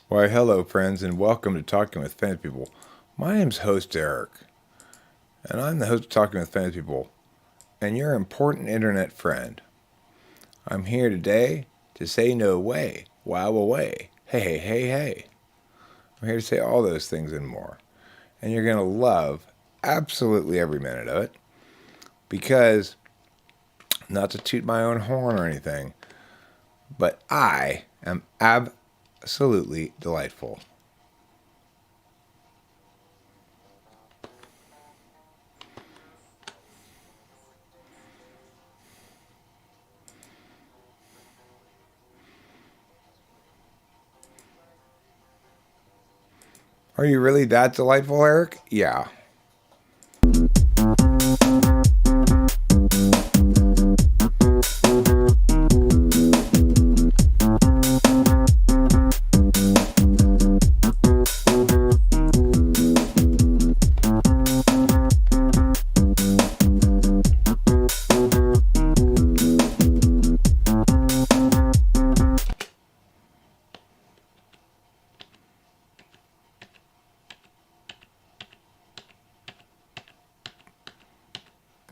Why, hello, friends, and welcome to Talking with Famous People. My name's host Eric, and I'm the host of Talking with Famous People, and your important internet friend. I'm here today to say no way, wow away, hey, hey, hey, hey. I'm here to say all those things and more, and you're going to love absolutely every minute of it, because, not to toot my own horn or anything, but I am absolutely delightful. Are you really that delightful, Eric? Yeah.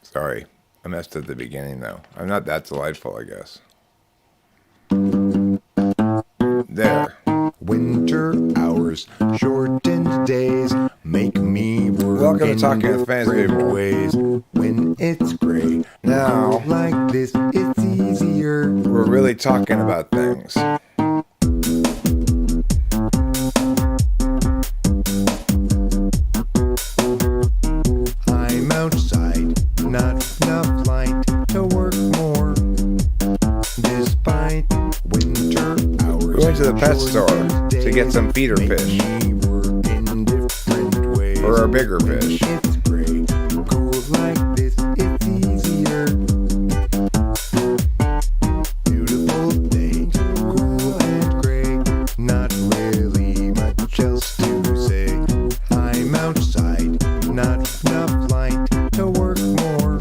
Sorry, I messed at the beginning though. I'm not that delightful, I guess. There. Winter hours, shortened days make me work Welcome to in Talking with Famous different People. ways. When it's gray, Now, like this, it's easier. we're really talking about things. I'm outside, not enough light to work more. Despite winter hours, We went to the pet store to get some feeder make fish me work in different ways. for our bigger When fish. it's gray, cool like this, it's easier. Beautiful day, cool and gray, not really much else to say. I'm outside, not enough light to work more.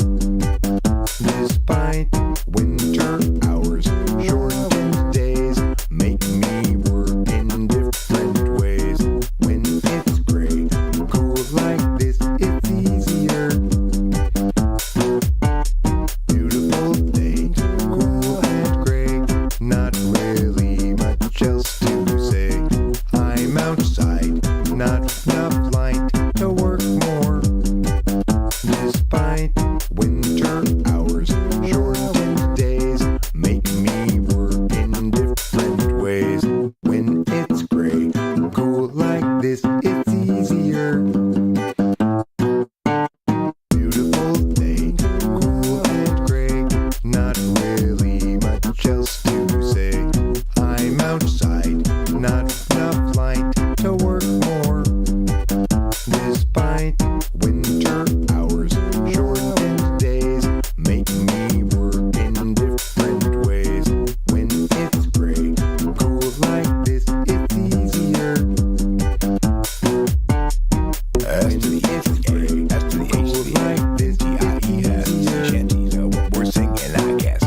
Despite winter hours, shortened days make me work in different ways. When it's gray, cool like this, it's easier. Beautiful day, cool and gray, not really much else to say. I'm outside, not enough light to work more. Despite winter hours, shortened days make me work in different ways. When it's gray, cool like this, it's easier. Beautiful day, cool and gray, not really much else to say. I'm outside, not enough light to work more. Despite winter hours, shortened days make me work in different ways. When it's gray, cool like this, it's easier. S to the H to the A, S to the H to the A, T-I-E-S, shanties, we're singing, I guess.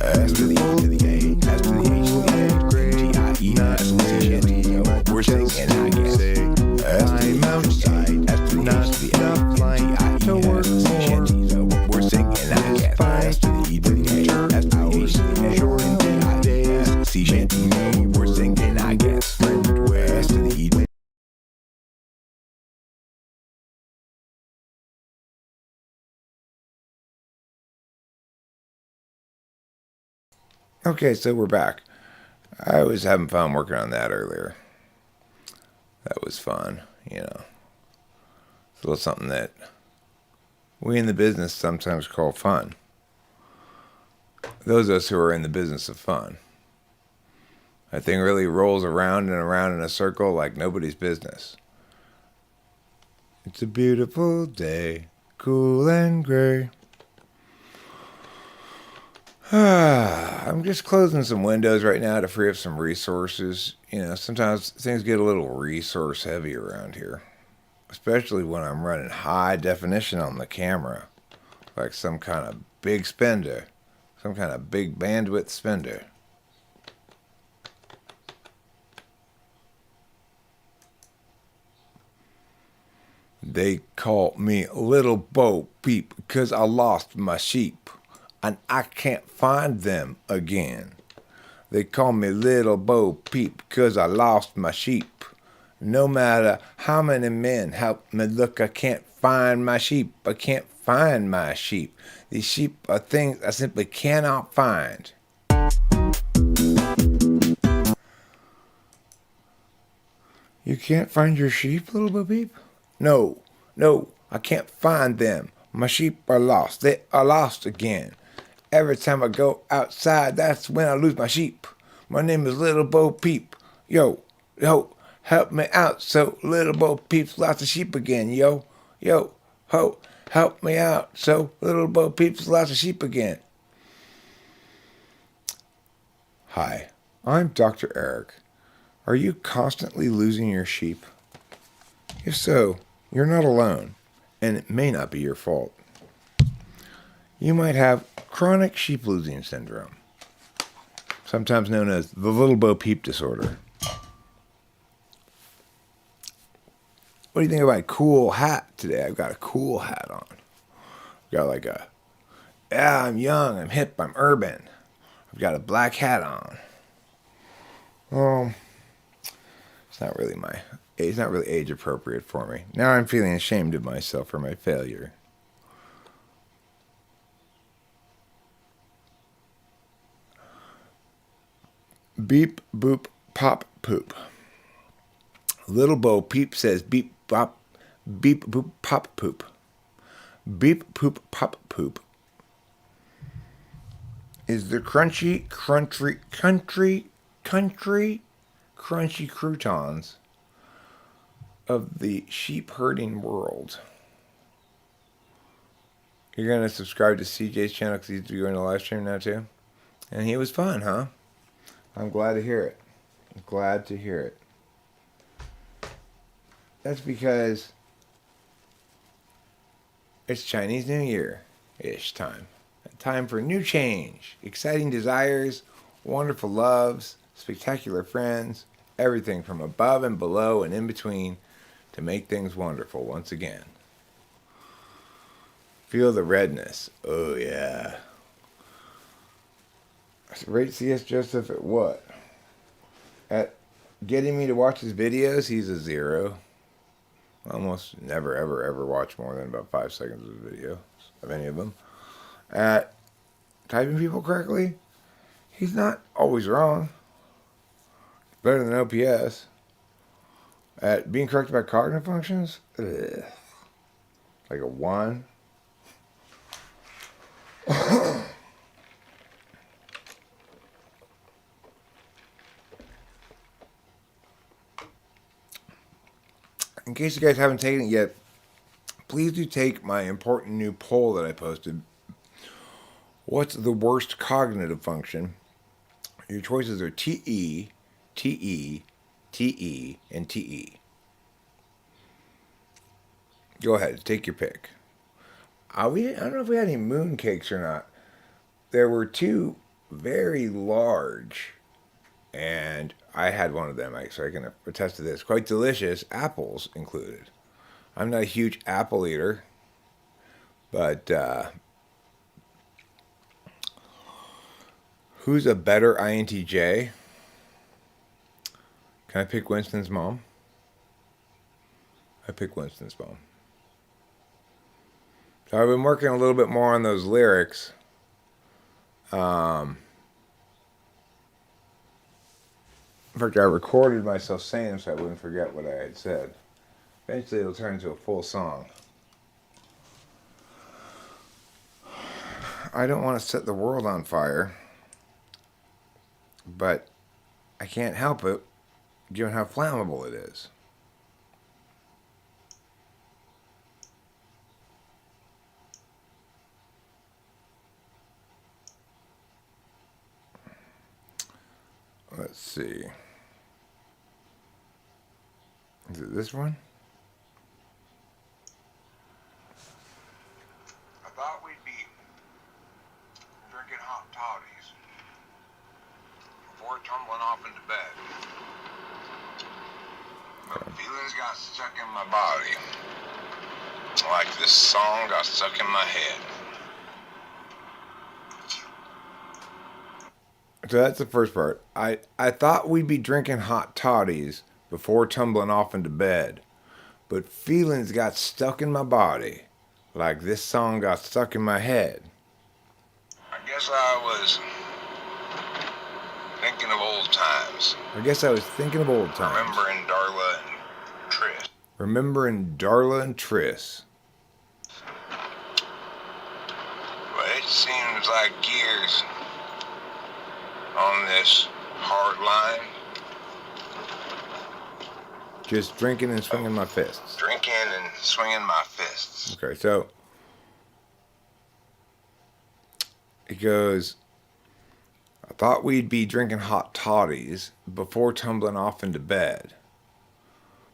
S to the E to the A, S to the H to the A, T-I-E-S, shanties, we're singing, I guess. S to the E I'm outside, S to the not H to the enough A, light to work T-I-E-S, more. shanties, we're singing, I guess. S to the E to the A, S to the H to the A, T-I-E-S, shanties, we're singing, I guess. S to the E to the Okay, so we're back. I was having fun working on that earlier. That was fun, you know. It's a little something that we in the business sometimes call fun. Those of us who are in the business of fun. That thing really rolls around and around in a circle like nobody's business. It's a beautiful day, cool and gray. I'm just closing some windows right now to free up some resources. You know, sometimes things get a little resource heavy around here, especially when I'm running high definition on the camera, like some kind of big spender, some kind of big bandwidth spender. They call me Little Bo Peep because I lost my sheep and I can't find them again. They call me Little Bo Peep because I lost my sheep. No matter how many men help me look, I can't find my sheep. I can't find my sheep. These sheep are things I simply cannot find. You can't find your sheep, Little Bo Peep? No, I can't find them. My sheep are lost. They are lost again. Every time I go outside, that's when I lose my sheep. My name is Little Bo Peep. Yo, help me out so Little Bo Peep's lost a sheep again. Yo, help me out so Little Bo Peep's lost a sheep again. Hi, I'm Dr. Eric. Are you constantly losing your sheep? If so, you're not alone, and it may not be your fault. You might have chronic sheep losing syndrome, sometimes known as the Little Bo Peep disorder. What do you think of my cool hat today? I've got a cool hat on. I've got I'm young, I'm hip, I'm urban. I've got a black hat on. It's not really age appropriate for me. Now I'm feeling ashamed of myself for my failure. Beep, boop, pop, poop. Little Bo Peep says beep, bop, beep, boop, pop, poop. Beep, poop, pop, poop is the crunchy croutons of the sheep herding world. You're going to subscribe to CJ's channel because he's doing a live stream now too? And he was fun, huh? I'm glad to hear it. That's because it's Chinese New Year-ish time. Time for new change, exciting desires, wonderful loves, spectacular friends, everything from above and below and in between to make things wonderful once again. Feel the redness. Oh, yeah. Rate CS Joseph at what? At getting me to watch his videos, he's a 0. Almost never, ever watch more than about 5 seconds of a video, of any of them. At typing people correctly, he's not always wrong. Better than OPS. At being corrected by cognitive functions, like a 1. In case you guys haven't taken it yet, please do take my important new poll that I posted. What's the worst cognitive function? Your choices are TE, TE, TE, and TE. Go ahead, take your pick. I don't know if we had any moon cakes or not. There were 2 very large, and I had one of them, so I can attest to this. Quite delicious, apples included. I'm not a huge apple eater, but who's a better INTJ? Can I pick Winston's mom? I pick Winston's mom. So I've been working a little bit more on those lyrics. In fact, I recorded myself saying them so I wouldn't forget what I had said. Eventually it'll turn into a full song. I don't want to set the world on fire, but I can't help it given how flammable it is. Let's see. Is it this one? I thought we'd be drinking hot toddies before tumbling off into bed. But feelings got stuck in my body. Like this song got stuck in my head. So that's the first part. I thought we'd be drinking hot toddies before tumbling off into bed, but feelings got stuck in my body, like this song got stuck in my head. I guess I was thinking of old times. I guess I was thinking of old times. Remembering Darla and Tris. Remembering Darla and Tris. But it seems like years on this hard line. Just drinking and swinging my fists. Drinking and swinging my fists. Okay, so it goes, I thought we'd be drinking hot toddies before tumbling off into bed,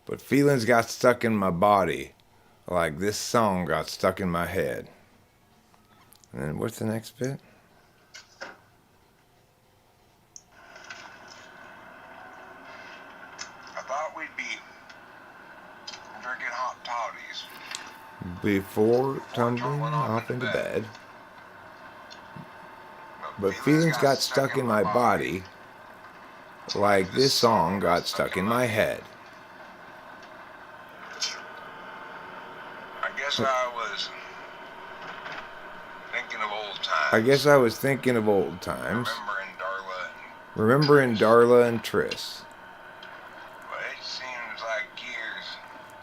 but feelings got stuck in my body like this song got stuck in my head. And then what's the next bit? I thought we'd be drinking hot toddies. Before tumbling off into bed, but feelings got stuck in my body like this song got stuck in my head. I guess I was thinking of old times. I guess I was thinking of old times, Remembering Darla and remembering Darla and Tris.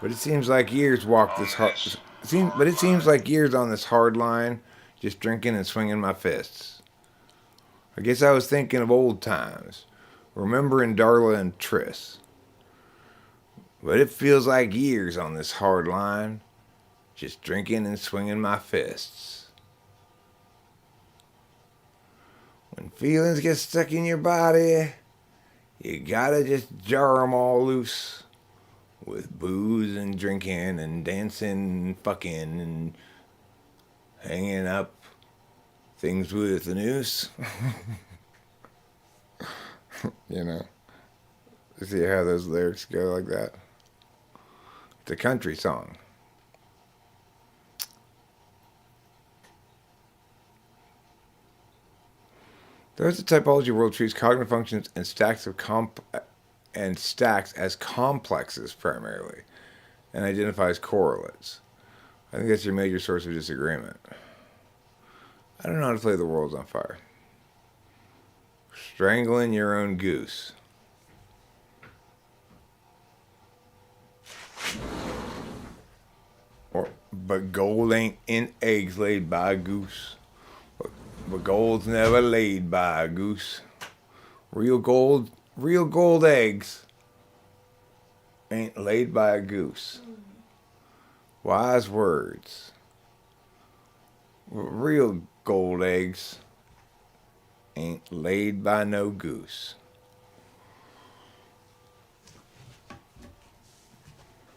But it seems like years walked this hard. But it seems like years on this hard line, just drinking and swinging my fists. I guess I was thinking of old times, remembering Darla and Tris. But it feels like years on this hard line, just drinking and swinging my fists. When feelings get stuck in your body, you gotta just jar 'em all loose. With booze and drinking and dancing and fucking and hanging up things with a noose. You know? See how those lyrics go like that? It's a country song. There's a typology world treats cognitive functions and stacks as complexes primarily, and identifies correlates. I think that's your major source of disagreement. I don't know how to play The World's on Fire. Strangling your own goose. But gold ain't in eggs laid by a goose. But gold's never laid by a goose. Real gold eggs ain't laid by a goose. Wise words. Real gold eggs ain't laid by no goose.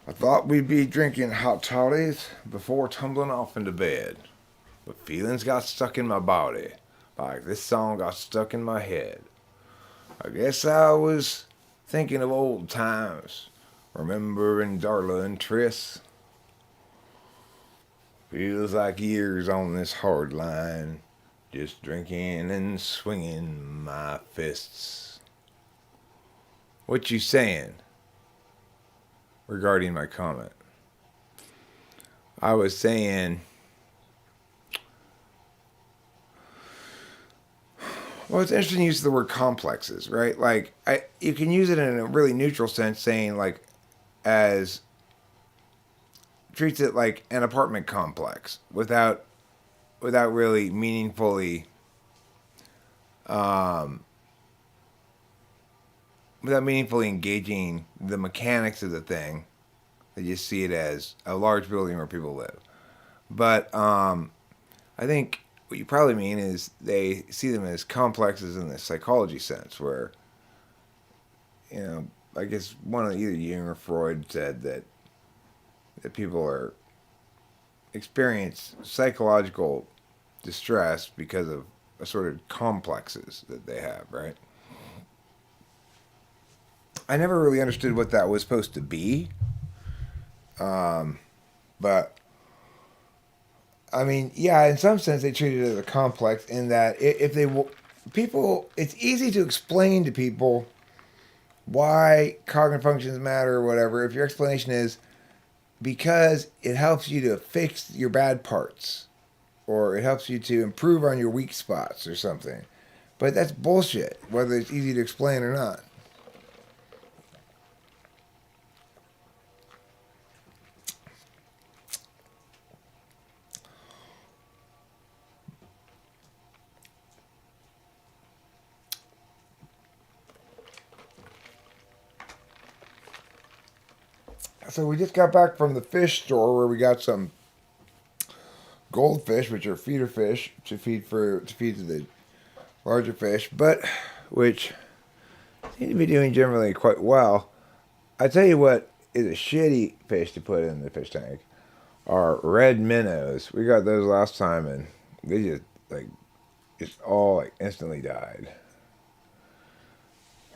I thought we'd be drinking hot toddies before tumbling off into bed, but feelings got stuck in my body, like this song got stuck in my head. I guess I was thinking of old times, remembering Darla and Tris. Feels like years on this hard line, just drinking and swinging my fists. What you saying regarding my comment? I was saying, well, it's interesting use of the word complexes, right? Like, you can use it in a really neutral sense, saying like, as treats it like an apartment complex without really meaningfully engaging the mechanics of the thing. They just see it as a large building where people live. But I think what you probably mean is they see them as complexes in the psychology sense, where, you know, I guess either Jung or Freud said that people experience psychological distress because of assorted complexes that they have, right? I never really understood what that was supposed to be, but I mean, yeah, in some sense they treat it as a complex in that if they people, it's easy to explain to people why cognitive functions matter or whatever. If your explanation is because it helps you to fix your bad parts or it helps you to improve on your weak spots or something. But that's bullshit, whether it's easy to explain or not. So we just got back from the fish store where we got some goldfish, which are feeder fish to feed to the larger fish, but which seem to be doing generally quite well. I tell you what is a shitty fish to put in the fish tank are red minnows. We got those last time and they just all like instantly died.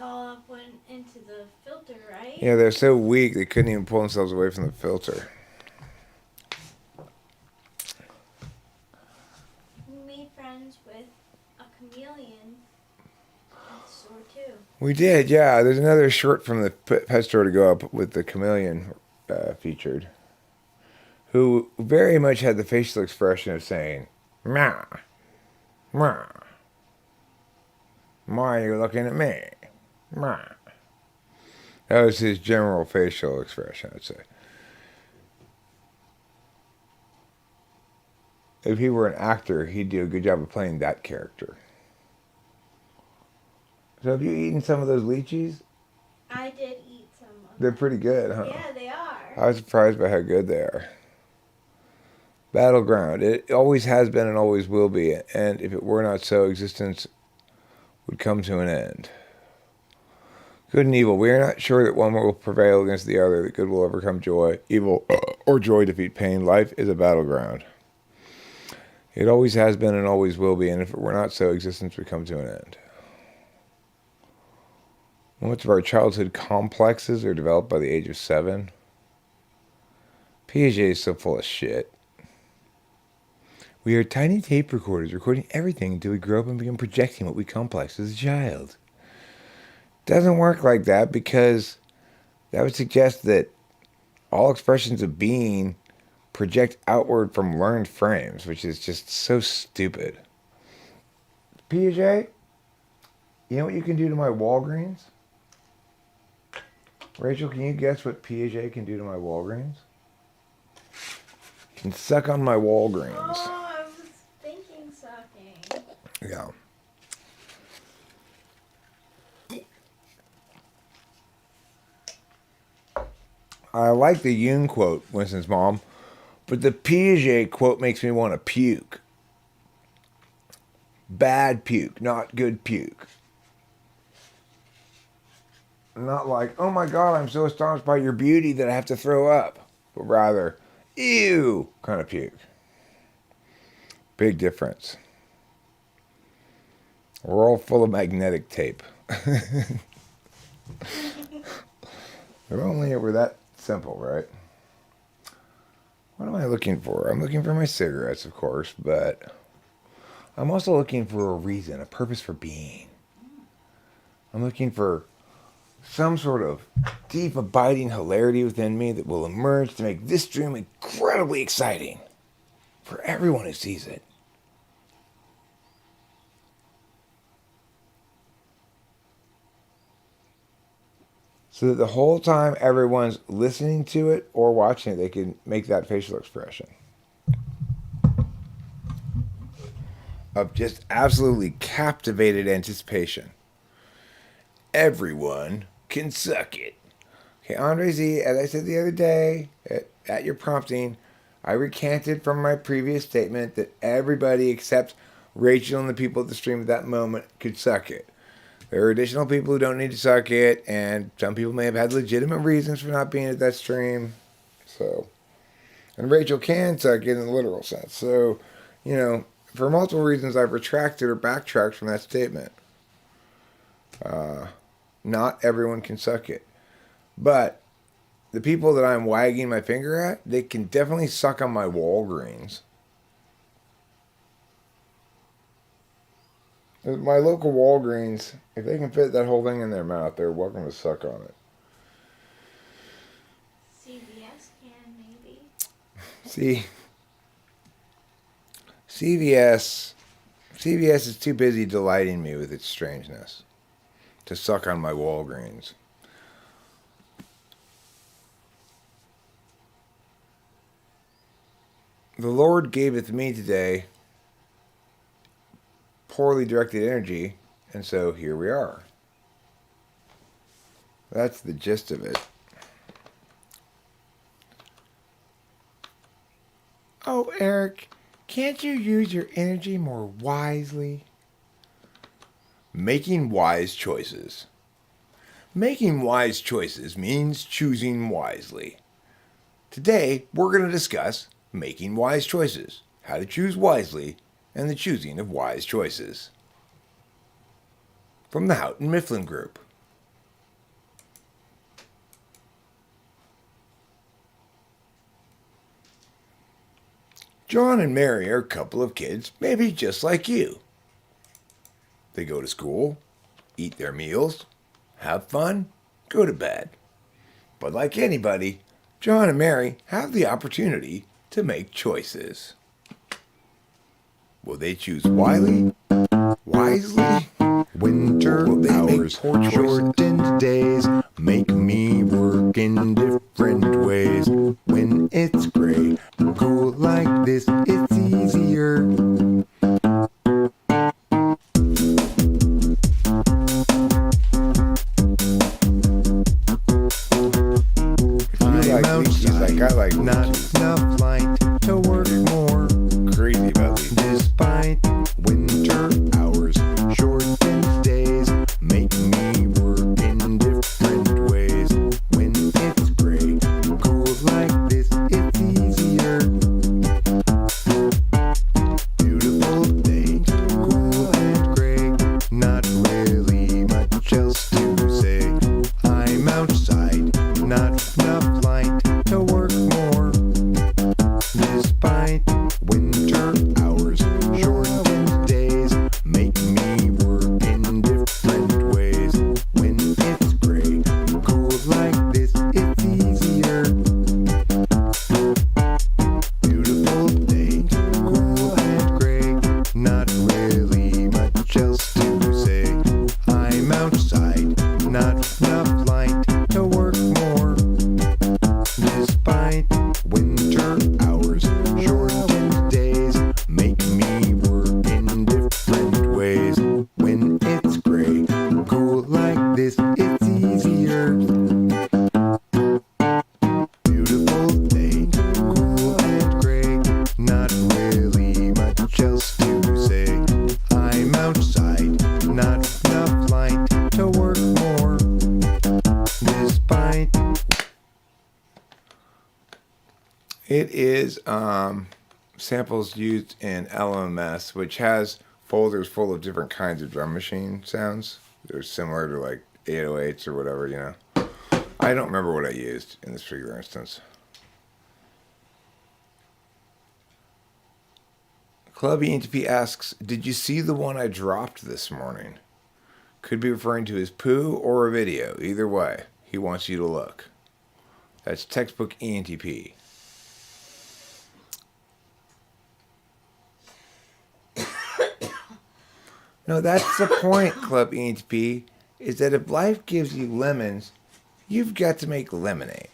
All went into the filter, right? Yeah, they're so weak they couldn't even pull themselves away from the filter. We made friends with a chameleon at the store too. We did, yeah. There's another short from the pet store to go up with the chameleon featured, who very much had the facial expression of saying, "Meow, meow. Why are you looking at me? Meow." That was his general facial expression, I'd say. If he were an actor, he'd do a good job of playing that character. So have you eaten some of those lychees? I did eat some of They're them. pretty good, huh? Yeah, they are. I was surprised by how good they are. Battleground. It always has been and always will be, and if it were not so, existence would come to an end. Good and evil. We are not sure that one will prevail against the other, that good will overcome joy, evil or joy defeat pain. Life is a battleground. It always has been and always will be, and if it were not so, existence would come to an end. Much of our childhood complexes are developed by the age of 7. Piaget is so full of shit. We are tiny tape recorders recording everything until we grow up and begin projecting what we complex as a child. Doesn't work like that because that would suggest that all expressions of being project outward from learned frames, which is just so stupid. Piaget, you know what you can do to my Walgreens? Rachel, can you guess what Piaget can do to my Walgreens? Can suck on my Walgreens. Oh, I was thinking sucking. Yeah. I like the Jung quote, Winston's mom, but the Piaget quote makes me want to puke. Bad puke, not good puke. Not like, oh my God, I'm so astonished by your beauty that I have to throw up, but rather, ew, kind of puke. Big difference. We're all full of magnetic tape. If only it were that simple, right? What am I looking for? I'm looking for my cigarettes, of course, but I'm also looking for a reason, a purpose for being. I'm looking for some sort of deep, abiding hilarity within me that will emerge to make this dream incredibly exciting for everyone who sees it. So that the whole time everyone's listening to it or watching it, they can make that facial expression of just absolutely captivated anticipation. Everyone can suck it. Okay, Andre Z, as I said the other day, at your prompting, I recanted from my previous statement that everybody except Rachel and the people at the stream at that moment could suck it. There are additional people who don't need to suck it, and some people may have had legitimate reasons for not being at that stream. So, and Rachel can suck it in the literal sense. So, you know, for multiple reasons, I've retracted or backtracked from that statement. Not everyone can suck it. But the people that I'm wagging my finger at, they can definitely suck on my Walgreens. My local Walgreens, if they can fit that whole thing in their mouth, they're welcome to suck on it. CVS can maybe. See, CVS is too busy delighting me with its strangeness to suck on my Walgreens. The Lord gaveth me today poorly directed energy, and so here we are. That's the gist of it. Oh, Eric, can't you use your energy more wisely? Making wise choices. Making wise choices means choosing wisely. Today, we're going to discuss making wise choices, how to choose wisely, and the choosing of wise choices. From the Houghton Mifflin Group. John and Mary are a couple of kids, maybe just like you. They go to school, eat their meals, have fun, go to bed. But like anybody, John and Mary have the opportunity to make choices. Will they choose wisely? Winter Will they make hours, poor choices? shortened days make me work in different ways. When it's gray, cool like this, it's easier. I'm outside, not enough light to work more. Crazy about these. Despite winter hours, shortened days make me work in different ways. When it's gray, cool like this, it's easier. Beautiful day, cool and gray, not really much else to say. I'm outside, not enough light to work more. Despite winter hours, shortened days make me work in different ways. When it's gray, cool like this, it's easier. Beautiful day, cool and gray, not really much else to say. I'm outside, not enough light to work more. Despite winter hours, shortened days make me work in different ways. When it's gray, cool like this, it's easier. Beautiful day, cool and gray, not really much else to say. I'm outside, not enough light to work more. Despite It is samples used in LMS, which has folders full of different kinds of drum machine sounds. They're similar to like 808s or whatever, you know. I don't remember what I used in this particular instance. Club ENTP asks, did you see the one I dropped this morning? Could be referring to his poo or a video. Either way, he wants you to look. That's textbook ENTP. No, that's the point, Club ENTP, is that if life gives you lemons, you've got to make lemonade.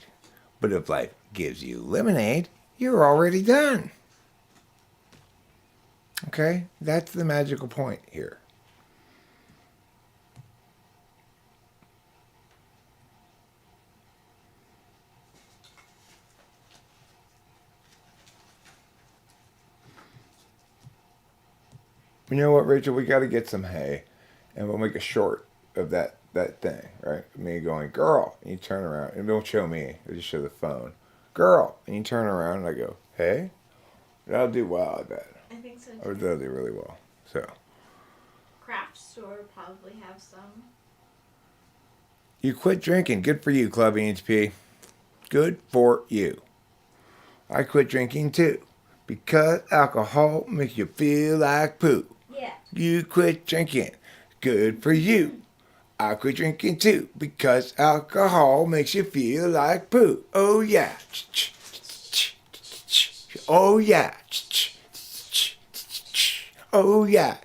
But if life gives you lemonade, you're already done. Okay? That's the magical point here. You know what, Rachel? We got to get some hay, and we'll make a short of that thing, right? Me going, girl, and you turn around, and don't show me, it'll just show the phone. Girl, and you turn around, and I go, hey? That'll do well, I bet. I think so Or too. that'll do really well. So, Craft store probably have some. you quit drinking. Good for you, Club ENTP. Good for you. I quit drinking too, because alcohol makes you feel like poo. Yeah, Yeah. You quit drinking. Good for you. I quit drinking too because alcohol makes you feel like poo. Oh yeah. Oh yeah. Oh yeah.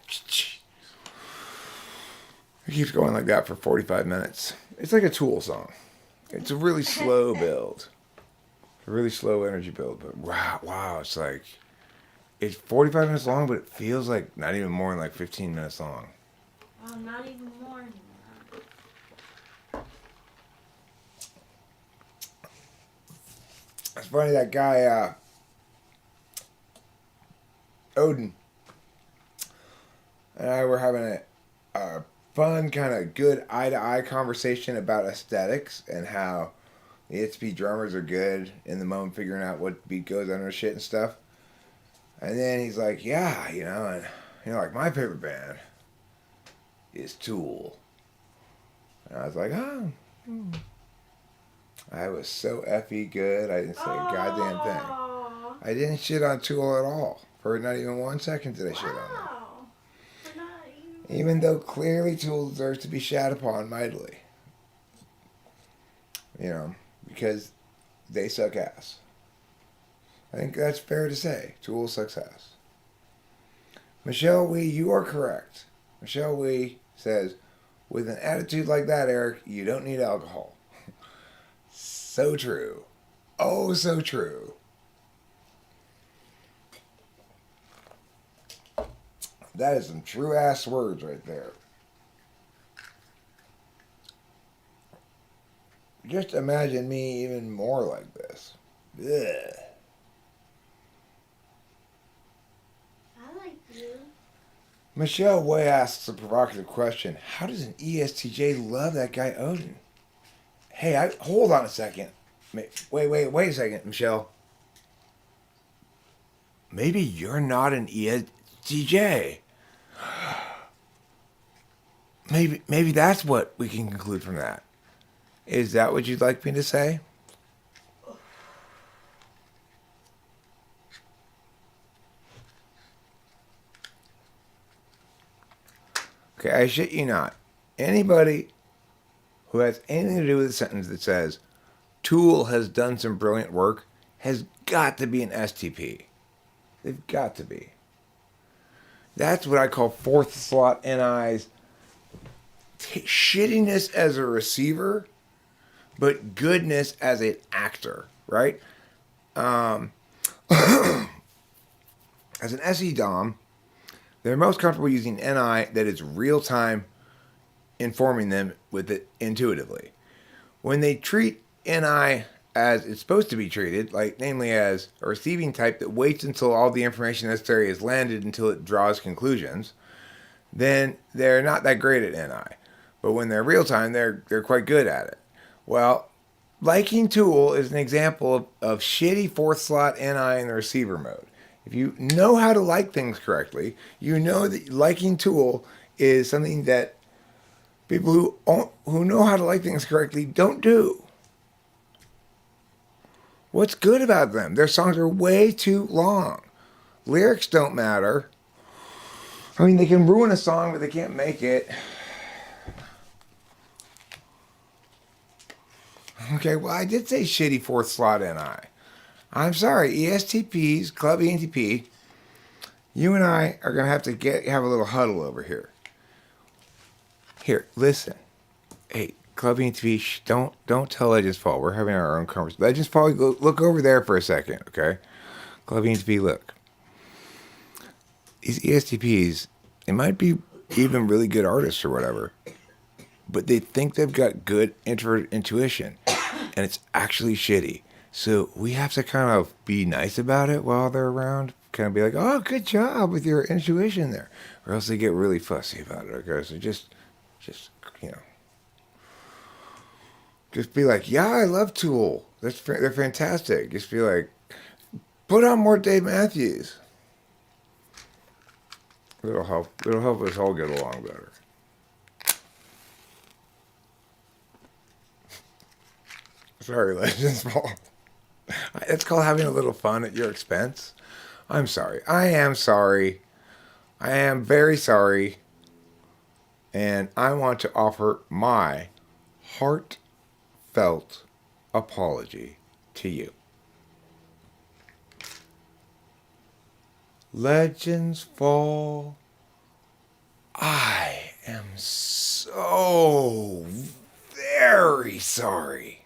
It keeps going like that for 45 minutes. It's like a Tool song. It's a really slow build. A really slow energy build. But wow, it's like, it's 45 minutes long, but it feels like not even more than like 15 minutes long. Oh, not even more than that. It's funny, that guy, Odin, and I were having a fun, kind of good eye-to-eye conversation about aesthetics and how the ESP drummers are good in the moment figuring out what beat goes under shit and stuff. And then he's like, yeah, and like my favorite band is Tool. And I was like, oh. I was so effing good, I didn't say a goddamn thing. Aw. I didn't shit on Tool at all. For not even 1 second did I shit on them. Wow. We're not even... Even though clearly Tool deserves to be shat upon mightily. Because they suck ass. I think that's fair to say. Tool sucks ass. Michelle Wee, you are correct. Michelle Wee says, with an attitude like that, Eric, you don't need alcohol. So true. Oh, so true. That is some true ass words right there. Just imagine me even more like this. Ugh. I like you. Michelle Way asks a provocative question. How does an ESTJ love that guy Odin? Hey, hold on a second. Wait a second, Michelle. Maybe you're not an ESTJ. Maybe that's what we can conclude from that. Is that what you'd like me to say? Okay, I shit you not. Anybody who has anything to do with a sentence that says Tool has done some brilliant work has got to be an STP. They've got to be. That's what I call fourth slot NI's shittiness as a receiver, but goodness as an actor, right? As an SE Dom, they're most comfortable using NI that is real time informing them with it intuitively. When they treat NI as it's supposed to be treated, like namely as a receiving type that waits until all the information necessary is landed until it draws conclusions, then they're not that great at NI. But when they're real time, they're quite good at it. Well, liking Tool is an example of shitty fourth slot NI in the receiver mode. If you know how to like things correctly, you know that liking Tool is something that people who know how to like things correctly don't do. What's good about them? Their songs are way too long. Lyrics don't matter. I mean, they can ruin a song, but they can't make it. Okay, well, I did say shitty fourth slot NI. I'm sorry, ESTPs, Club ENTP, you and I are going to have to have a little huddle over here. Here, listen. Hey, Club ENTP, don't tell Legends Fall. We're having our own conversation. Legends Fall, look over there for a second, okay? Club ENTP, look. These ESTPs, they might be even really good artists or whatever, but they think they've got good introvert intuition, and it's actually shitty. So we have to kind of be nice about it while they're around. Kind of be like, oh, good job with your intuition there. Or else they get really fussy about it, okay? So just just be like, yeah, I love Tool. They're fantastic. Just be like, put on more Dave Matthews. It'll help us all get along better. Sorry, Legends Fall. It's called having a little fun at your expense. I'm sorry. I am sorry. I am very sorry, and I want to offer my heartfelt apology to you. Legends fall. I am so very sorry.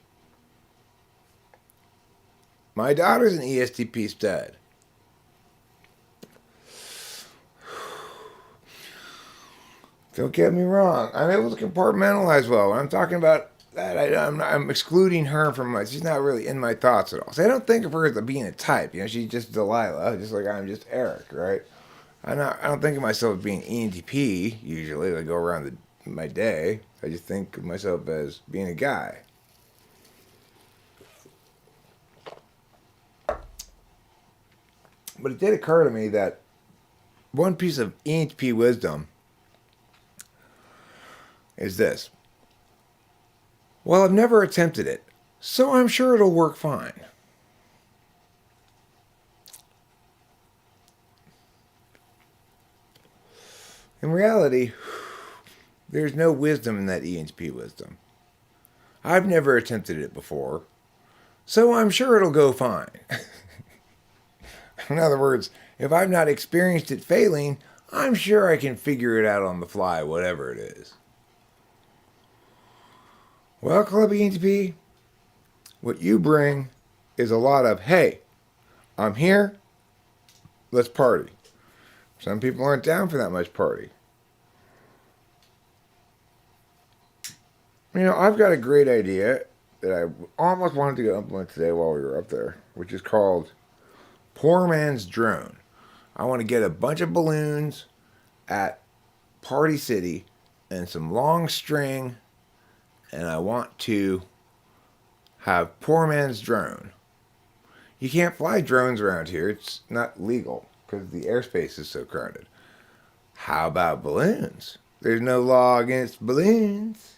My daughter's an ESTP stud. Don't get me wrong. I'm able to compartmentalize well. When I'm talking about that, I'm excluding her from my. She's not really in my thoughts at all. So I don't think of her as being a type. You know, she's just Delilah, just like I'm just Eric, right? I don't think of myself as being ENTP usually. I go around my day. I just think of myself as being a guy. But it did occur to me that one piece of ENTP wisdom is this. Well, I've never attempted it, so I'm sure it'll work fine. In reality, there's no wisdom in that ENTP wisdom. I've never attempted it before, so I'm sure it'll go fine. In other words, if I've not experienced it failing, I'm sure I can figure it out on the fly, whatever it is. Well, Club ENTP, what you bring is a lot of, hey, I'm here, let's party. Some people aren't down for that much party. You know, I've got a great idea that I almost wanted to go implement today while we were up there, which is called Poor Man's Drone. I want to get a bunch of balloons at Party City and some long string, and I want to have Poor Man's Drone. You can't fly drones around here. It's not legal because the airspace is so crowded. How about balloons? There's no law against balloons.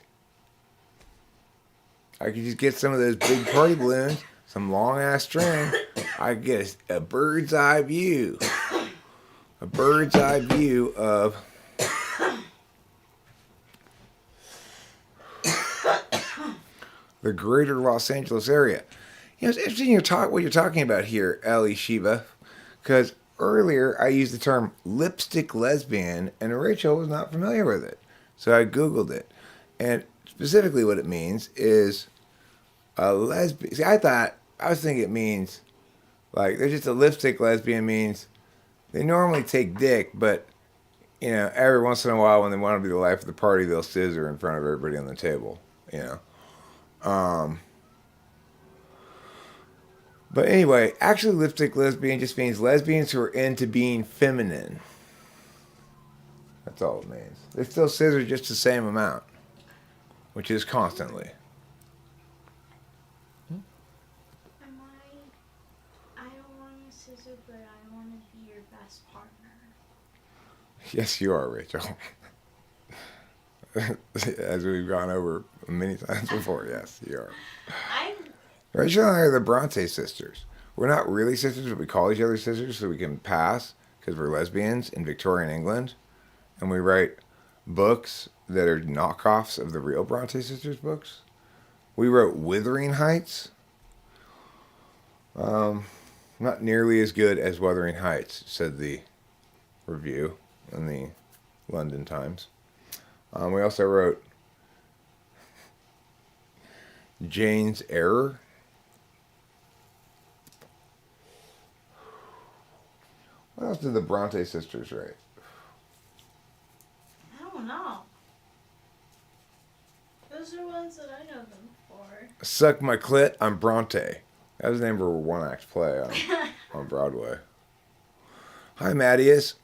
I could just get some of those big party balloons, some long ass string. I could get a bird's eye view. A bird's eye view of the greater Los Angeles area. You know, it's interesting what you're talking about here, Ellie Shiva, because earlier I used the term lipstick lesbian, and Rachel was not familiar with it. So I Googled it. And specifically what it means is a lesbian. See, I was thinking it means, like, they're just a lipstick lesbian means they normally take dick, but, you know, every once in a while when they want to be the life of the party, they'll scissor in front of everybody on the table, you know. But anyway, actually lipstick lesbian just means lesbians who are into being feminine. That's all it means. They still scissor just the same amount, which is constantly. I don't want to scissor, but I want to be your best partner. Yes, you are, Rachel. As we've gone over many times before, yes, you are. Rachel and I are the Bronte sisters. We're not really sisters, but we call each other sisters so we can pass because we're lesbians in Victorian England. And we write books that are knockoffs of the real Bronte sisters books. We wrote Wuthering Heights. Not nearly as good as Wuthering Heights, said the review in the London Times. We also wrote Jane's Error. What else did the Bronte sisters write? I don't know. Those are ones that I know them for. Suck My Clit, I'm Bronte. That was the name of a one-act play on Broadway. Hi, Mattias.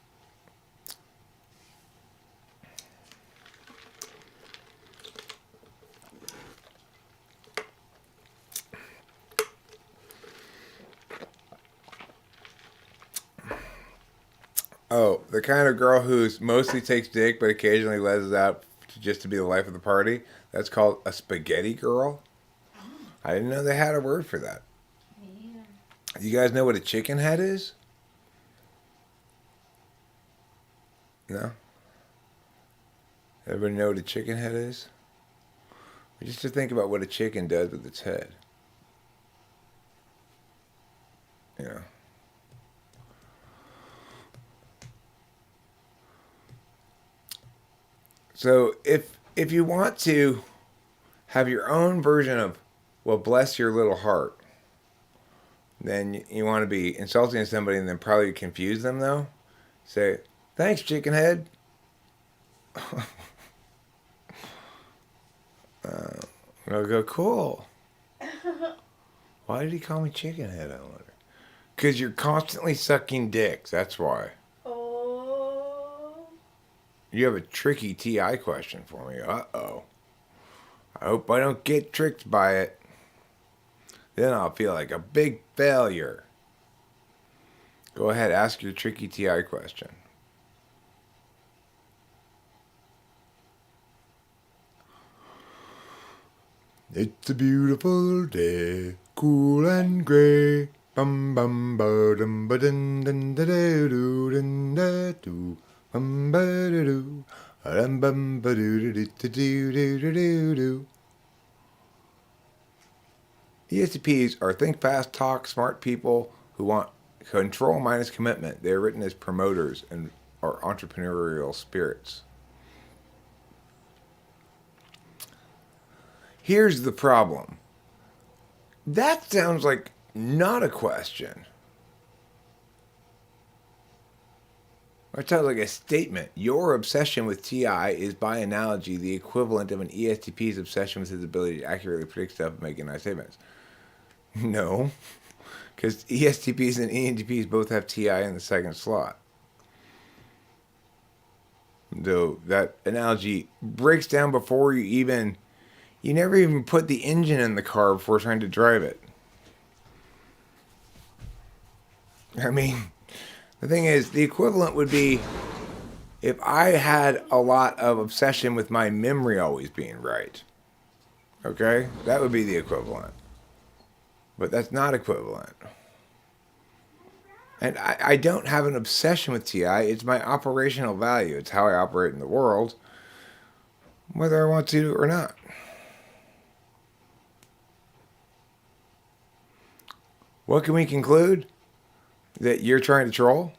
Oh, the kind of girl who mostly takes dick but occasionally lets out just to be the life of the party. That's called a spaghetti girl. I didn't know they had a word for that. Me either. You guys know what a chicken head is? No? Everybody know what a chicken head is? Just to think about what a chicken does with its head. You know. So if you want to have your own version of, well, bless your little heart, then you want to be insulting somebody and then probably confuse them, though. Say, thanks, chicken head. I'll go, cool. Why did he call me chicken head, I wonder? Because you're constantly sucking dicks, that's why. Oh. You have a tricky TI question for me. Uh-oh. I hope I don't get tricked by it. Then I'll feel like a big failure. Go ahead, ask your tricky TI question. It's a beautiful day, cool and gray. Bum bum ba dum ba dun dun da da doo dun da doo. Bum ba da doo. Dum bum ba doo doo doo doo doo doo doo doo. ESTPs are think fast, talk smart people who want control minus commitment. They are written as promoters and are entrepreneurial spirits. Here's the problem. That sounds like not a question. It sounds like a statement. Your obsession with TI is, by analogy, the equivalent of an ESTP's obsession with his ability to accurately predict stuff and make nice statements. No, because ESTPs and ENTPs both have TI in the second slot. Though that analogy breaks down before you never even put the engine in the car before trying to drive it. I mean, the thing is, the equivalent would be if I had a lot of obsession with my memory always being right. Okay? That would be the equivalent. But that's not equivalent. And I don't have an obsession with TI. It's my operational value. It's how I operate in the world, whether I want to or not. What can we conclude? That you're trying to troll?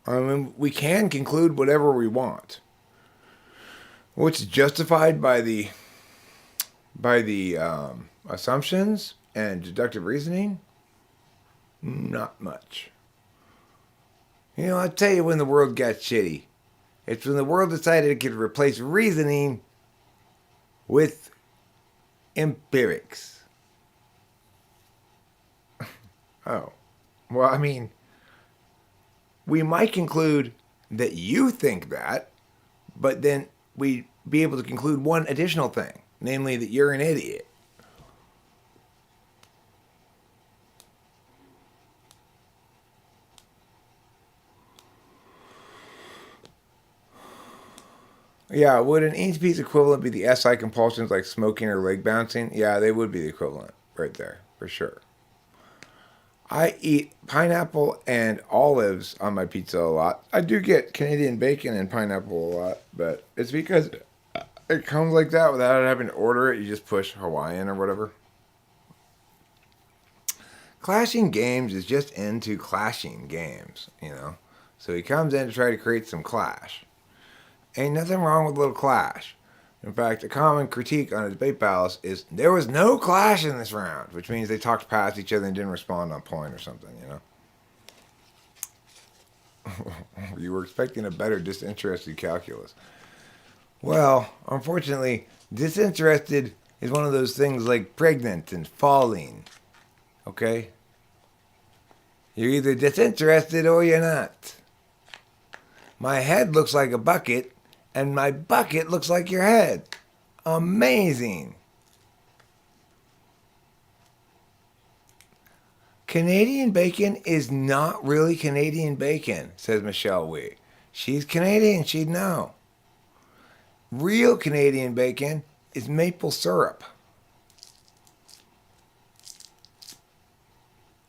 I mean, we can conclude whatever we want. What's justified by the assumptions and deductive reasoning? Not much. You know, I'll tell you when the world got shitty. It's when the world decided it could replace reasoning with empirics. Oh. Well, I mean, we might conclude that you think that, but then we'd be able to conclude one additional thing, namely that you're an idiot. Yeah, would an ENTP's equivalent be the SI compulsions like smoking or leg bouncing? Yeah, they would be the equivalent right there, for sure. I eat pineapple and olives on my pizza a lot. I do get Canadian bacon and pineapple a lot, but it's because it comes like that without having to order it. You just push Hawaiian or whatever. Clashing Games is just into clashing games, you know. So he comes in to try to create some clash. Ain't nothing wrong with a little clash. In fact, a common critique on a debate palace is there was no clash in this round, which means they talked past each other and didn't respond on point or something, you know? You were expecting a better disinterested calculus. Well, unfortunately, disinterested is one of those things like pregnant and falling. Okay? You're either disinterested or you're not. My head looks like a bucket, and my bucket looks like your head. Amazing. Canadian bacon is not really Canadian bacon, says Michelle Wee. She's Canadian, she'd know. Real Canadian bacon is maple syrup.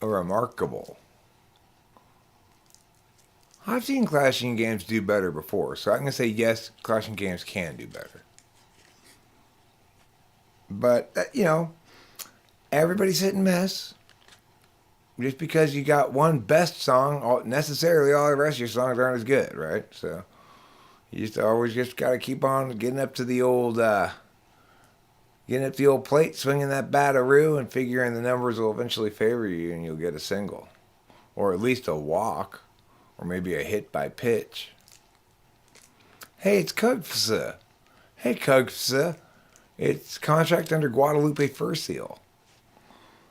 remarkable. I've seen Clashing games do better before, so I'm going to say yes, Clashing games can do better. But, everybody's hit and miss. Just because you got one best song, necessarily all the rest of your songs aren't as good, right? So you just got to keep on getting up to the old plate, swinging that bat-a-roo, and figuring the numbers will eventually favor you, and you'll get a single, or at least a walk, or maybe a hit by pitch. Hey, it's Kugfsa. Hey, Kugfsa. It's contract under Guadalupe Fur Seal.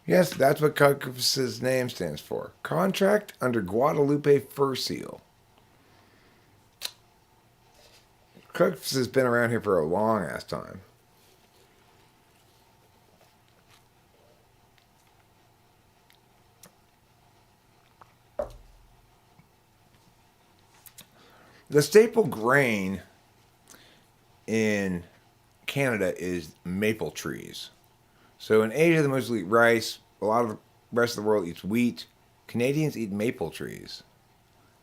Yes, that's what Kugfsa's name stands for. Contract under Guadalupe Fur Seal. Kugfsa's been around here for a long ass time. The staple grain in Canada is maple trees. So in Asia, they mostly eat rice. A lot of the rest of the world eats wheat. Canadians eat maple trees.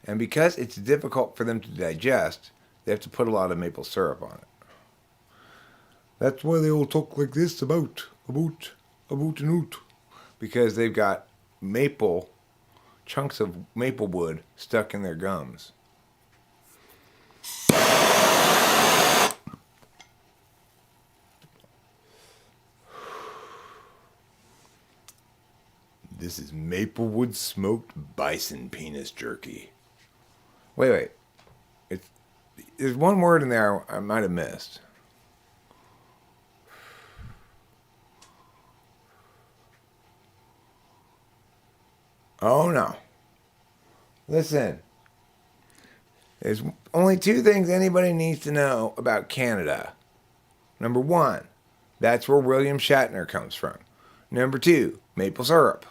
And because it's difficult for them to digest, they have to put a lot of maple syrup on it. That's why they all talk like this about and out. Because they've got chunks of maple wood stuck in their gums. This is Maplewood smoked bison penis jerky. Wait. There's one word in there I might have missed. Oh no. Listen. There's only two things anybody needs to know about Canada. Number one, that's where William Shatner comes from. Number two, maple syrup.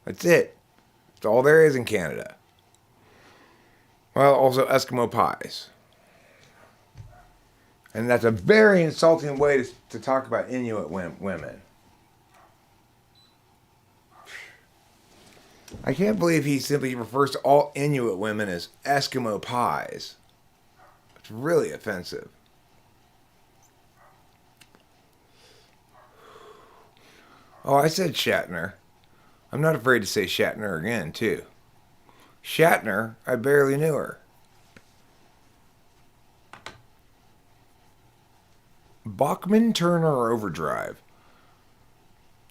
That's it. That's all there is in Canada. Well, also Eskimo pies. And that's a very insulting way to talk about Inuit women. I can't believe he simply refers to all Inuit women as Eskimo pies. It's really offensive. Oh, I said Shatner. I'm not afraid to say Shatner again, too. Shatner, I barely knew her. Bachman Turner Overdrive.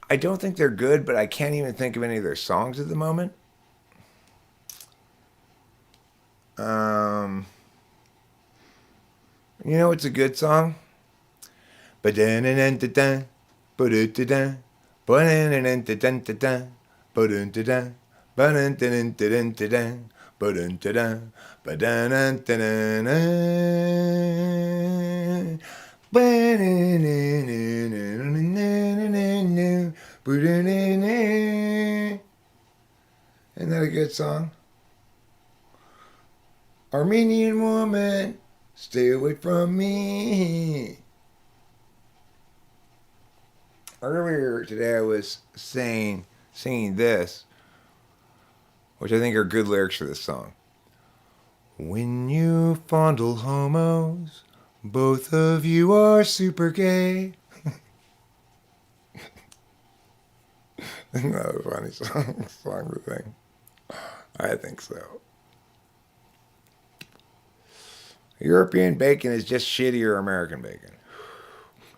I don't think they're good, but I can't even think of any of their songs at the moment. You know what's a good song? Ba-da-na-na-da-da, ba-da-da-da, ba-da-na-na-da-da-da, ba-da-da-da, ba-da-da-da-da-da, ba-da-da-da, ba-da-na-da-na-na, ba-da-na-na-na-na-na-na, ba-da-na-na. Isn't that a good song? Armenian woman, stay away from me. Earlier today I was singing this, which I think are good lyrics for this song. When you fondle homos, both of you are super gay. Isn't that a funny song to sing? I think so. European bacon is just shittier American bacon.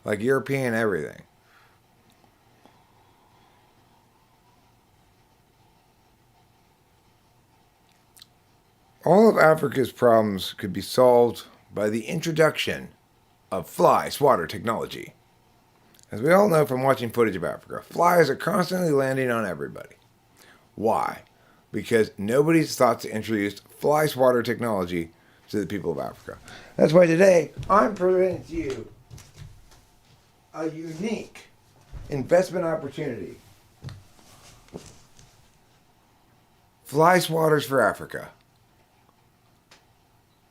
Like European everything. All of Africa's problems could be solved by the introduction of fly swatter technology. As we all know from watching footage of Africa, flies are constantly landing on everybody. Why? Because nobody's thought to introduce fly swatter technology to the people of Africa. That's why today I'm presenting to you a unique investment opportunity. Fly swatters for Africa.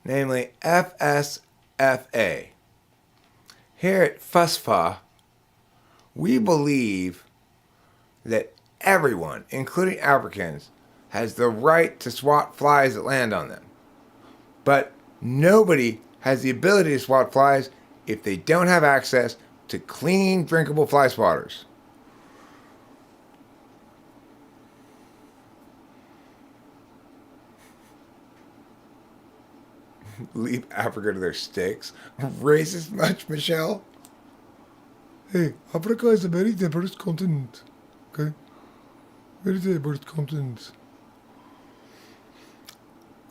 Namely FSFA. Here at FUSFA, we believe that everyone, including Africans, has the right to swat flies that land on them. But nobody has the ability to swat flies if they don't have access to clean, drinkable fly swatters. Leave Africa to their sticks. Racist much, Michelle? Hey, Africa is a very diverse continent. Okay? Very diverse continent.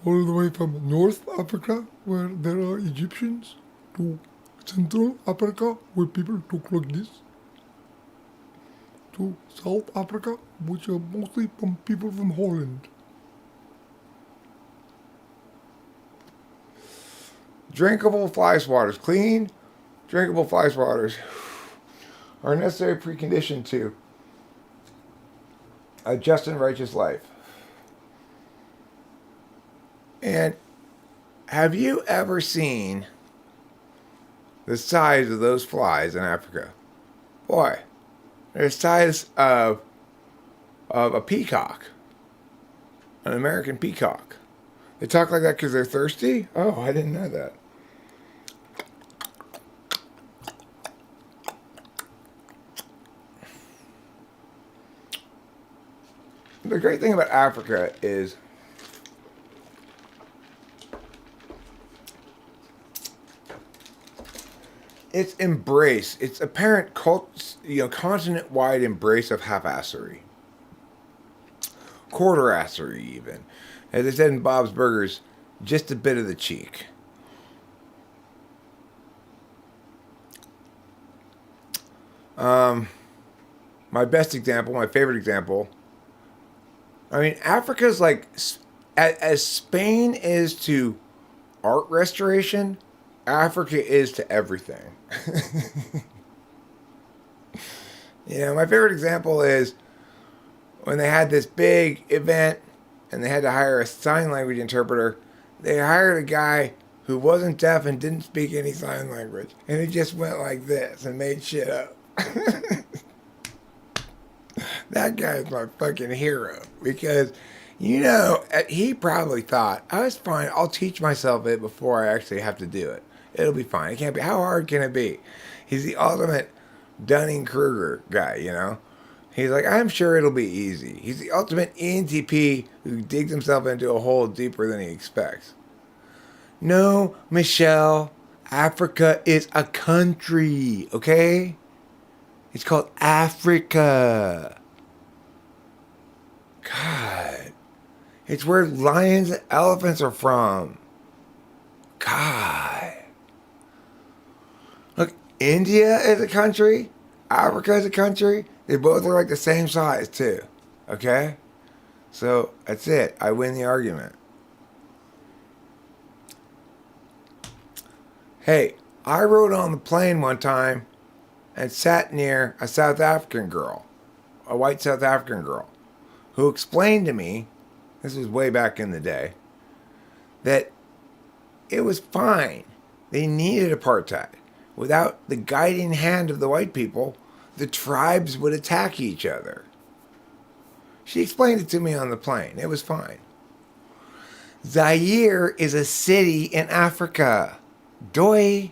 All the way from North Africa, where there are Egyptians, to Central Africa, where people talk like this, to South Africa, which are mostly from people from Holland. Drinkable fly swatters, clean, drinkable fly swatters are a necessary precondition to a just and righteous life. And have you ever seen the size of those flies in Africa? Boy, they're the size of a peacock, an American peacock. They talk like that because they're thirsty? Oh, I didn't know that. The great thing about Africa is its embrace, its apparent continent-wide embrace of half-assery. Quarter-assery, even. As I said in Bob's Burgers, just a bit of the cheek. My best example, my favorite example, I mean, Africa's like, as Spain is to art restoration, Africa is to everything. My favorite example is when they had this big event and they had to hire a sign language interpreter. They hired a guy who wasn't deaf and didn't speak any sign language. And he just went like this and made shit up. That guy is my fucking hero. Because, he probably thought, oh, it's fine. I'll teach myself it before I actually have to do it. It'll be fine. It can't be. How hard can it be? He's the ultimate Dunning-Kruger guy, He's like, I'm sure it'll be easy. He's the ultimate ENTP who digs himself into a hole deeper than he expects. No, Michelle, Africa is a country, okay? It's called Africa. God. It's where lions and elephants are from. God. Look, India is a country. Africa is a country. They both are like the same size, too. Okay? So, that's it. I win the argument. Hey, I rode on the plane one time and sat near a South African girl, a white South African girl, who explained to me, this was way back in the day, that it was fine. They needed apartheid. Without the guiding hand of the white people, the tribes would attack each other. She explained it to me on the plane. It was fine. Zaire is a city in Africa. Doy.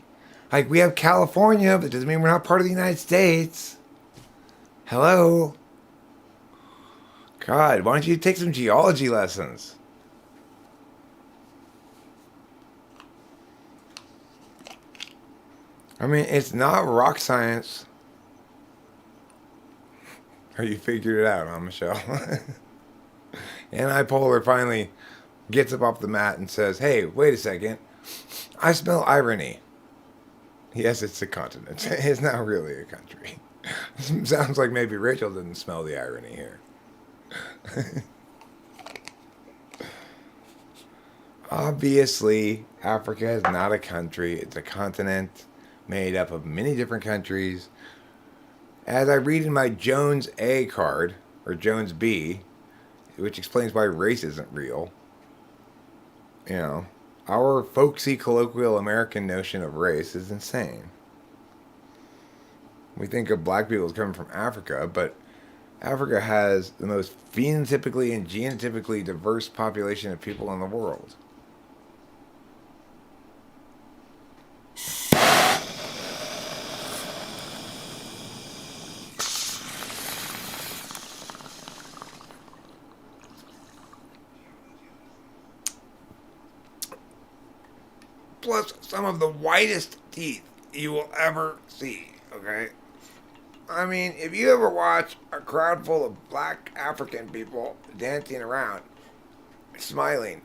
Like we have California, but it doesn't mean we're not part of the United States. Hello. God, why don't you take some geology lessons? I mean, it's not rock science. Or you figured it out, huh, Michelle? Anti-polar finally gets up off the mat and says, hey, wait a second. I smell irony. Yes, it's a continent. It's not really a country. Sounds like maybe Rachel didn't smell the irony here. Obviously, Africa is not a country. It's a continent made up of many different countries. As I read in my Jones A card, or Jones B, which explains why race isn't real, our folksy colloquial American notion of race is insane. We think of black people as coming from Africa, but Africa has the most phenotypically and genotypically diverse population of people in the world. Plus some of the whitest teeth you will ever see, okay? I mean, if you ever watch a crowd full of black African people dancing around, smiling,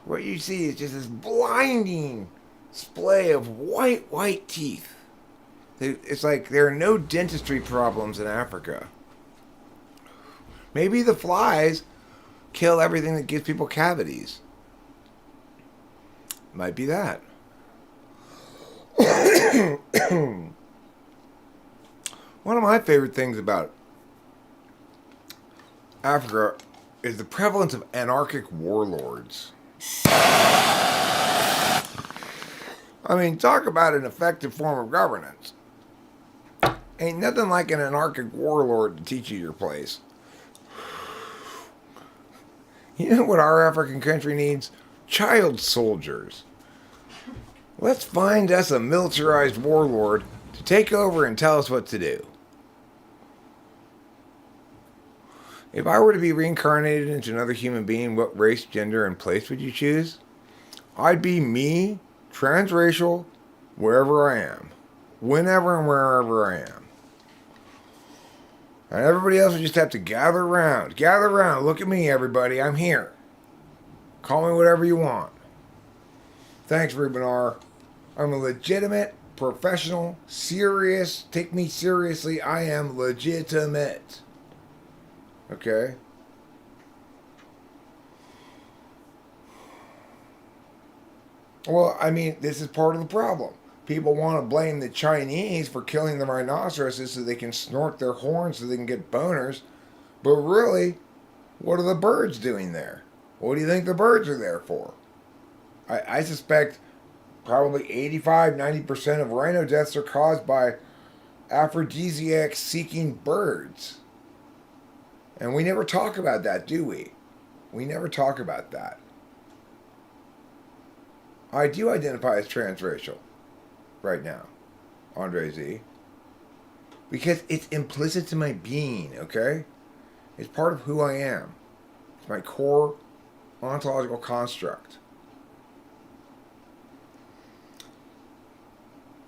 what you see is just this blinding display of white teeth. It's like there are no dentistry problems in Africa. Maybe the flies kill everything that gives people cavities. Might be that. One of my favorite things about Africa is the prevalence of anarchic warlords. I mean, talk about an effective form of governance. Ain't nothing like an anarchic warlord to teach you your place. You know what our African country needs? Child soldiers. Let's find us a militarized warlord to take over and tell us what to do. If I were to be reincarnated into another human being, what race, gender, and place would you choose? I'd be me, transracial, wherever I am. Whenever and wherever I am. And everybody else would just have to gather around. Gather around. Look at me, everybody. I'm here. Call me whatever you want. Thanks, Rubenar. I'm a legitimate, professional, serious. Take me seriously. I am legitimate. Okay? Well, I mean, this is part of the problem. People want to blame the Chinese for killing the rhinoceroses so they can snort their horns so they can get boners. But really, what are the birds doing there? What do you think the birds are there for? I suspect probably 85-90% of rhino deaths are caused by aphrodisiac-seeking birds. And we never talk about that, do we? We never talk about that. I do identify as transracial right now, Andre Z. Because it's implicit to my being, okay? It's part of who I am. It's my core ontological construct.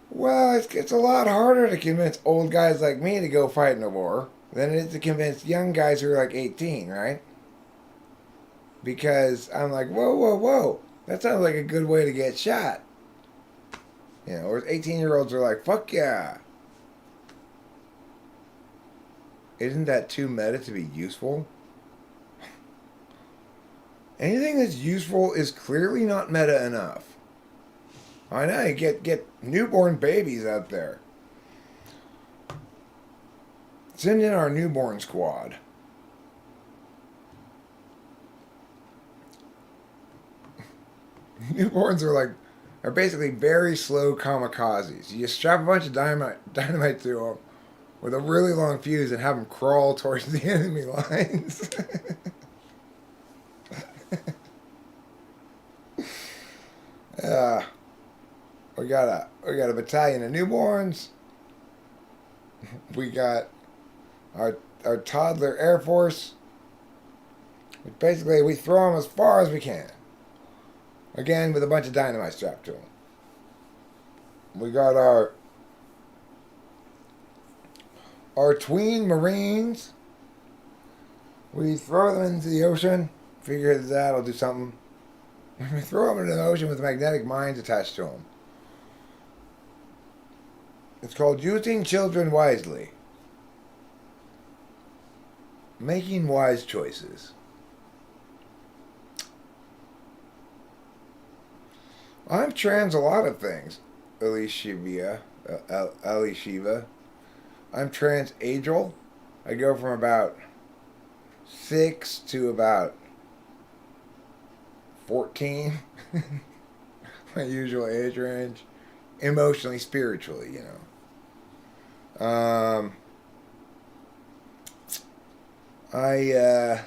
Well, it's a lot harder to convince old guys like me to go fight in a war than it is to convince young guys who are like 18, right? Because I'm like, whoa. That sounds like a good way to get shot. You know, whereas 18-year-olds are like, fuck yeah. Isn't that too meta to be useful? Anything that's useful is clearly not meta enough. I know, you get newborn babies out there. Send in our newborn squad. Newborns are basically very slow kamikazes. You just strap a bunch of dynamite to them with a really long fuse and have them crawl towards the enemy lines. We got a battalion of newborns. We got our toddler Air Force. Basically, we throw them as far as we can. Again, with a bunch of dynamite strapped to them. We got our tween Marines. We throw them into the ocean. Figure that'll do something. We throw them into the ocean with magnetic mines attached to them. It's called using children wisely. Making wise choices. I'm trans a lot of things, Alicia. I'm trans-ageal. I go from about 6 to about 14. My usual age range. Emotionally, spiritually, you know. I'm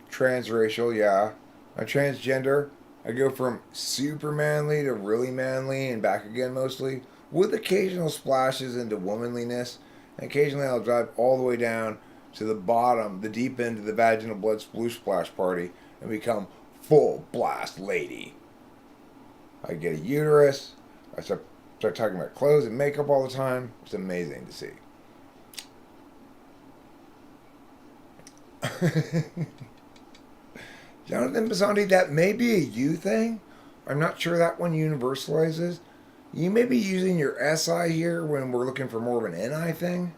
transracial, yeah. I'm transgender. I go from super manly to really manly and back again mostly, with occasional splashes into womanliness. And occasionally I'll drive all the way down to the bottom, the deep end of the vaginal blood sploosh splash party, and become full blast lady. I get a uterus. I start talking about clothes and makeup all the time. It's amazing to see. Jonathan Basandi, that may be a you thing. I'm not sure that one universalizes. You may be using your SI here when we're looking for more of an NI thing.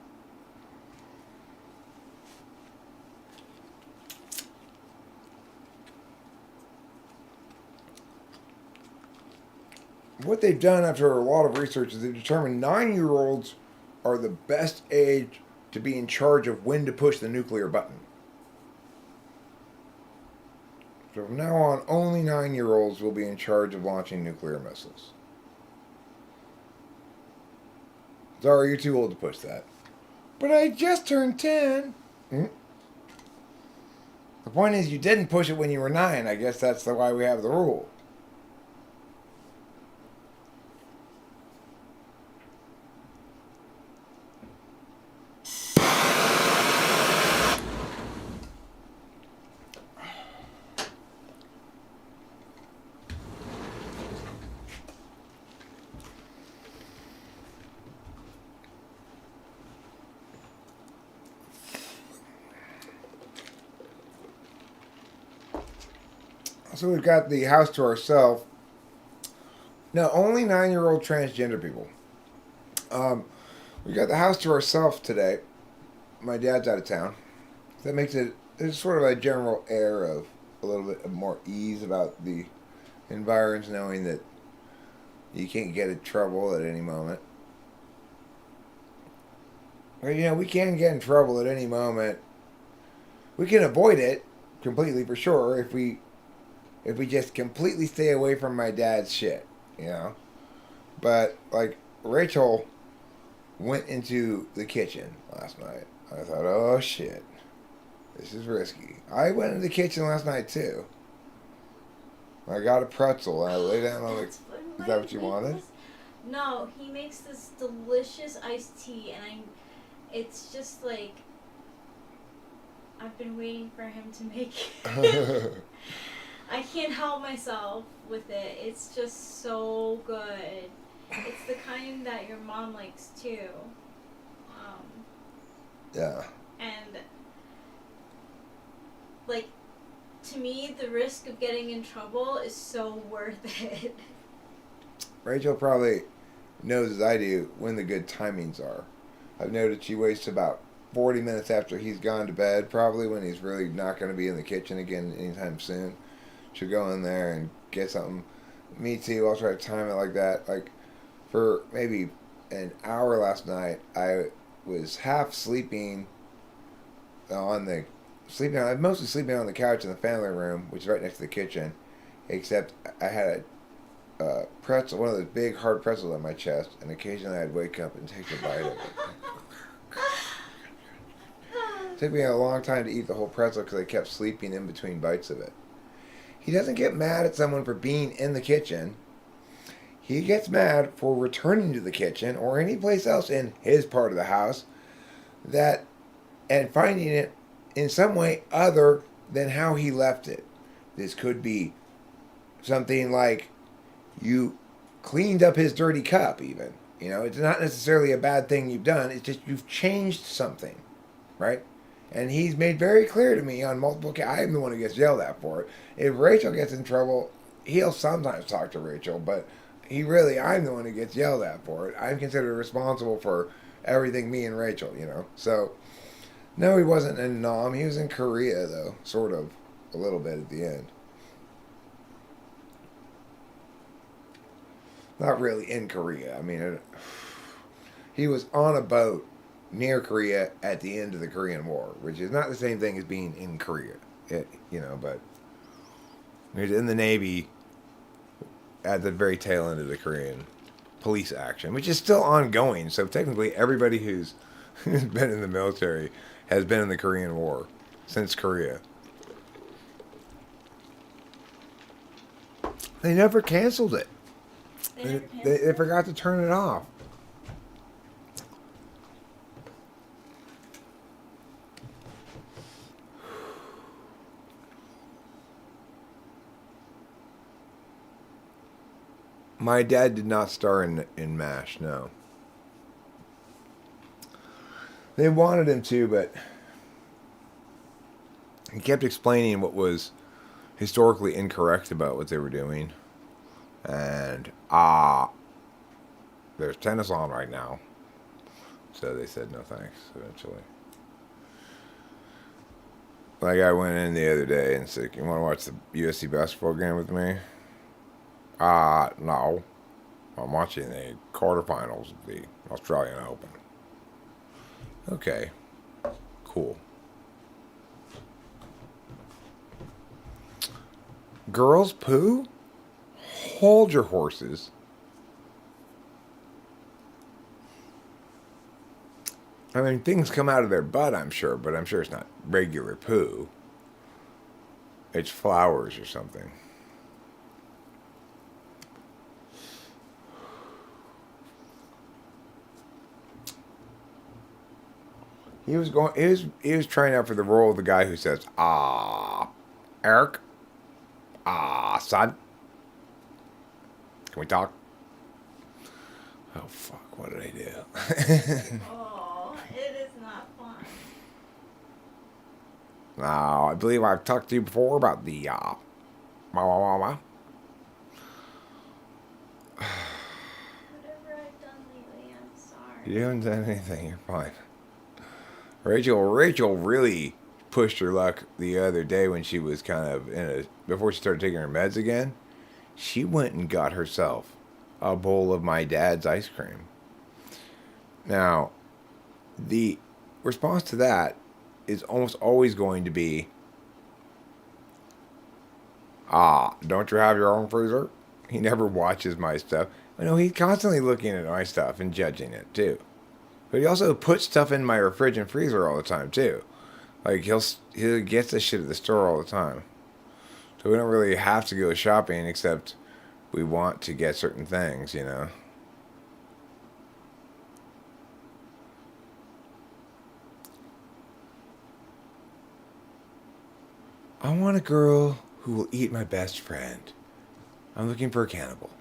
What they've done after a lot of research is they've determined 9-year-olds are the best age to be in charge of when to push the nuclear button. So from now on, only 9-year-olds will be in charge of launching nuclear missiles. Sorry, you're too old to push that. But I just turned 10. The point is, you didn't push it when you were 9. I guess that's why we have the rule. So we've got the house to ourselves. No, only 9-year-old transgender people. We got the house to ourselves today. My dad's out of town. That makes it, there's sort of a general air of a little bit of more ease about the environs, knowing that you can't get in trouble at any moment. Well, you know, we can get in trouble at any moment. We can avoid it completely for sure if we just completely stay away from my dad's shit, you know. But like Rachel went into the kitchen last night. I thought, oh shit, this is risky. I went into the kitchen last night too. I got a pretzel and I lay down on the. Is that what you wanted? No, he makes this delicious iced tea, and it's just like I've been waiting for him to make it. I can't help myself with it. It's just so good. It's the kind that your mom likes too. Yeah. And like, to me, the risk of getting in trouble is so worth it. Rachel probably knows as I do when the good timings are. I've noticed she waits about 40 minutes after he's gone to bed, probably when he's really not going to be in the kitchen again anytime soon. She'll go in there and get something. Me too, I'll try to time it like that. Like, for maybe an hour last night, I was half sleeping I'm mostly sleeping on the couch in the family room, which is right next to the kitchen, except I had a pretzel, one of those big hard pretzels on my chest, and occasionally I'd wake up and take a bite of it. It took me a long time to eat the whole pretzel because I kept sleeping in between bites of it. He doesn't get mad at someone for being in the kitchen. He gets mad for returning to the kitchen or any place else in his part of the house and finding it in some way other than how he left it. This could be something like you cleaned up his dirty cup even. You know, it's not necessarily a bad thing you've done. It's just you've changed something, right? And he's made very clear to me on multiple occasions. I'm the one who gets yelled at for it. If Rachel gets in trouble, he'll sometimes talk to Rachel, but I'm the one who gets yelled at for it. I'm considered responsible for everything, me and Rachel, you know. So, no, he wasn't in Nam. He was in Korea, though, sort of, a little bit at the end. Not really in Korea. I mean, he was on a boat near Korea at the end of the Korean War, which is not the same thing as being in Korea, but he was in the Navy at the very tail end of the Korean police action, which is still ongoing. So technically, everybody who's been in the military has been in the Korean War since Korea. They never canceled it. They forgot to turn it off. My dad did not star in MASH, no. They wanted him to, but he kept explaining what was historically incorrect about what they were doing. And, there's tennis on right now. So they said no thanks, eventually. Like, I went in the other day and said, you want to watch the USC basketball game with me? No. I'm watching the quarterfinals of the Australian Open. Okay. Cool. Girls poo? Hold your horses. I mean, things come out of their butt, I'm sure, but I'm sure it's not regular poo. It's flowers or something. He was trying out for the role of the guy who says, Eric, son, can we talk? Oh, fuck, what did I do? Oh, it is not fun. Now, I believe I've talked to you before about the, Whatever I've done lately, I'm sorry. You haven't done anything, you're fine. Rachel really pushed her luck the other day when she was kind of before she started taking her meds again. She went and got herself a bowl of my dad's ice cream. Now, the response to that is almost always going to be, don't you have your own freezer? He never watches my stuff. I know he's constantly looking at my stuff and judging it too. But he also puts stuff in my fridge and freezer all the time too. Like he gets this shit at the store all the time. So we don't really have to go shopping except we want to get certain things, you know. I want a girl who will eat my best friend. I'm looking for a cannibal.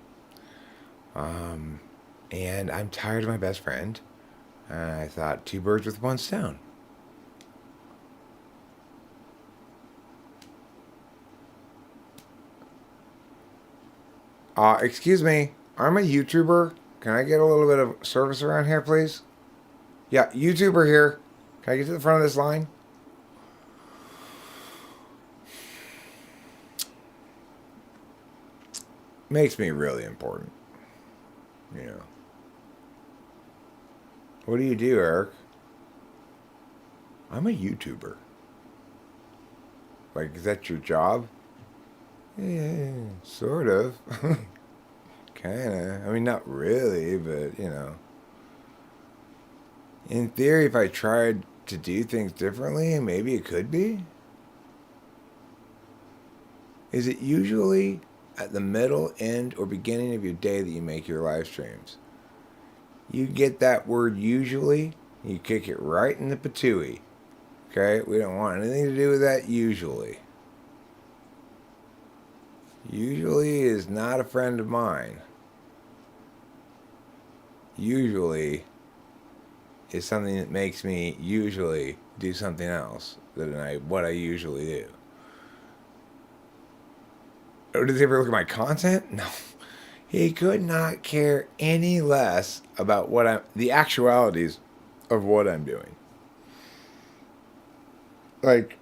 And I'm tired of my best friend. I thought 2 birds with 1 stone. Excuse me. I'm a YouTuber. Can I get a little bit of service around here, please? Yeah, YouTuber here. Can I get to the front of this line? Makes me really important. You know. What do you do, Eric? I'm a YouTuber. Like, is that your job? Yeah, sort of. Kinda. I mean, not really, but, you know. In theory, if I tried to do things differently, maybe it could be. Is it usually at the middle, end, or beginning of your day that you make your live streams? You get that word usually, you kick it right in the patooey. Okay? We don't want anything to do with that usually. Usually is not a friend of mine. Usually is something that makes me usually do something else than what I usually do. Oh, does he ever look at my content? No. He could not care any less about the actualities of what I'm doing. Like,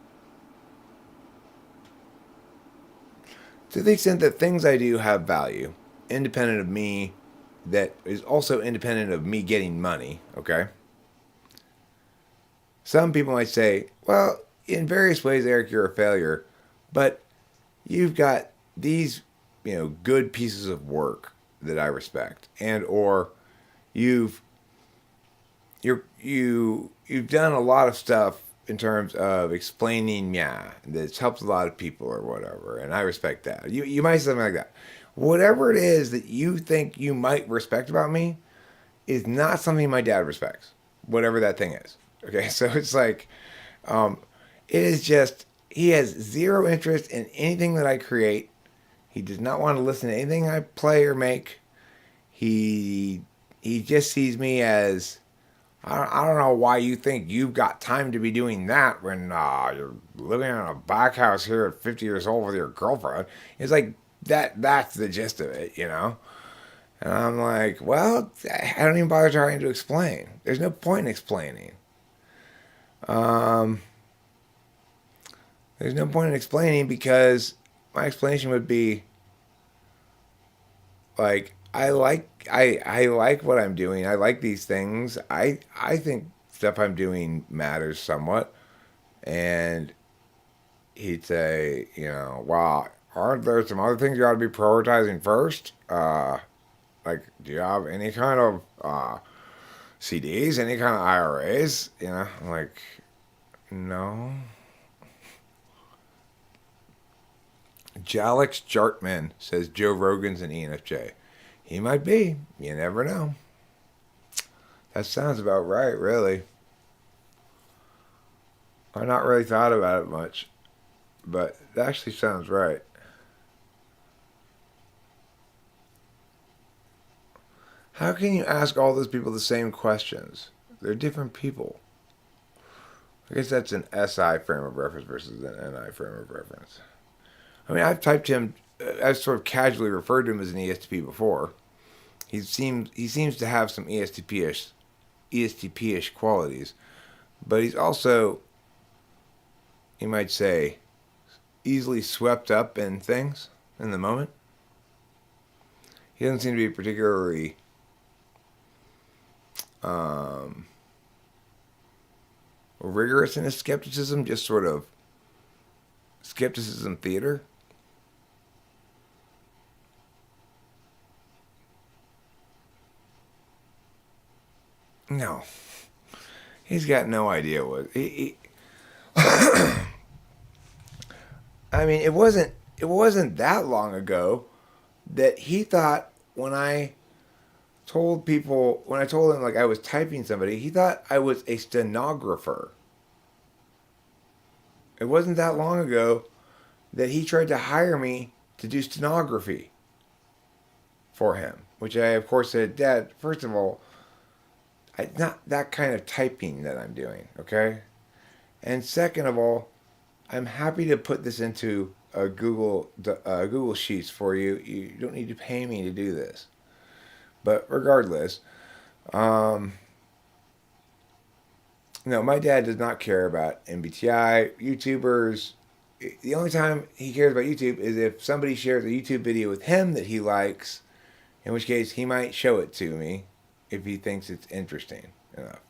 to the extent that things I do have value, independent of me, that is also independent of me getting money, okay? Some people might say, well, in various ways, Eric, you're a failure, but you've got these, good pieces of work that I respect, and or you've you've done a lot of stuff in terms of explaining, yeah, that's helped a lot of people or whatever, and I respect that. You might say something like that. Whatever it is that you think you might respect about me is not something my dad respects. Whatever that thing is. Okay, so it's like, um, it is just he has zero interest in anything that I create. He does not want to listen to anything I play or make. He he just sees me as I don't know why you think you've got time to be doing that when you're living in a back house here at 50 years old with your girlfriend. It's like that's the gist of it, you know? And I'm like, well, I don't even bother trying to explain. There's no point in explaining. Um, there's no point in explaining because my explanation would be like I like what I'm doing. I like these things. I think stuff I'm doing matters somewhat. And he'd say, you know, well, aren't there some other things you ought to be prioritizing first? Like, do you have any kind of CDs, any kind of IRAs? You know, I'm like, no. Jalix Jartman says Joe Rogan's an ENFJ. He might be. You never know. That sounds about right, really. I've not really thought about it much, but it actually sounds right. How can you ask all those people the same questions? They're different people. I guess that's an SI frame of reference versus an NI frame of reference. I mean, I've sort of casually referred to him as an ESTP before. He seems to have some ESTP-ish qualities, but he's also, you might say, easily swept up in things in the moment. He doesn't seem to be particularly rigorous in his skepticism, just sort of skepticism theater. No, he's got no idea what he I mean, it wasn't that long ago that he thought when I told him like I was typing somebody, he thought I was a stenographer. It wasn't that long ago that he tried to hire me to do stenography for him, which I of course said, Dad, first of all, not that kind of typing that I'm doing, okay? And second of all, I'm happy to put this into a Google Sheets for you. You don't need to pay me to do this. But regardless, no, my dad does not care about MBTI, YouTubers. The only time he cares about YouTube is if somebody shares a YouTube video with him that he likes, in which case he might show it to me if he thinks it's interesting enough.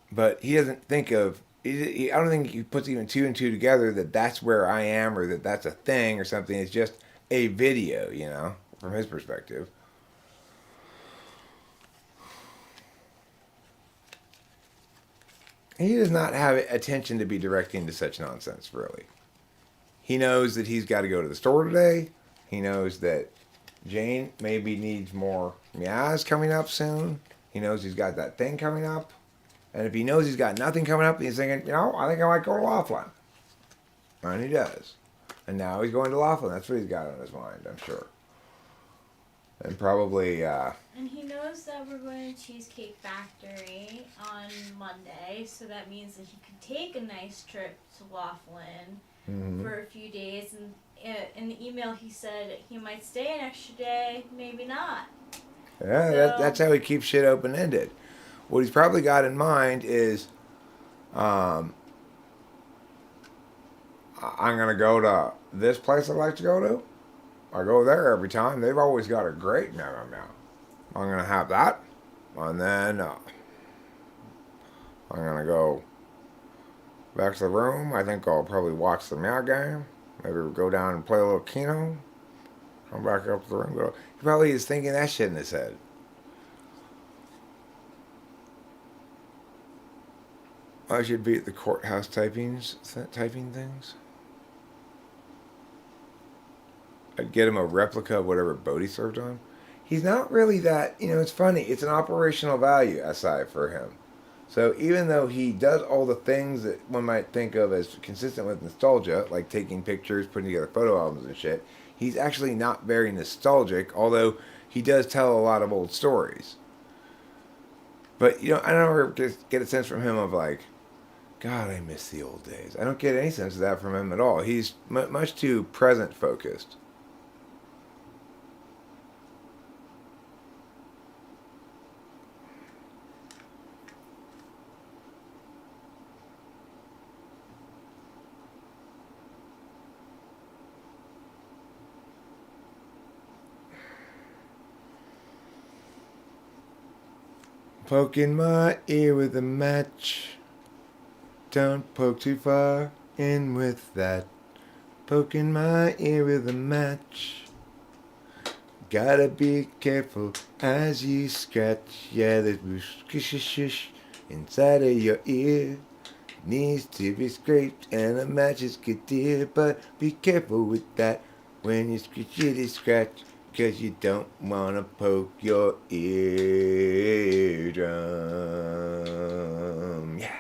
But he doesn't think of, I don't think he puts even two and two together that that's where I am or that that's a thing or something. It's just a video, you know, from his perspective. He does not have attention to be directing to such nonsense, really. He knows that he's got to go to the store today. He knows that Jane maybe needs more meows coming up soon. He knows he's got that thing coming up. And if he knows he's got nothing coming up, he's thinking, you know, I think I might go to Laughlin. And he does. And now he's going to Laughlin. That's what he's got on his mind, I'm sure. And probably... And he knows that we're going to Cheesecake Factory on Monday, so that means that he could take a nice trip to Laughlin for a few days. And in the email he said he might stay an extra day, maybe not. Yeah, So, that's how he keeps shit open-ended. What he's probably got in mind is, I'm going to go to this place I like to go to. I go there every time. They've always got a great meow meow meow. I'm going to have that. And then I'm going to go back to the room. I think I'll probably watch the meow game. Maybe we'll go down and play a little Keno. I'm back up to the room. He probably is thinking that shit in his head. I should be at the courthouse typing things. I'd get him a replica of whatever boat he served on. He's not really that, it's funny. It's an operational value SI for him. So even though he does all the things that one might think of as consistent with nostalgia, like taking pictures, putting together photo albums and shit, he's actually not very nostalgic, although he does tell a lot of old stories. But, I don't ever just get a sense from him of like, God, I miss the old days. I don't get any sense of that from him at all. He's much too present focused. Poking my ear with a match. Don't poke too far in with that. Poking my ear with a match. Gotta be careful as you scratch. Yeah, the shush inside of your ear needs to be scraped, and a match is good, dear. But be careful with that when you scratch. 'Cause you don't wanna poke your eardrum. Yeah.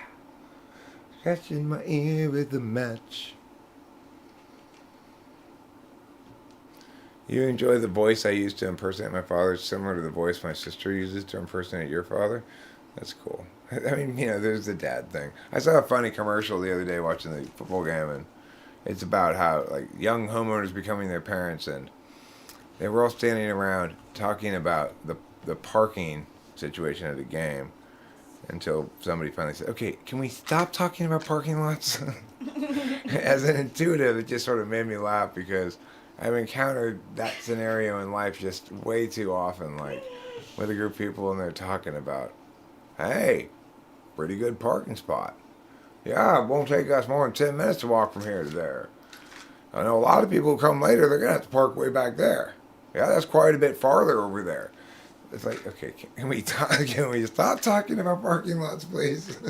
Scratching my ear with a match. You enjoy the voice I used to impersonate my father, similar to the voice my sister uses to impersonate your father? That's cool. I mean, there's the dad thing. I saw a funny commercial the other day watching the football game, and it's about how, like, young homeowners becoming their parents, and they were all standing around talking about the parking situation at the game until somebody finally said, okay, can we stop talking about parking lots? As an intuitive, it just sort of made me laugh because I've encountered that scenario in life just way too often, like with a group of people and they're talking about, hey, pretty good parking spot. Yeah, it won't take us more than 10 minutes to walk from here to there. I know a lot of people who come later, they're going to have to park way back there. Yeah, that's quite a bit farther over there. It's like, okay, can we stop talking about parking lots, please? Can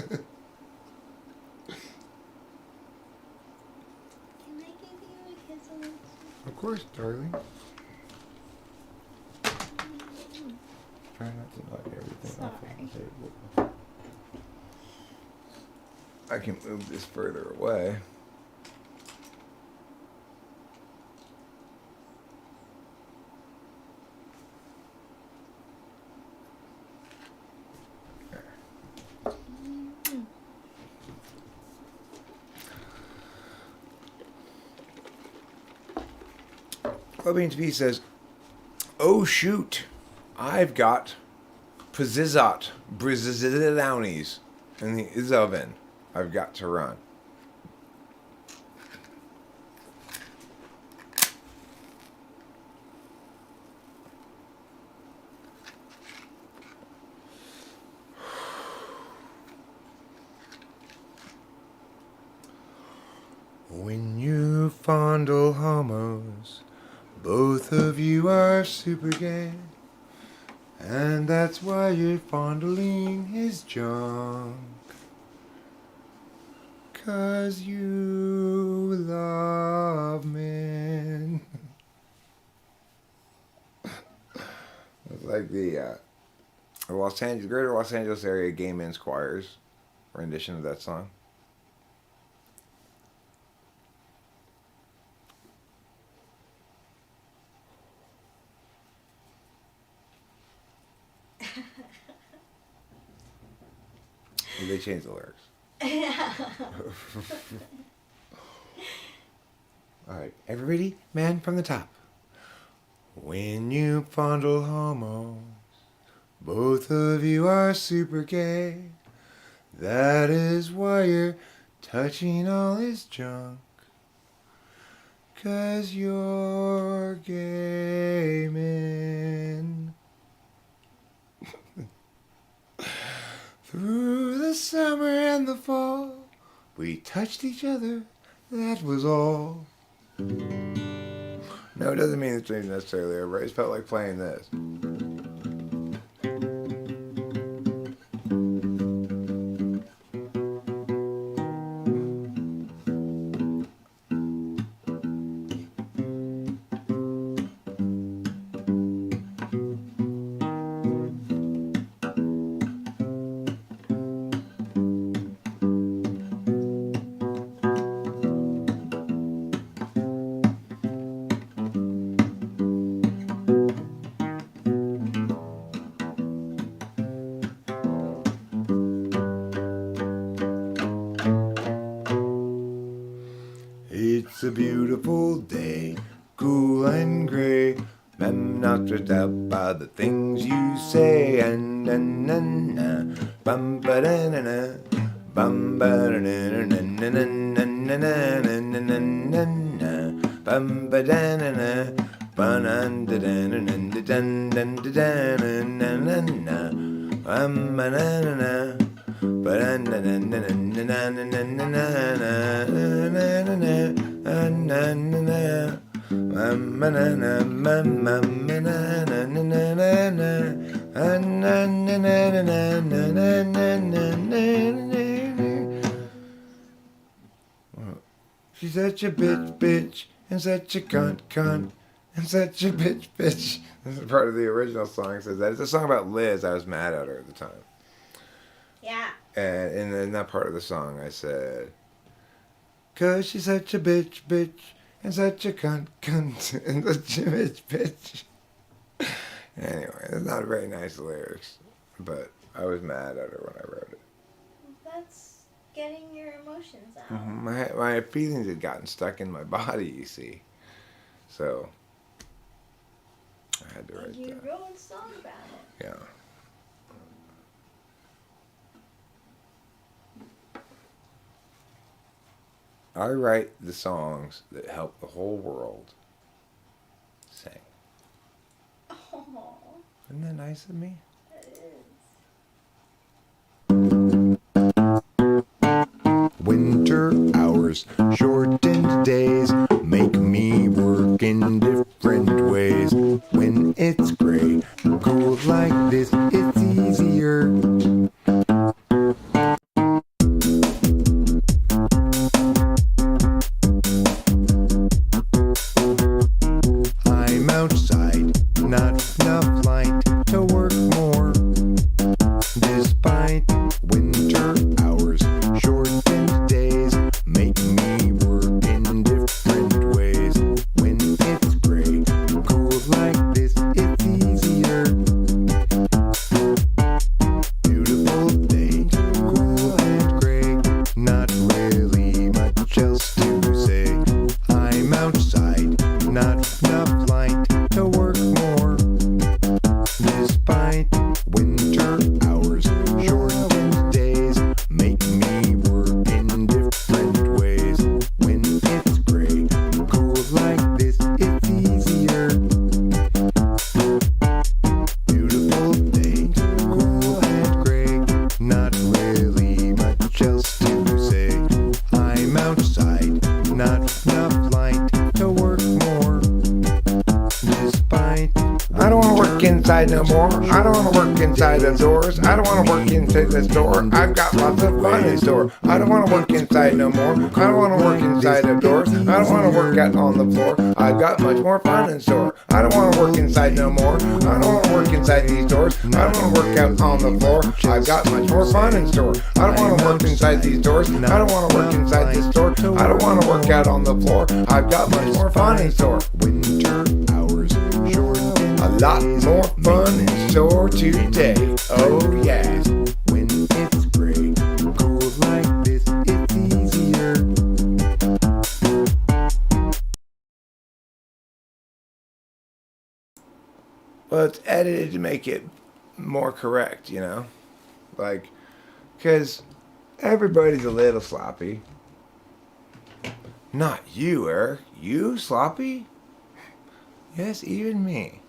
I give you a kiss on this? Of course, darling. Try not to knock everything off of the table. I can move this further away. Clubbing TV says, oh shoot, I've got Prizizot Brizizidownies in the oven. I've got to run. When you fondle homos, both of you are super gay, and that's why you're fondling his junk. 'Cause you love men. It's like the Greater Los Angeles area gay men's choirs rendition of that song. They changed the lyrics. Alright, everybody, man from the top. When you fondle homos, both of you are super gay. That is why you're touching all his junk. 'Cause you're gay men. Through the summer and the fall, we touched each other, that was all. No, it doesn't mean the dream necessarily over. I just felt like playing this. It's a beautiful day, cool and gray. I'm not stressed out by the things you say. And na na bum ba da na na bum ba da na na na na na na na na na na na bum ba da na na ba na da da na na da da da da na na na na bum ba da na na. She's such a bitch, and such a cunt, and such a bitch. This is part of the original song. Says that it's a song about Liz. I was mad at her at the time. Yeah. And in that part of the song, I said, "'Cause she's such a bitch, and such a cunt, and such a bitch." Anyway, it's not very nice lyrics, but I was mad at her when I wrote it. That's getting your emotions out. My feelings had gotten stuck in my body, you see. So, I had to write And you that. wrote a song about it. Yeah. I write the songs that help the whole world sing. Oh, Isn't that nice of me? it is. Winter hours, shortened days make me work in different ways. When it's gray, cool like this, it's easier. I'm outside, not enough light to work more. Despite winter hours, shortened days make me work in different ways. When it's gray, cool like this, it's easier. Beautiful day, cool and gray, not really much else to say. I'm outside, not enough light to work more. Despite winter hours, shortened days make me work in different ways. When it's gray, cool like this, it's easier. Beautiful day, cool and gray, not really much else to say. I'm outside, not enough light to work more. Despite I don't want to work inside no more. I don't want to work inside the doors. I don't want to work inside the store. I've got lots of fun in store. I don't want to work inside no more. I don't want to work inside the doors. I don't want to work out on the floor. I've got much more fun in store. I don't want to work inside no more. I don't want to work inside these doors. I don't want to work out on the floor. I've got much more fun in store. I don't want to work inside these doors. I don't want to work inside this store. I don't want to work out on the floor. I've got much more fun in store. winter hours, shortened A lot more fun in store today. Oh yeah. when it's gray, cool like this, it's easier. Well, it's edited to make it more correct, you know? Like, because everybody's a little sloppy. Not you, Eric. You sloppy? Yes, even me.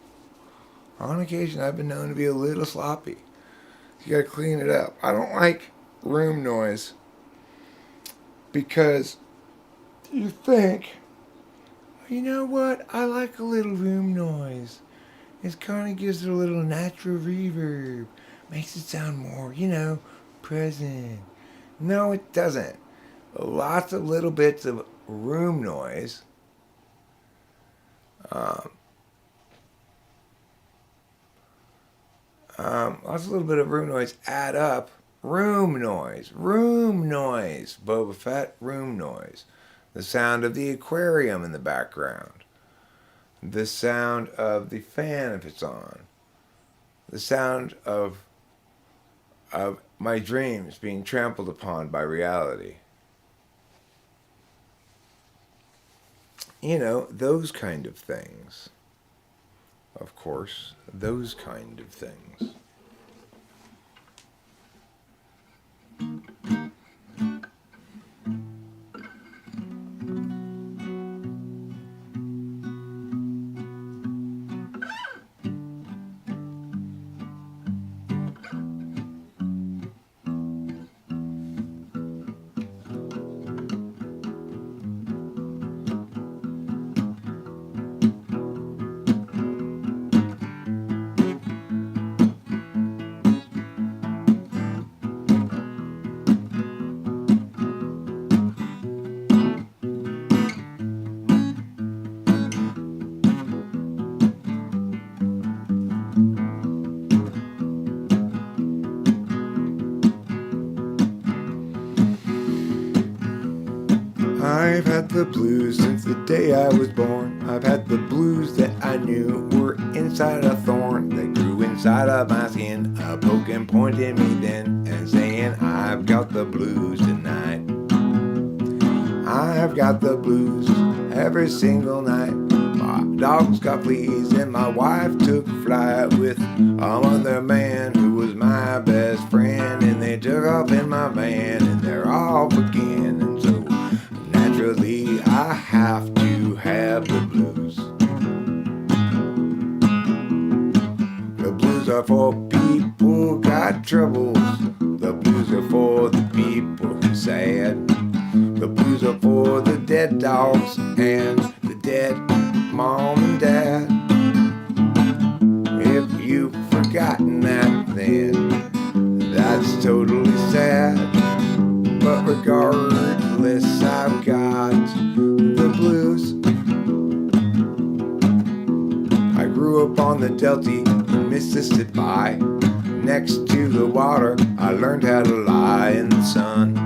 On occasion, I've been known to be a little sloppy. You gotta clean it up. I don't like room noise because you think You know what? I like a little room noise. It kind of gives it a little natural reverb. Makes it sound more, present. No, it doesn't. Lots of little bits of room noise. Lots of little bit of room noise add up. Room noise. Boba Fett, room noise. The sound of the aquarium in the background. The sound of the fan if it's on. The sound of my dreams being trampled upon by reality. Those kind of things. Of course, those kind of things. I've had the blues since the day I was born. I've had the blues that I knew were inside a thorn that grew inside of my skin, a poking, pointing me then and saying, I've got the blues tonight. I've got the blues every single night. My dogs got fleas and my wife took flight with another man who was my best friend, and they took off in my van and they're off again. And so naturally I have to have the blues. The blues are for people got troubles. The blues are for the people who sad. The blues are for the dead dogs and the dead mom and dad. If you've forgotten that, then that's totally sad. But regardless, I've got the blues. I grew up on the Delta in Mississippi. Next to the water, I learned how to lie in the sun,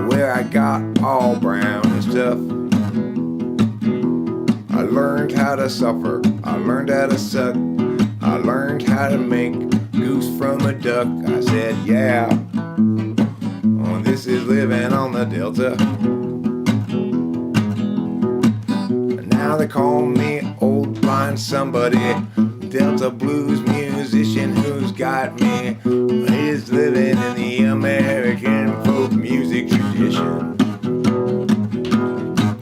where I got all brown and stuff. I learned how to suffer, I learned how to suck, I learned how to make goose from a duck. I said, yeah, well, this is living on the Delta. Now they call me old blind somebody, Delta blues musician who's got me. He's living in the American folk music tradition.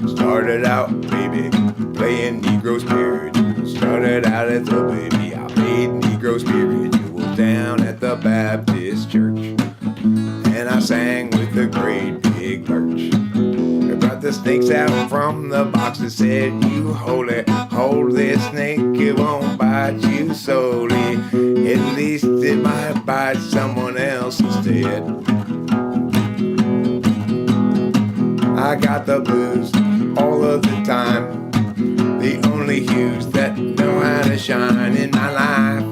Started out, baby, playing Negro spirituals. Started out as a baby, I played Negro spirituals down at the Baptist church, and I sang with the great big lurch. I brought the snakes out from the box and said, you hold this snake, it won't bite you solely. At least it might bite someone else instead. I got the blues all of the time. The only hues that know how to shine in my life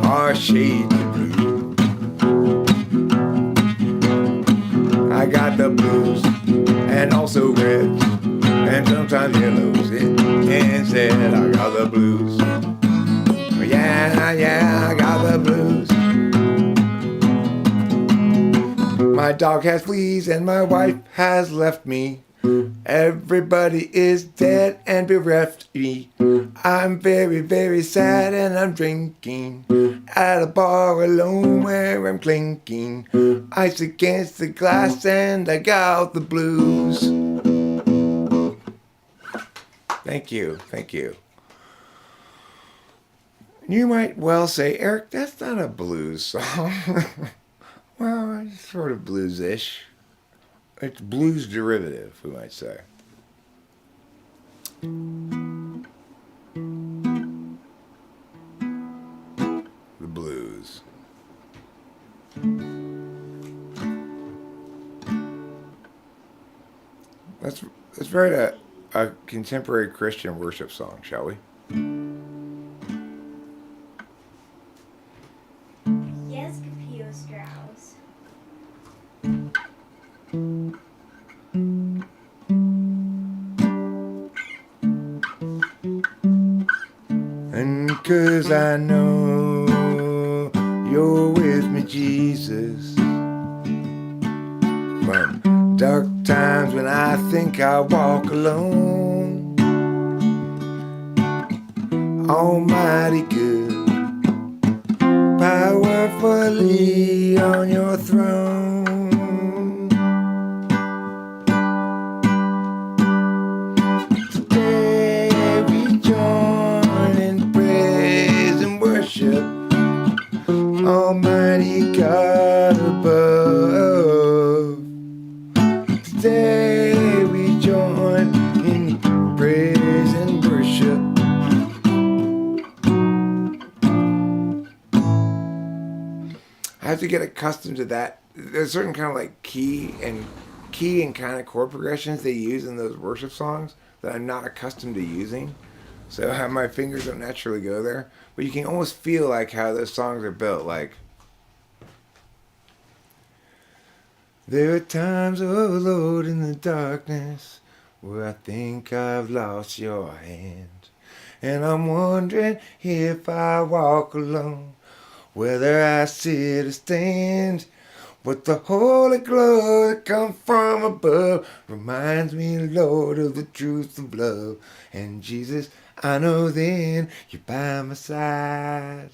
are shades of blue. I got the blues and also reds and sometimes yellows. And said I got the blues. Yeah, I got the blues. My dog has fleas and my wife has left me. Everybody is dead and bereft me. I'm very, very sad and I'm drinking at a bar alone where I'm clinking ice against the glass and I got the blues. Thank you. You might well say, Eric, that's not a blues song. Well, it's sort of blues-ish. It's blues derivative, we might say. The blues. Let's write a contemporary Christian worship song, shall we? Yes, Capio Strauss. And 'cause I know you're with me, Jesus. From dark times when I think I walk alone. Almighty good, powerfully on your throne. Today we join in praise and worship, Almighty God above. Today we join in praise and worship. I have to get accustomed to that. There's certain kind of like key and kind of chord progressions they use in those worship songs that I'm not accustomed to using. So my fingers don't naturally go there. But you can almost feel like how those songs are built. Like, there are times, oh Lord, in the darkness where I think I've lost your hand. And I'm wondering if I walk alone, whether I sit or stand. But the holy glow that comes from above reminds me, Lord, of the truth of love. And Jesus, I know then you're by my side.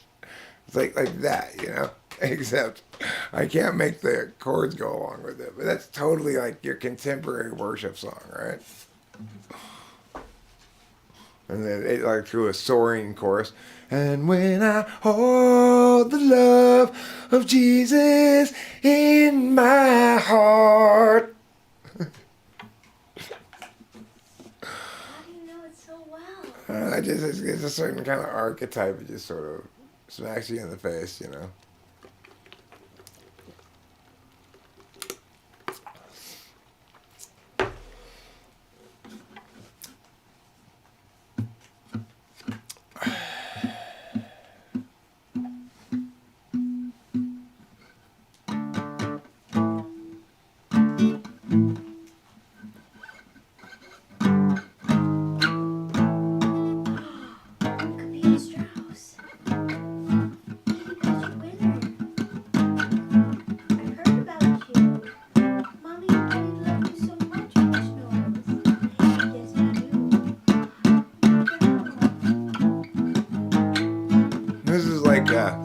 It's like that, you know? Except I can't make the chords go along with it. But that's totally like your contemporary worship song, right? And then it like through a soaring chorus. And when I hold the love of Jesus in my heart. How do you know it so well? It's a certain kind of archetype. It just sort of smacks you in the face, you know. Capio Strauss. You got your winner. I heard about you. Mommy and Daddy love you so much, Fish knows. Yes, we do. This is like a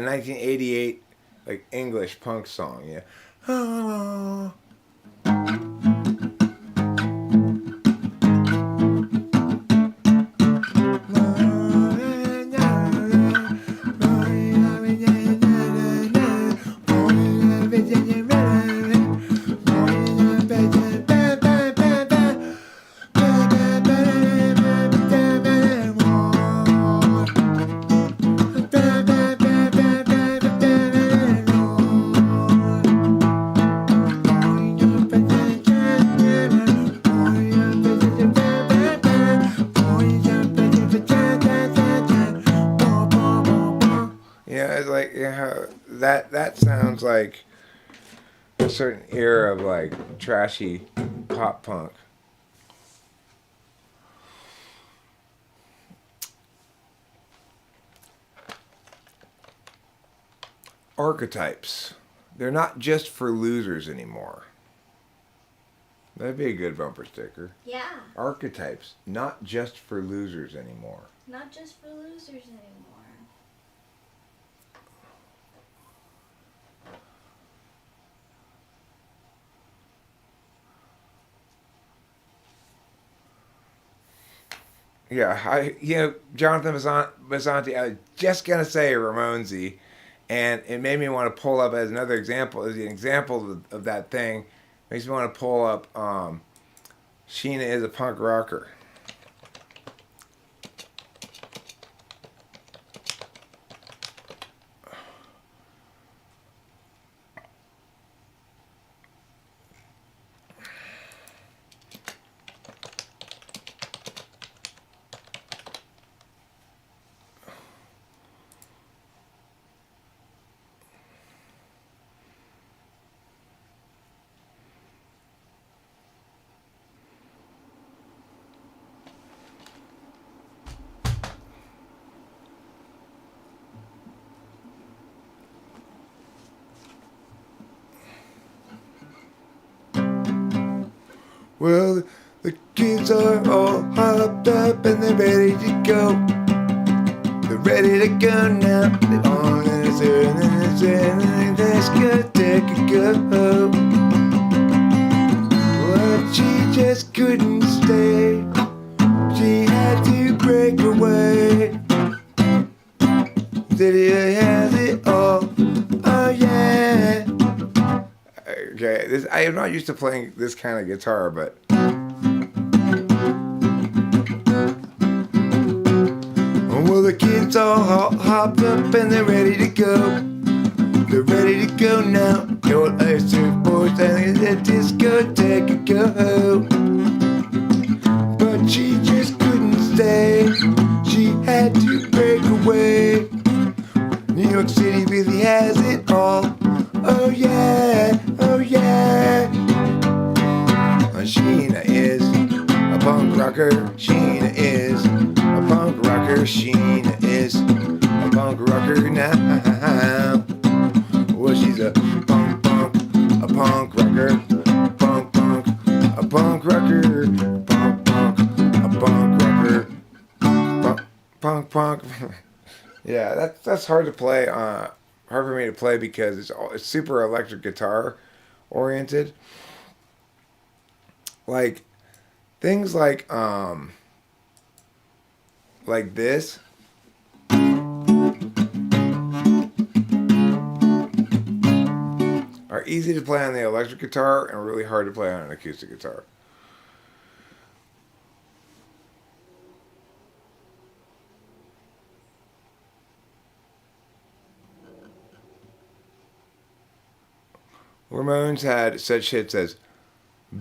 1988 like English punk song, yeah. Oh. Yeah, it's like that sounds like a certain era of like trashy pop punk. Archetypes. They're not just for losers anymore. That'd be a good bumper sticker. Yeah. Archetypes, not just for losers anymore. Not just for losers anymore. Yeah, Jonathan Mazzanti, I was just going to say Ramonesy, And it made me want to pull up as another example, as an example of that thing. Makes me want to pull up Sheena is a Punk Rocker. Well, the kids are all hopped up and they're ready to go. They're ready to go now. They're all in and let's go take a go. But she just couldn't stay. She had to break away. Did he has it all? Oh yeah. Okay, I am not used to playing this kind of guitar, but well, the kids all hopped up and they're ready to go. They're ready to go now. Your ice surfboards and the discotheque go. But she just couldn't stay. She had to break away. New York City really has it all. Oh yeah, oh yeah. Sheena is a punk rocker. Sheena is a punk rocker. Sheena is a punk rocker now. Well, she's a punk rocker. A punk rocker. A punk rocker. Punk. Yeah, that's hard to play. Hard for me to play because it's super electric guitar oriented. Like things like this. Are easy to play on the electric guitar and really hard to play on an acoustic guitar. Ramones had such hits as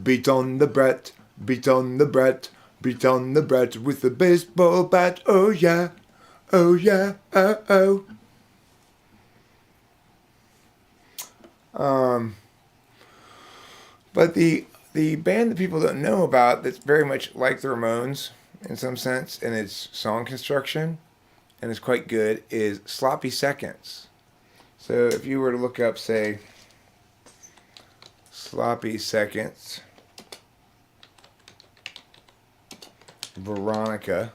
Beat on the Bret, beat on the Bret, beat on the Bret with the baseball bat. Oh yeah, oh yeah, oh oh. But the band that people don't know about that's very much like the Ramones in some sense in its song construction and is quite good is Sloppy Seconds. So if you were to look up, say, Sloppy Seconds, Veronica,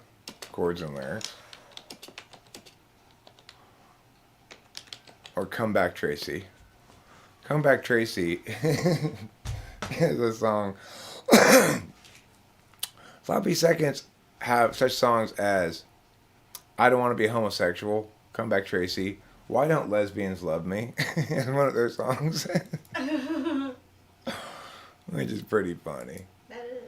chords and lyrics, or Come Back Tracy. Come Back Tracy is a song. Sloppy Seconds have such songs as I Don't Want to Be a Homosexual, Come Back Tracy, Why Don't Lesbians Love Me? Is one of their songs. Which is pretty funny. That is.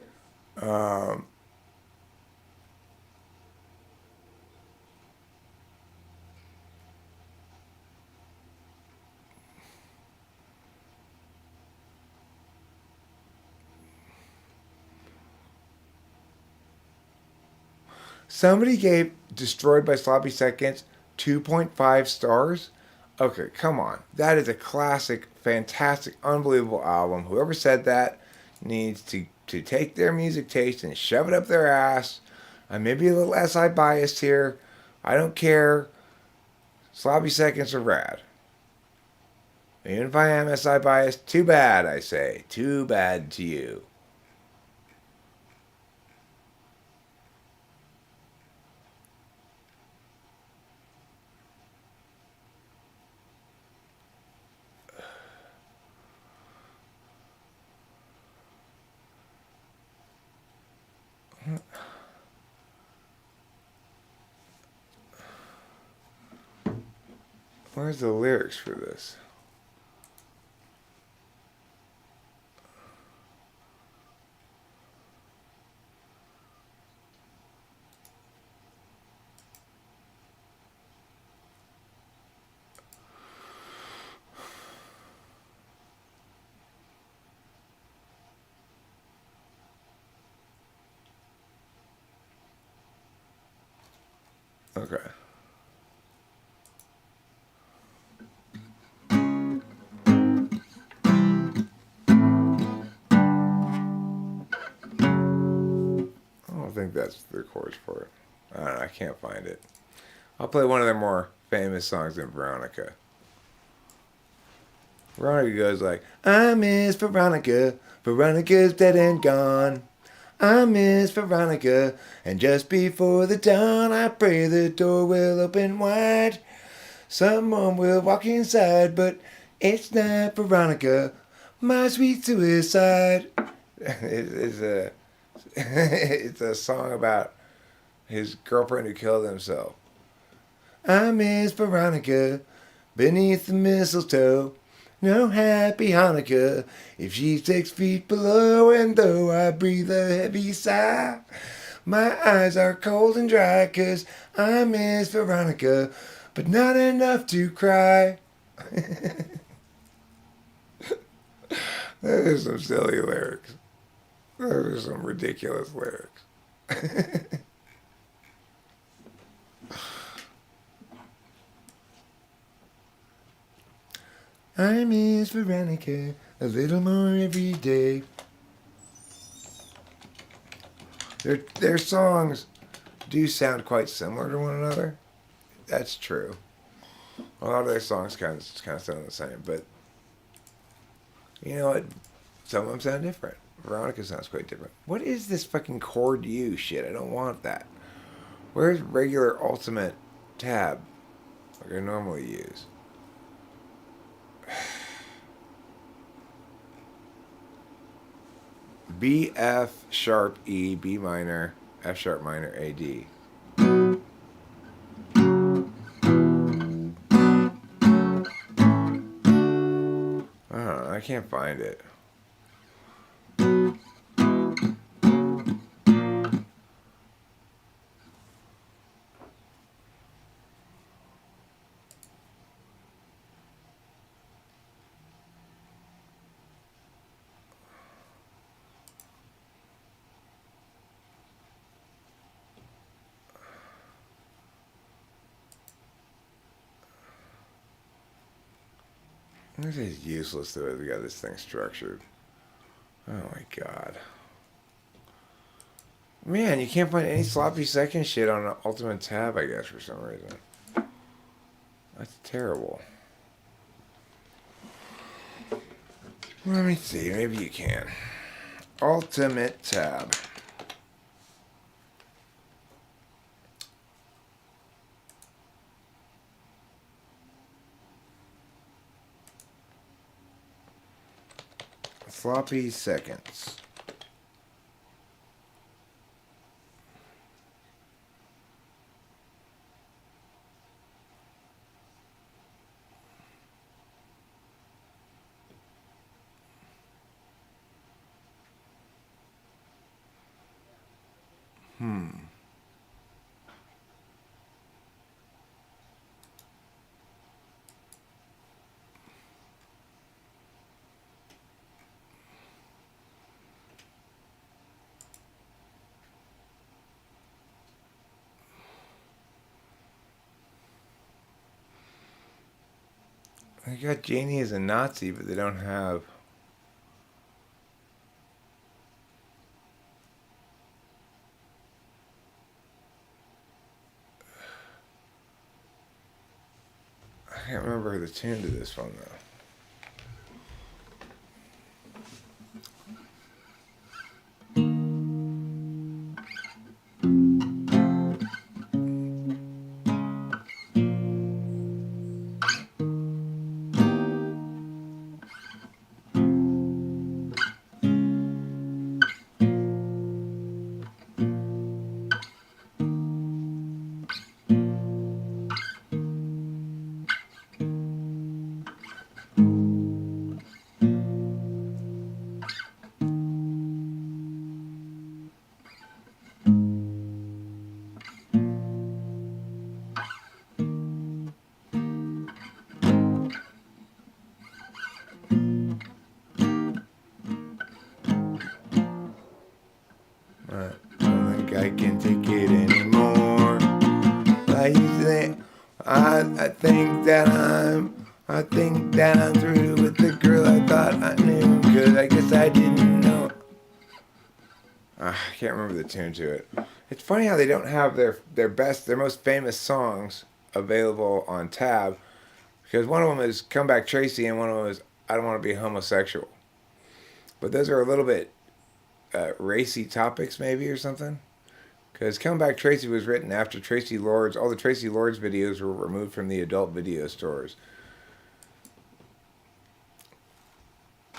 Somebody gave Destroyed by Sloppy Seconds 2.5 stars. Okay, come on. That is a classic, fantastic, unbelievable album. Whoever said that needs to take their music taste and shove it up their ass. I may be a little SI biased here. I don't care. Sloppy Seconds are rad. Even if I am SI biased, too bad, I say. Too bad to you. Where's the lyrics for this? Okay. I don't think that's the chorus for it. I don't know, I can't find it. I'll play one of their more famous songs in Veronica. Veronica goes like, I miss Veronica, Veronica's dead and gone. I miss Veronica, and just before the dawn, I pray the door will open wide. Someone will walk inside, but it's not Veronica, my sweet suicide. It's a it's a song about his girlfriend who killed himself. I miss Veronica beneath the mistletoe. No happy Hanukkah if she's 6 feet below, and though I breathe a heavy sigh, my eyes are cold and dry 'cause I miss Veronica, but not enough to cry. Those are some silly lyrics. Those are some ridiculous lyrics. I miss Veronica a little more every day. Their songs do sound quite similar to one another. That's true. A lot of their songs kind of sound the same, but you know what? Some of them sound different. Veronica sounds quite different. What is this fucking chord U shit? I don't want that. Where's regular ultimate tab like I normally use? B, F, sharp, E, B minor, F sharp minor, A, D. I don't know, I can't find it. This is useless the way we got this thing structured. Oh my god. Man, you can't find any sloppy second shit on an ultimate tab, I guess, for some reason. That's terrible. Let me see, maybe you can. Ultimate tab. Sloppy seconds. They got Janie as a Nazi, but they don't have... I can't remember the tune to this one, though. I think that I'm through with the girl I thought I knew, 'cause I guess I didn't know. I can't remember the tune to it. It's funny how they don't have their most famous songs available on tab, because one of them is Come Back Tracy and one of them is I Don't Want to Be Homosexual. But those are a little bit racy topics, maybe, or something. Because Come Back Tracy was written after Tracy Lords. All the Tracy Lords videos were removed from the adult video stores.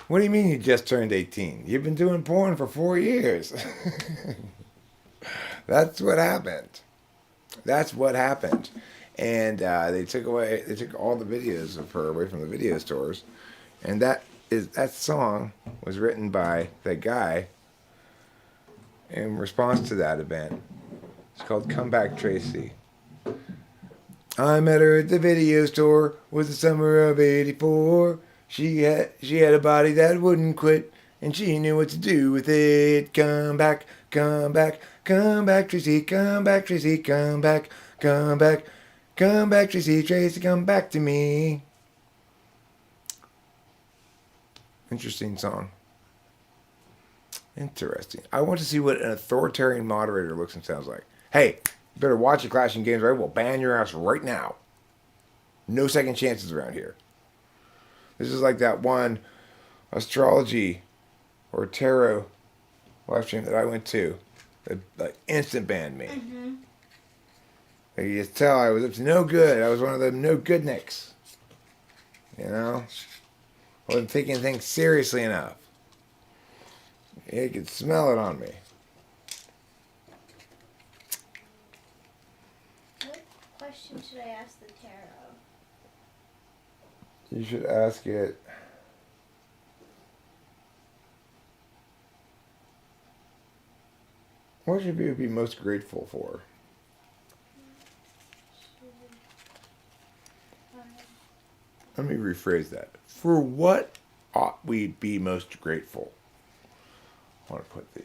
What do you mean you just turned 18? You've been doing porn for 4 years. That's what happened. That's what happened. And they took all the videos of her away from the video stores. And that song was written by that guy in response to that event. It's called Come Back Tracy. I met her at the video store. Was the summer of '84. She had a body that wouldn't quit, and she knew what to do with it. Come back, come back, come back, Tracy, come back, Tracy, come back, come back, come back, Tracy, Tracy, come back to me. Interesting song. Interesting. I want to see what an authoritarian moderator looks and sounds like. Hey, you better watch your Clashing Games, right? We'll ban your ass right now. No second chances around here. This is like that one astrology or tarot live stream that I went to. That like instant banned me. Mm-hmm. You could just tell I was up to no good. I was one of them no good nicks. You know? I wasn't taking things seriously enough. You could smell it on me. What question should I ask the tarot? You should ask it. What should you be most grateful for? Let me rephrase that. For what ought we be most grateful? I want to put the.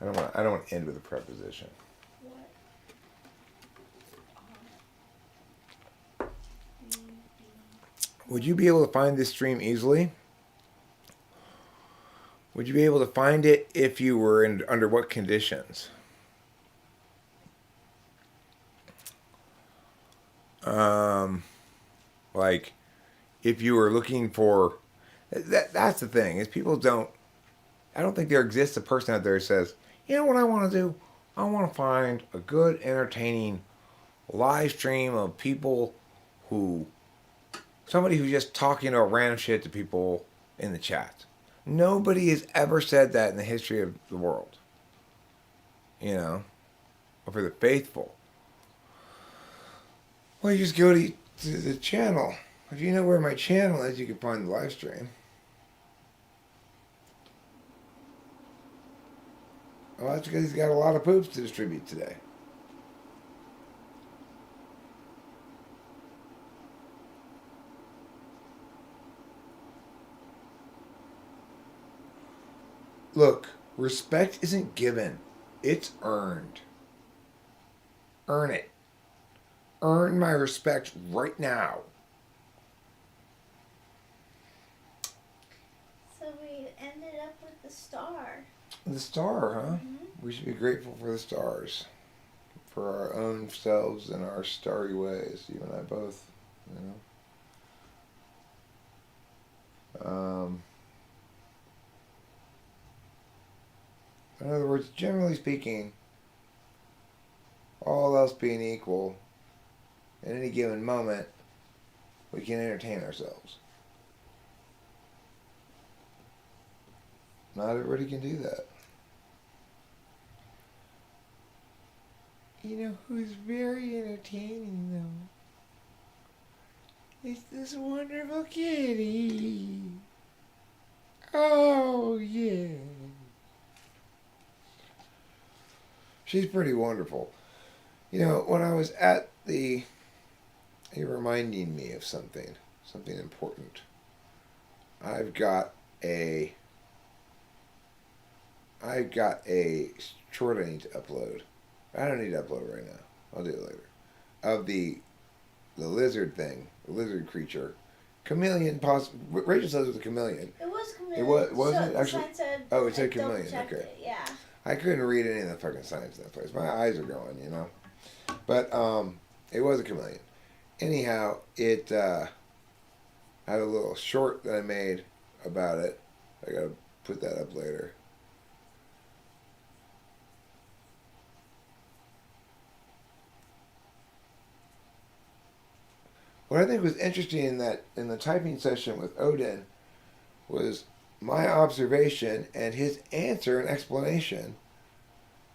I don't want to end with a preposition. Would you be able to find this stream easily? Would you be able to find it if you were under what conditions? Like, if you were looking for... That's the thing, is people don't... I don't think there exists a person out there who says, you know what I want to do? I want to find a good, entertaining live stream of people who... Somebody who's just talking about random shit to people in the chat. Nobody has ever said that in the history of the world. You know? Or for the faithful. Well, you just go to the channel. If you know where my channel is, you can find the live stream. Well, that's because he's got a lot of poops to distribute today. Look, respect isn't given. It's earned. Earn it. Earn my respect right now. So we ended up with the star. The star, huh? Mm-hmm. We should be grateful for the stars. For our own selves and our starry ways. You and I both, you know. In other words, generally speaking, all else being equal, at any given moment, we can entertain ourselves. Not everybody can do that. You know who's very entertaining, though? It's this wonderful kitty. Oh, yeah. She's pretty wonderful. You know, when I was at the... You're reminding me of something important. I've got a short I need to upload. I don't need to upload it right now. I'll do it later. Of the the lizard thing, the lizard creature. Chameleon, Rachel says it was a chameleon. It was chameleon. It was so it actually? The sign said, Oh, it said I chameleon. double-checked Okay. it, yeah. I couldn't read any of the fucking signs in that place. My eyes are going, you know. But it was a chameleon. Anyhow, it had a little short that I made about it. I gotta put that up later. What I think was interesting in the typing session with Odin was my observation and his answer and explanation.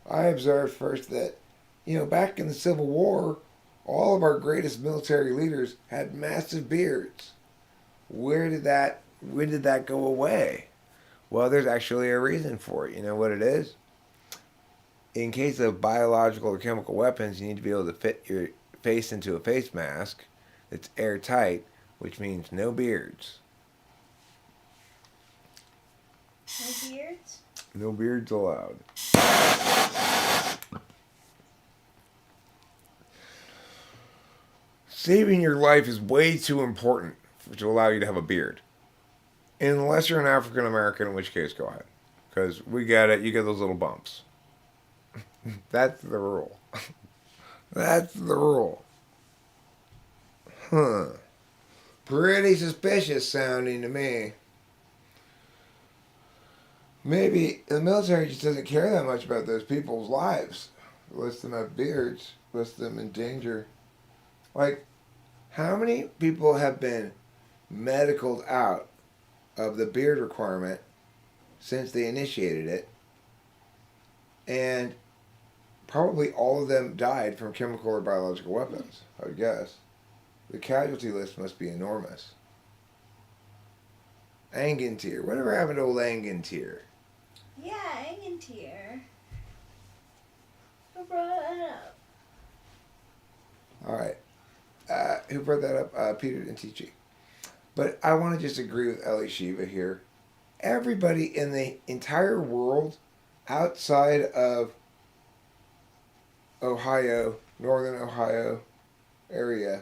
I observed first that, back in the Civil War, all of our greatest military leaders had massive beards. When did that go away? Well, there's actually a reason for it. You know what it is? In case of biological or chemical weapons, you need to be able to fit your face into a face mask that's airtight, which means no beards. No beards? No beards allowed. Saving your life is way too important to allow you to have a beard. Unless you're an African American, in which case, go ahead. Because we get it, you get those little bumps. That's the rule. That's the rule. Huh. Pretty suspicious sounding to me. Maybe the military just doesn't care that much about those people's lives. Lets them have beards, lets them in danger. Like, how many people have been medicaled out of the beard requirement since they initiated it? And probably all of them died from chemical or biological weapons, I would guess. The casualty list must be enormous. Angantyr. Whatever happened to old Angantyr? Yeah, Angantyr. Who brought that up? All right. Who brought that up? Peter and Tichi. But I want to just agree with Ellie Shiva here. Everybody in the entire world outside of Ohio, northern Ohio area,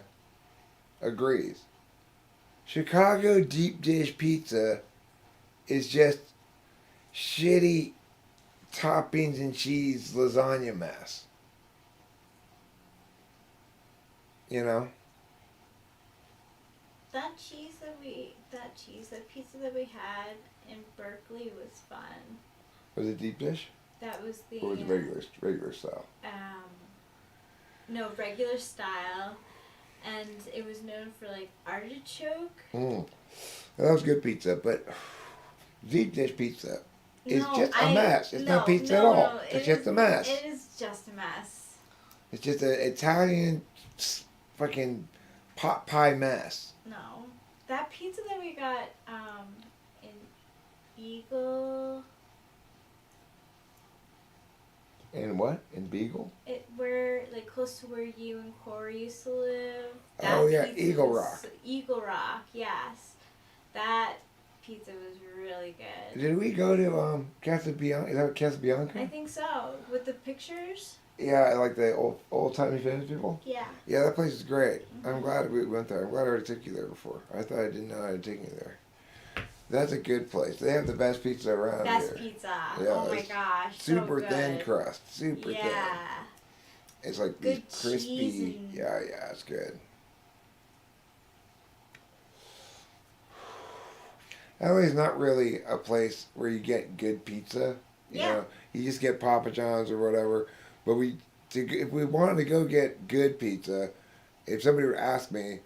agrees. Chicago deep dish pizza is just shitty toppings and cheese lasagna mess. You know? That pizza that we had in Berkeley was fun. Was it deep dish? That was the Or was it regular style? No, regular style, and it was known for like artichoke. That was good pizza, but deep dish pizza is just a mess. It's not pizza at all. No, It's just a mess. It is just a mess. It's just an Italian fucking pot pie mess. No. That pizza that we got in Eagle. In what? In Beagle? Where, like, close to where you and Corey used to live. Oh, yeah, pizza Eagle was- Rock. Eagle Rock, yes. That pizza was really good. Did we go to Casabianca? Is that Casabianca? I think so. With the pictures? Yeah, like the old timey famous people. Yeah. Yeah, that place is great. I'm glad we went there. I'm glad I already took you there before. I thought I didn't know how to take you there. That's a good place. They have the best pizza around here. Best pizza. Yeah, Oh my it's gosh. Super so thin good. crust. Super thin. Yeah. It's like Good these crispy. cheese and- Yeah, it's good. LA is not really a place where you get good pizza. You know, you just get Papa John's or whatever. But if we wanted to go get good pizza, if somebody would ask me,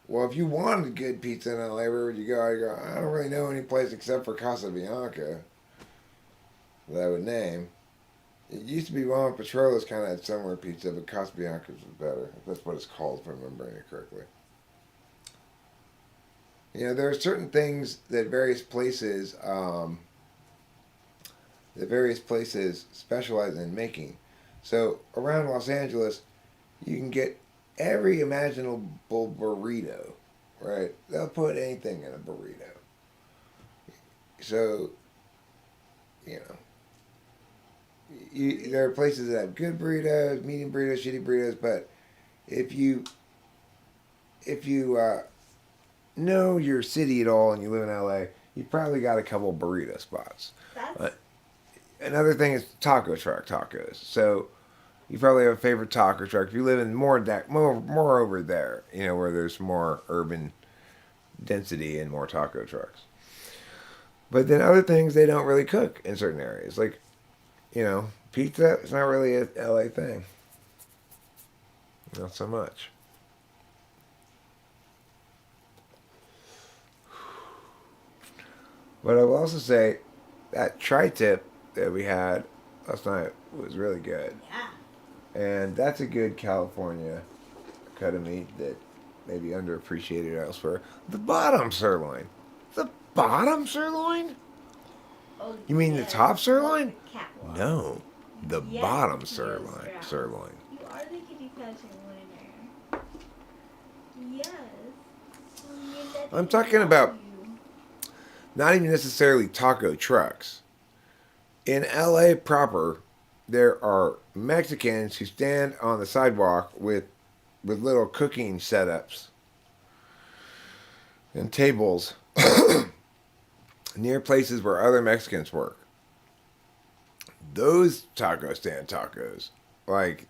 well, if you wanted good pizza in LA, where would you go? I go, I don't really know any place except for Casabianca that I would name. It used to be Mama Petrola's kind of had similar pizza, but Casabianca's was better. That's what it's called, if I'm remembering it correctly. You know, there are certain things that various places specialize in making. So around Los Angeles, you can get every imaginable burrito, right? They'll put anything in a burrito. So, you know, there are places that have good burritos, medium burritos, shitty burritos, but if you if you know your city at all and you live in LA, you probably got a couple burrito spots. That's Another thing is taco truck tacos. So you probably have a favorite taco truck. If you live in more over there, where there's more urban density and more taco trucks. But then other things they don't really cook in certain areas, like pizza. It's not really a LA thing. Not so much. But I will also say that tri-tip that we had last night was really good. yeah. And that's a good California cut of meat that maybe underappreciated elsewhere. The bottom sirloin. The bottom sirloin? Oh, You mean the yes, top sirloin? the catwalk. No. The Yes, bottom yes, sirloin. yeah. Sirloin. You are the kitty catching winner. Yes. I'm talking about not even necessarily taco trucks. In LA proper, there are Mexicans who stand on the sidewalk with little cooking setups and tables near places where other Mexicans work. Those taco stand tacos,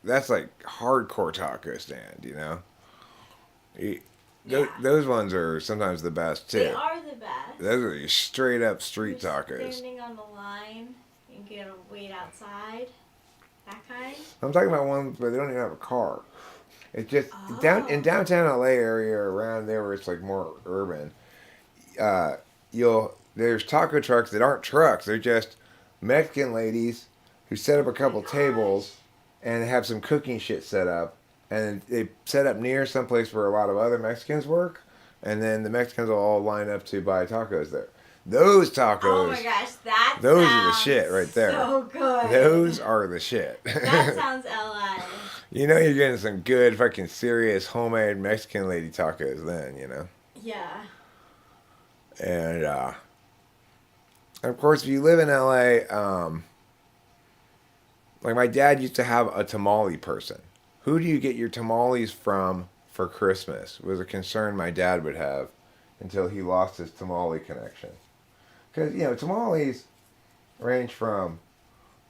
that's like hardcore taco stand, Yeah. Those ones are sometimes the best too. They are the best. Those are your straight up street You're tacos. Standing on the line and gonna wait outside. That kind. I'm talking about ones where they don't even have a car. It's just in Oh. downtown LA area or around there where it's like more urban. There's taco trucks that aren't trucks. They're just Mexican ladies who set up a couple tables and have some cooking shit set up, and they set up near someplace where a lot of other Mexicans work, and then the Mexicans will all line up to buy tacos there. Those tacos. Oh my gosh, that Those are the sounds shit right there. So good. Those are the shit. That sounds LA. You're getting some good fucking serious homemade Mexican lady tacos then, Yeah. And of course, if you live in LA, like my dad used to have a tamale person. Who do you get your tamales from for Christmas? Was a concern my dad would have until he lost his tamale connection. Because, tamales range from,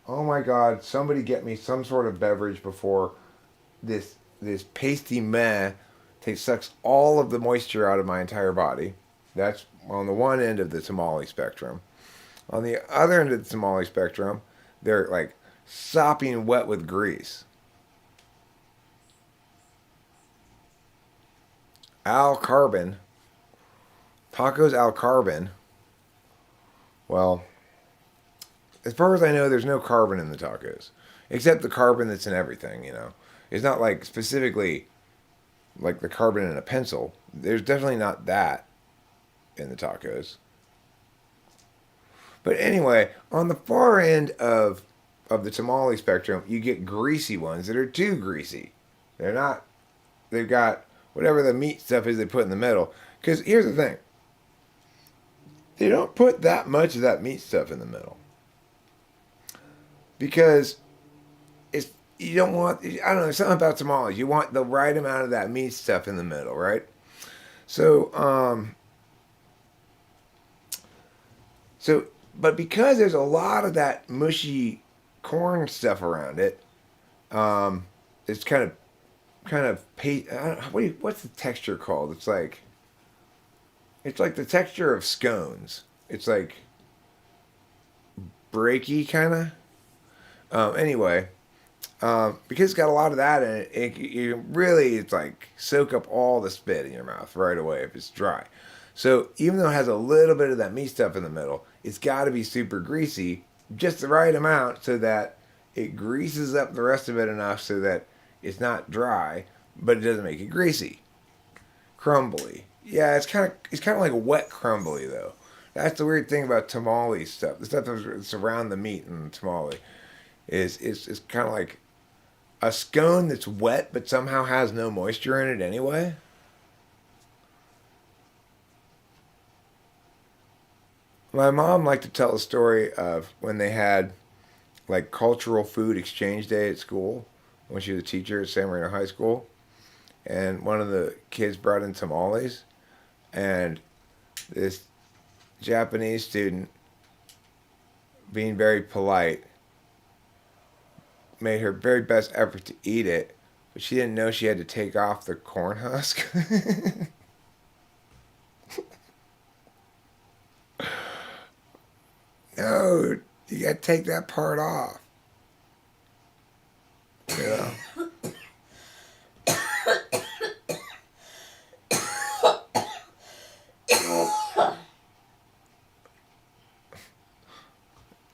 oh my God, somebody get me some sort of beverage before this pasty meh sucks all of the moisture out of my entire body. That's on the one end of the tamale spectrum. On the other end of the tamale spectrum, they're like sopping wet with grease. Al carbon. Tacos al carbon. Well, as far as I know, there's no carbon in the tacos. Except the carbon that's in everything, It's not like specifically like the carbon in a pencil. There's definitely not that in the tacos. But anyway, on the far end of the tamale spectrum, you get greasy ones that are too greasy. They've got whatever the meat stuff is they put in the middle. Because here's the thing. They don't put that much of that meat stuff in the middle. Because you don't want, I don't know, something about tamales. You want the right amount of that meat stuff in the middle, right? So, but because there's a lot of that mushy corn stuff around it, it's kind of what's the texture called? It's like the texture of scones. It's like breaky kind of. Anyway, because it's got a lot of that in it, it's like soak up all the spit in your mouth right away if it's dry. So even though it has a little bit of that meat stuff in the middle, it's got to be super greasy, just the right amount so that it greases up the rest of it enough so that it's not dry, but it doesn't make it greasy, crumbly. Yeah, it's kind of like a wet crumbly though. That's the weird thing about tamale stuff. The stuff that's around the meat in the tamale is it's kind of like a scone that's wet but somehow has no moisture in it anyway. My mom liked to tell a story of when they had cultural food exchange day at school when she was a teacher at San Marino High School. and one of the kids brought in tamales, and this Japanese student, being very polite, made her very best effort to eat it, but she didn't know she had to take off the corn husk. No, you gotta take that part off. You know?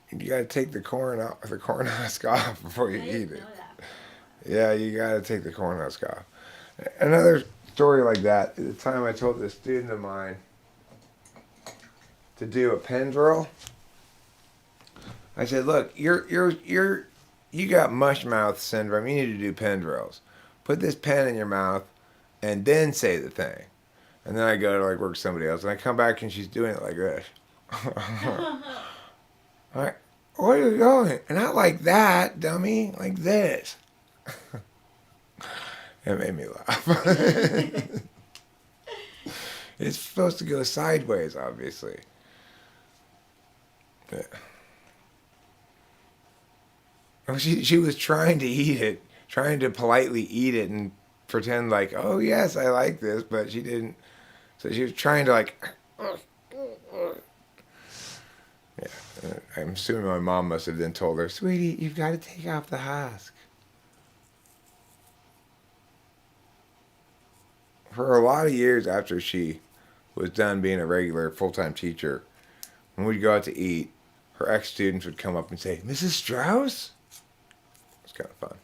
You gotta take the corn husk off before you I eat didn't it. know that. Yeah, you gotta take the corn husk off. Another story like that is the time I told this student of mine to do a pen drill. I said, "Look, you got mush mouth syndrome. You need to do pen drills. Put this pen in your mouth, and then say the thing." And then I go to like work with somebody else, and I come back and she's doing it like this. All right, where are you going? And not like that, dummy, like this. It made me laugh. It's supposed to go sideways, obviously. Yeah. Well, she was trying to eat it, trying to politely eat it and pretend like, oh yes, I like this, but she didn't. So she was trying to like. Yeah, I'm assuming my mom must have then told her, "Sweetie, you've got to take off the husk." For a lot of years after she was done being a regular full-time teacher, when we'd go out to eat, her ex-students would come up and say, "Mrs. Strauss?" It's kind of fun.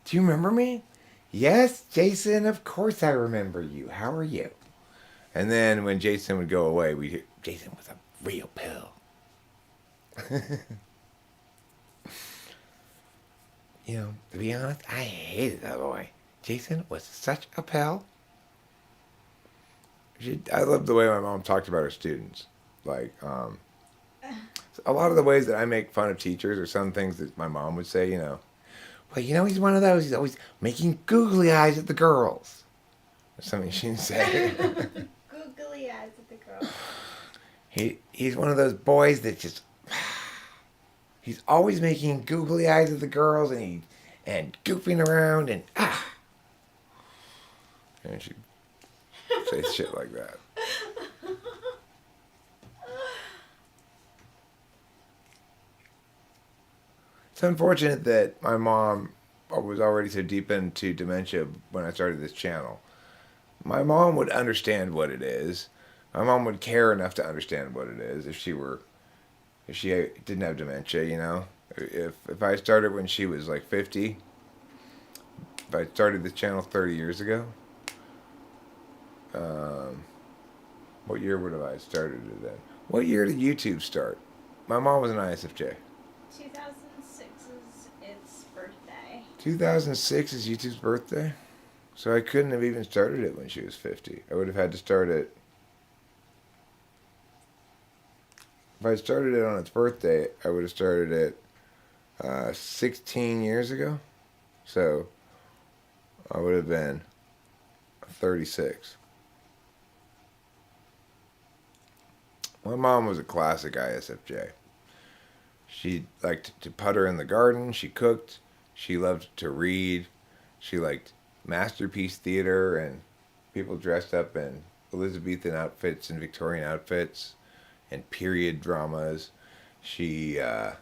"Do you remember me?" "Yes, Jason, of course I remember you. How are you?" And then when Jason would go away, we'd hear, "Jason was a real pill." You know, to be honest, I hated that boy. Jason was such a pill. I love the way my mom talked about her students. Like, a lot of the ways that I make fun of teachers are some things that my mom would say, you know. Well, you know, he's one of those. He's always making googly eyes at the girls. Or something she'd say. Googly eyes at the girl. He's one of those boys that just... He's always making googly eyes at the girls and goofing around and And she'd say shit like that. It's unfortunate that my mom was already so deep into dementia when I started this channel. My mom would understand what it is. My mom would care enough to understand what it is if she didn't have dementia, you know. If I started when she was like 50, if I started this channel 30 years ago, what year would have I started it then? What year did YouTube start? My mom was an ISFJ. 2006 is its birthday. 2006 is YouTube's birthday? So I couldn't have even started it when she was 50. I would have had to start it... If I started it on its birthday, I would have started it 16 years ago. So I would have been 36. My mom was a classic ISFJ. She liked to putter in the garden. She cooked. She loved to read. She liked masterpiece theater and people dressed up in Elizabethan outfits and Victorian outfits and period dramas. She got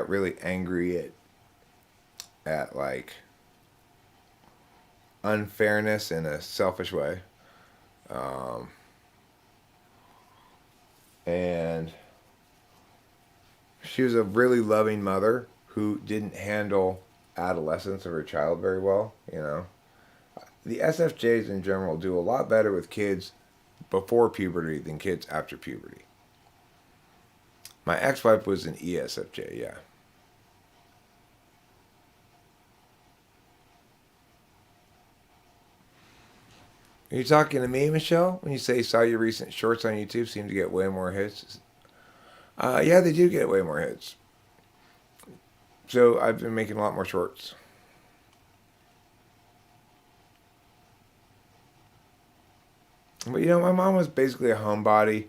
really angry at like unfairness in a selfish way. And she was a really loving mother who didn't handle adolescence of her child very well, you know. The SFJs in general do a lot better with kids before puberty than kids after puberty. My ex-wife was an ESFJ, yeah. Are you talking to me, Michelle? When you say saw your recent shorts on YouTube seem to get way more hits? Yeah, they do get way more hits. So I've been making a lot more shorts. But my mom was basically a homebody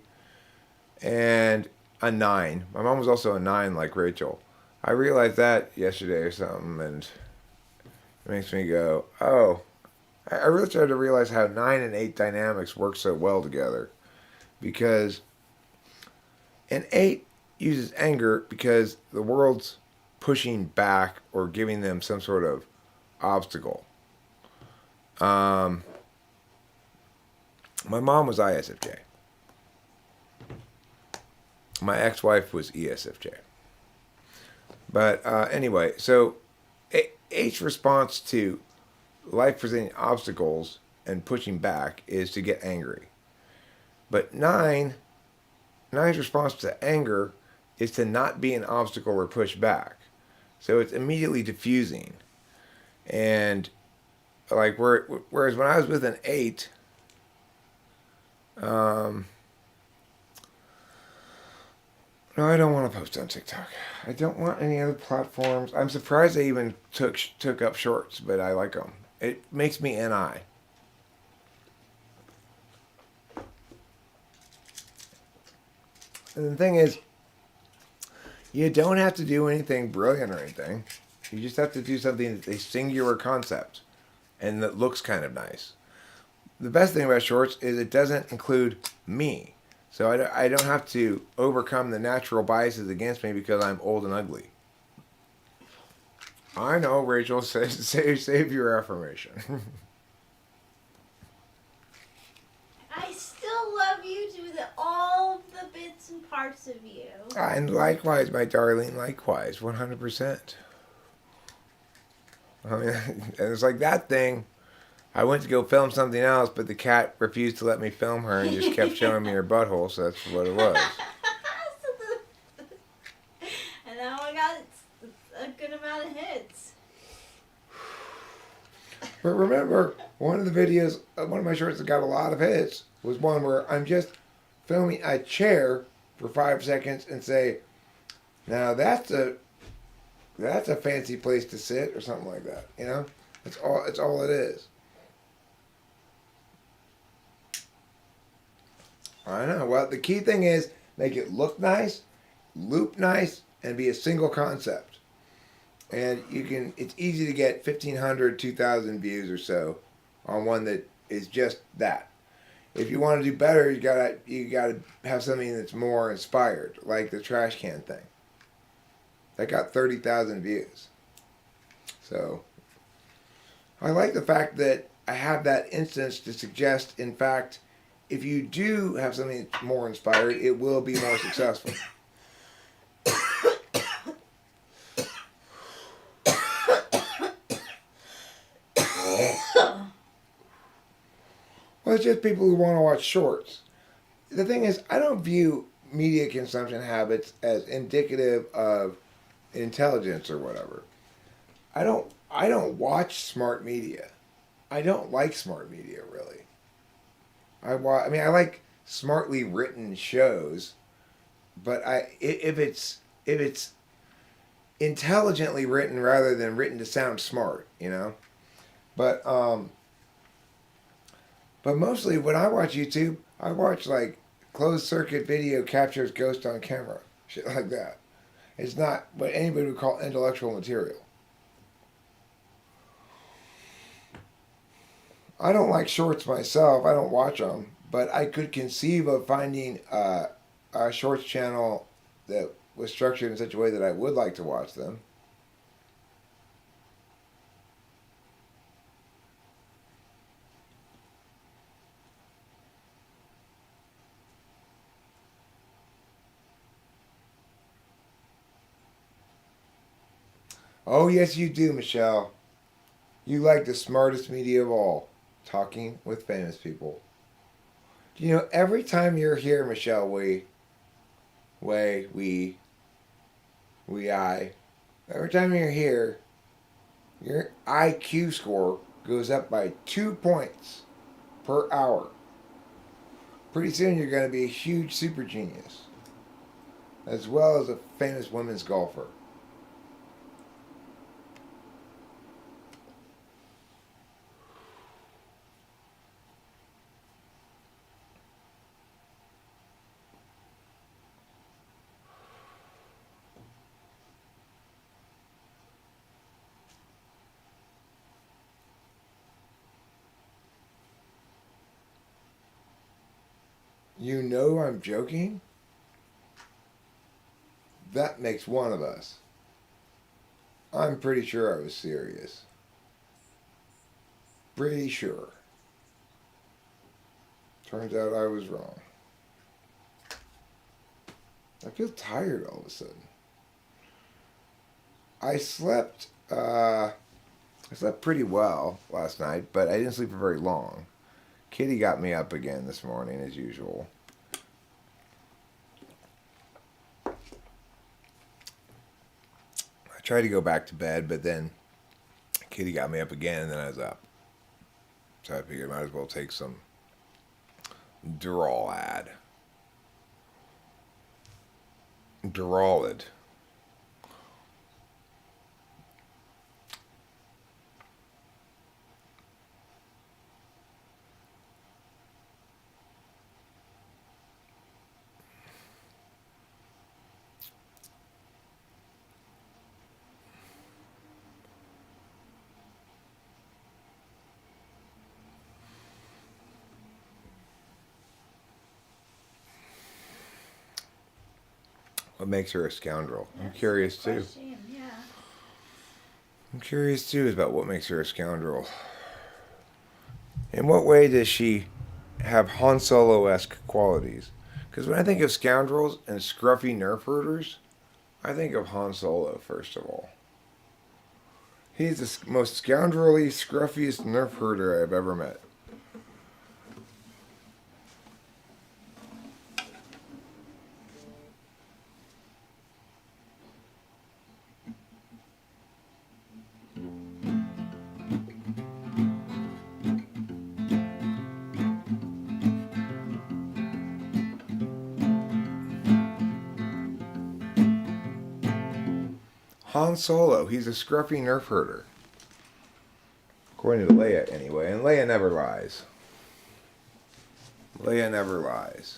and a 9. My mom was also a 9 like Rachel. I realized that yesterday or something, and it makes me go, oh. I really started to realize how 9 and 8 dynamics work so well together. Because an 8 uses anger because the world's pushing back or giving them some sort of obstacle. My mom was ISFJ. My ex-wife was ESFJ. But anyway, so 8's response to life presenting obstacles and pushing back is to get angry. But 9's response to anger is to not be an obstacle or push back. So it's immediately diffusing. And like whereas when I was with an 8, no, I don't want to post on TikTok. I don't want any other platforms. I'm surprised they even took up shorts, but I like them. It makes me NI. And the thing is, you don't have to do anything brilliant or anything. You just have to do something that's a singular concept and that looks kind of nice. The best thing about shorts is it doesn't include me. So I don't have to overcome the natural biases against me because I'm old and ugly. I know, Rachel. Save your affirmation. I still love you to all of the bits and parts of you. And likewise, my darling, likewise, 100%. I mean, and it's like that thing. I went to go film something else, but the cat refused to let me film her and just kept showing me her butthole, so that's what it was. And now I got a good amount of hits. But remember, one of the videos, one of my shorts that got a lot of hits was one where I'm just filming a chair for 5 seconds and say, now that's a fancy place to sit or something like that. You know, it's all it is. I know. Well, the key thing is make it look nice, loop nice, and be a single concept. And it's easy to get 1,500, 2,000 views or so on one that is just that. If you want to do better, you gotta have something that's more inspired, like the trash can thing. That got 30,000 views. So I like the fact that I have that instance to suggest, in fact, if you do have something that's more inspired, it will be more successful. Well, it's just people who want to watch shorts. The thing is, I don't view media consumption habits as indicative of intelligence or whatever. I don't watch smart media. I don't like smart media, really. I like smartly written shows, but if it's intelligently written rather than written to sound smart, you know. But mostly when I watch YouTube, I watch like closed circuit video captures ghost on camera, shit like that. It's not what anybody would call intellectual material. I don't like shorts myself. I don't watch them, but I could conceive of finding a shorts channel that was structured in such a way that I would like to watch them. Oh, yes, you do, Michelle. You like the smartest media of all, talking with famous people. Do you know, every time you're here, Michelle, every time you're here, your IQ score goes up by 2 points per hour. Pretty soon you're going to be a huge super genius, as well as a famous women's golfer. You know I'm joking? That makes one of us. I'm pretty sure I was serious. Pretty sure. Turns out I was wrong. I feel tired all of a sudden. I slept pretty well last night, but I didn't sleep for very long. Kitty got me up again this morning as usual. I tried to go back to bed, but then Kitty got me up again and then I was up. So I figured I might as well take some Duralad. Duralid. What makes her a scoundrel? I'm curious too. Yeah. I'm curious too about what makes her a scoundrel. In what way does she have Han Solo-esque qualities? Because when I think of scoundrels and scruffy nerf herders, I think of Han Solo first of all. He's the most scoundrelly, scruffiest nerf herder I've ever met. Han Solo, he's a scruffy nerf herder. According to Leia, anyway. And Leia never lies. Leia never lies.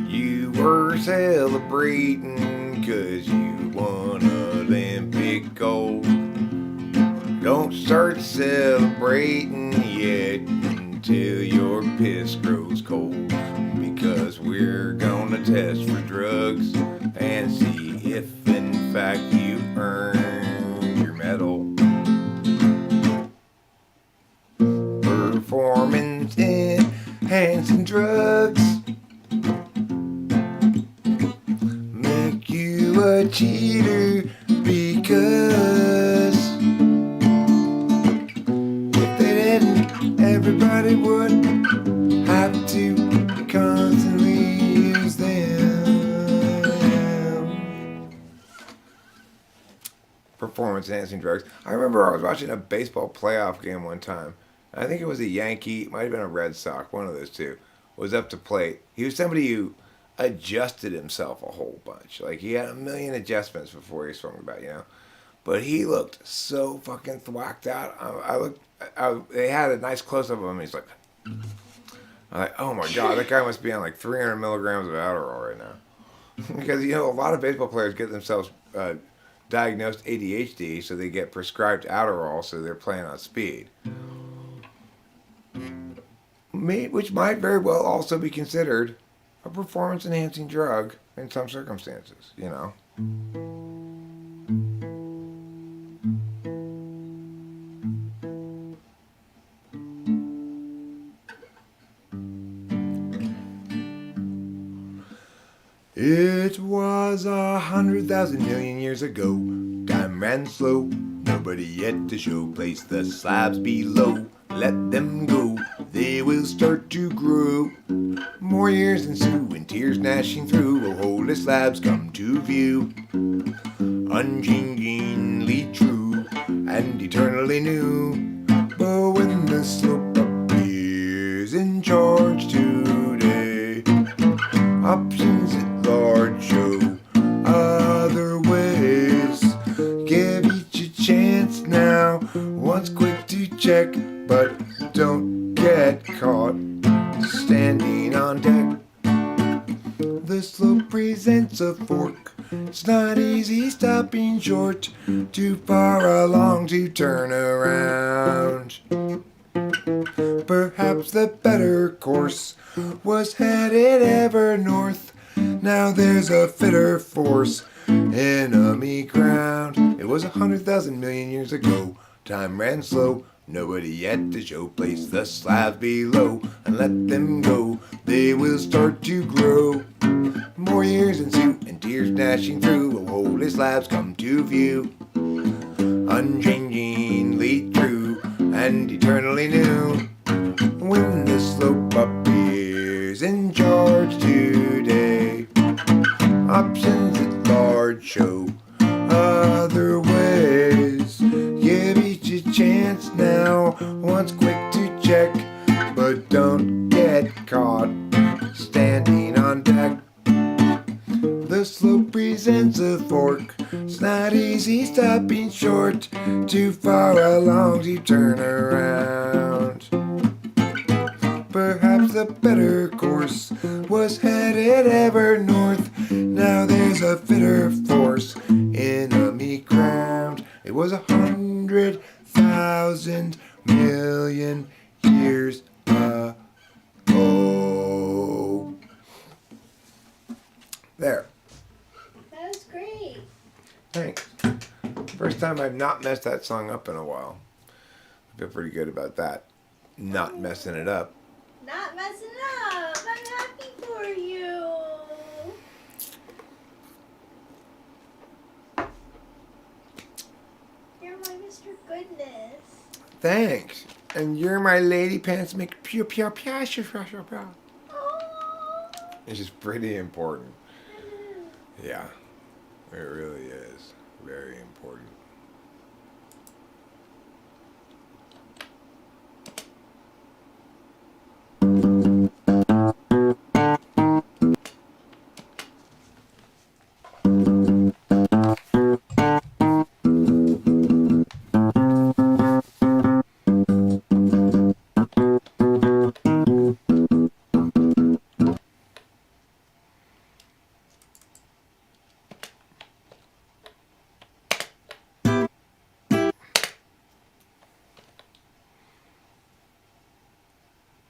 You were celebrating 'cause you won Olympic gold. Don't start celebrating yet until your piss grows cold, because we're gonna test for drugs and see if in fact you earn your medal. Performance enhancing drugs make you a cheater, because everybody would have to constantly use them. Performance enhancing drugs. I remember I was watching a baseball playoff game one time. I think it was a Yankee, it might have been a Red Sox, one of those two, was up to plate. He was somebody who adjusted himself a whole bunch. Like, he had a million adjustments before he swung the bat, you know? But he looked so fucking thwacked out. They had a nice close-up of him. He's like, I'm like, oh my God, that guy must be on like 300 milligrams of Adderall right now. Because, you know, a lot of baseball players get themselves diagnosed ADHD, so they get prescribed Adderall, so they're playing on speed. Which might very well also be considered a performance-enhancing drug in some circumstances, you know. It was 100,000 million years ago. Time ran slow. Nobody yet to show. Place the slabs below. Let them go. They will start to grow. More years ensue and tears gnashing through will hold as slabs come to view. Unchangingly true and eternally new. But when the slope appears in charge today, options at large show other ways. Give each a chance now. Once quick to check, but don't get caught standing on deck. The slope presents a fork. It's not easy stopping short, too far along to turn around. Perhaps the better course was headed ever north. Now there's a fitter force, enemy ground. It was 100,000 million years ago. Time ran slow, nobody yet to show. Place the slabs below and let them go. They will start to grow. More years ensue and tears dashing through. Holy slabs come to view, unchangingly true and eternally new. When the slope appears in charge today, options at large show other ways. Give each a chance now, once quick to check, but don't get caught standing on deck. The slope presents a fork, it's not easy stopping short, too far along to turn around. Perhaps the better course was headed ever north. Now there's a fitter force, enemy ground. It was 100,000 million years ago. There. That was great. Thanks. First time I've not messed that song up in a while. I feel pretty good about that. Not messing it up. Not messing up. I'm happy for you. You're my Mr. Goodness. Thanks. And you're my lady pants make pew pew pew. Oh. It's just pretty important. Yeah, it really is very important.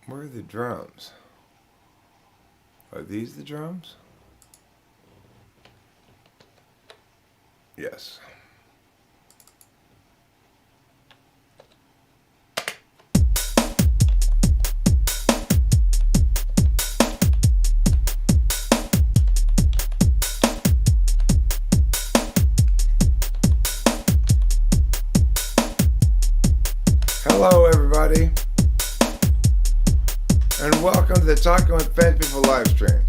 Where are the drums? Are these the drums? Yes. Hello, everybody. And welcome to the Talking with Fence People live stream.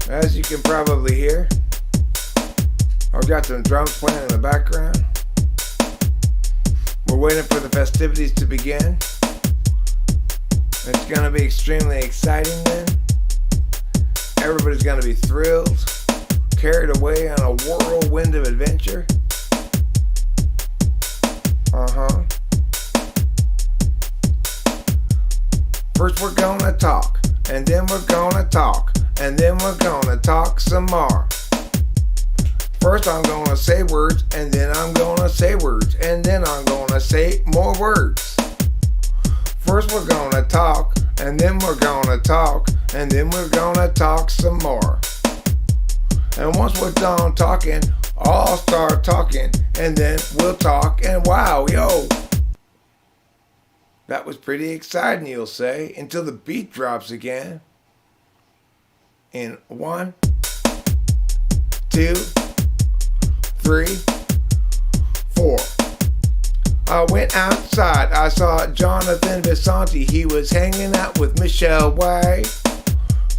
As you can probably hear, I've got some drums playing in the background. We're waiting for the festivities to begin. It's going to be extremely exciting then. Everybody's going to be thrilled, carried away on a whirlwind of adventure. First we're gonna talk, and then we're gonna talk, and then we're gonna talk some more. First I'm gonna say words, and then I'm gonna say words, and then I'm gonna say more words. First we're gonna talk, and then we're gonna talk, and then we're gonna talk some more. And once we're done talking, I'll start talking, and then we'll talk, and wow, yo! That was pretty exciting, you'll say, until the beat drops again. In 1, 2, 3, 4. I went outside, I saw Jonathan Visanti, he was hanging out with Michelle White.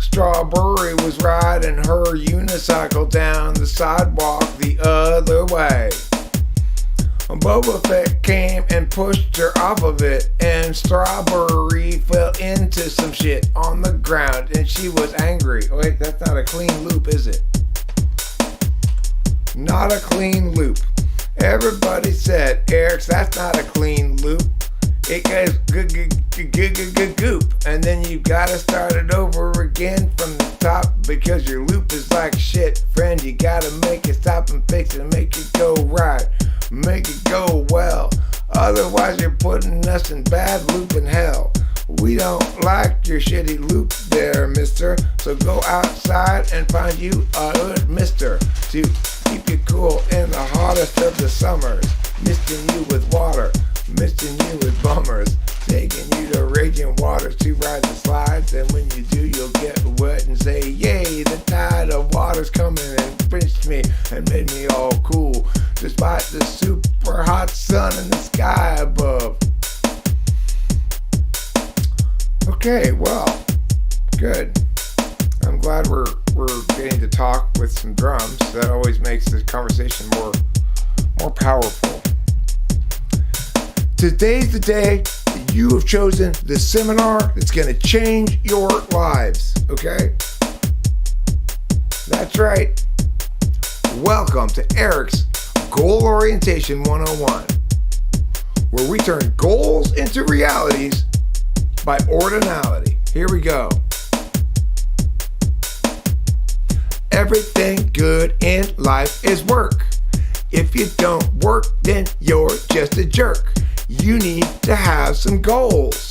Strawberry was riding her unicycle down the sidewalk the other way. Boba Fett came and pushed her off of it, and Strawberry fell into some shit on the ground, and she was angry. Wait, that's not a clean loop, is it? Not a clean loop. Everybody said, Eric's, that's not a clean loop. it goes goop, and then you gotta start it over again from the top because your loop is like shit, friend. You gotta make it stop and fix it, make it go right, make it go well. Otherwise, you're putting us in bad looping hell. We don't like your shitty loop there, mister. So go outside and find you a good mister to keep you cool in the hottest of the summers. Misting you with water, misting you with bummers, taking you to raging waters to ride the slides. And when you do, you'll get wet and say, yay, the tide of water's coming and pinched me and made me all cool, despite the super hot sun in the sky above. Okay, well, good. I'm glad we're getting to talk with some drums. That always makes the conversation more powerful. Today's the day that you have chosen the seminar that's going to change your lives, okay? That's right. Welcome to Eric's Goal Orientation 101, where we turn goals into realities by ordinality. Here we go. Everything good in life is work. If you don't work, then you're just a jerk. You need to have some goals.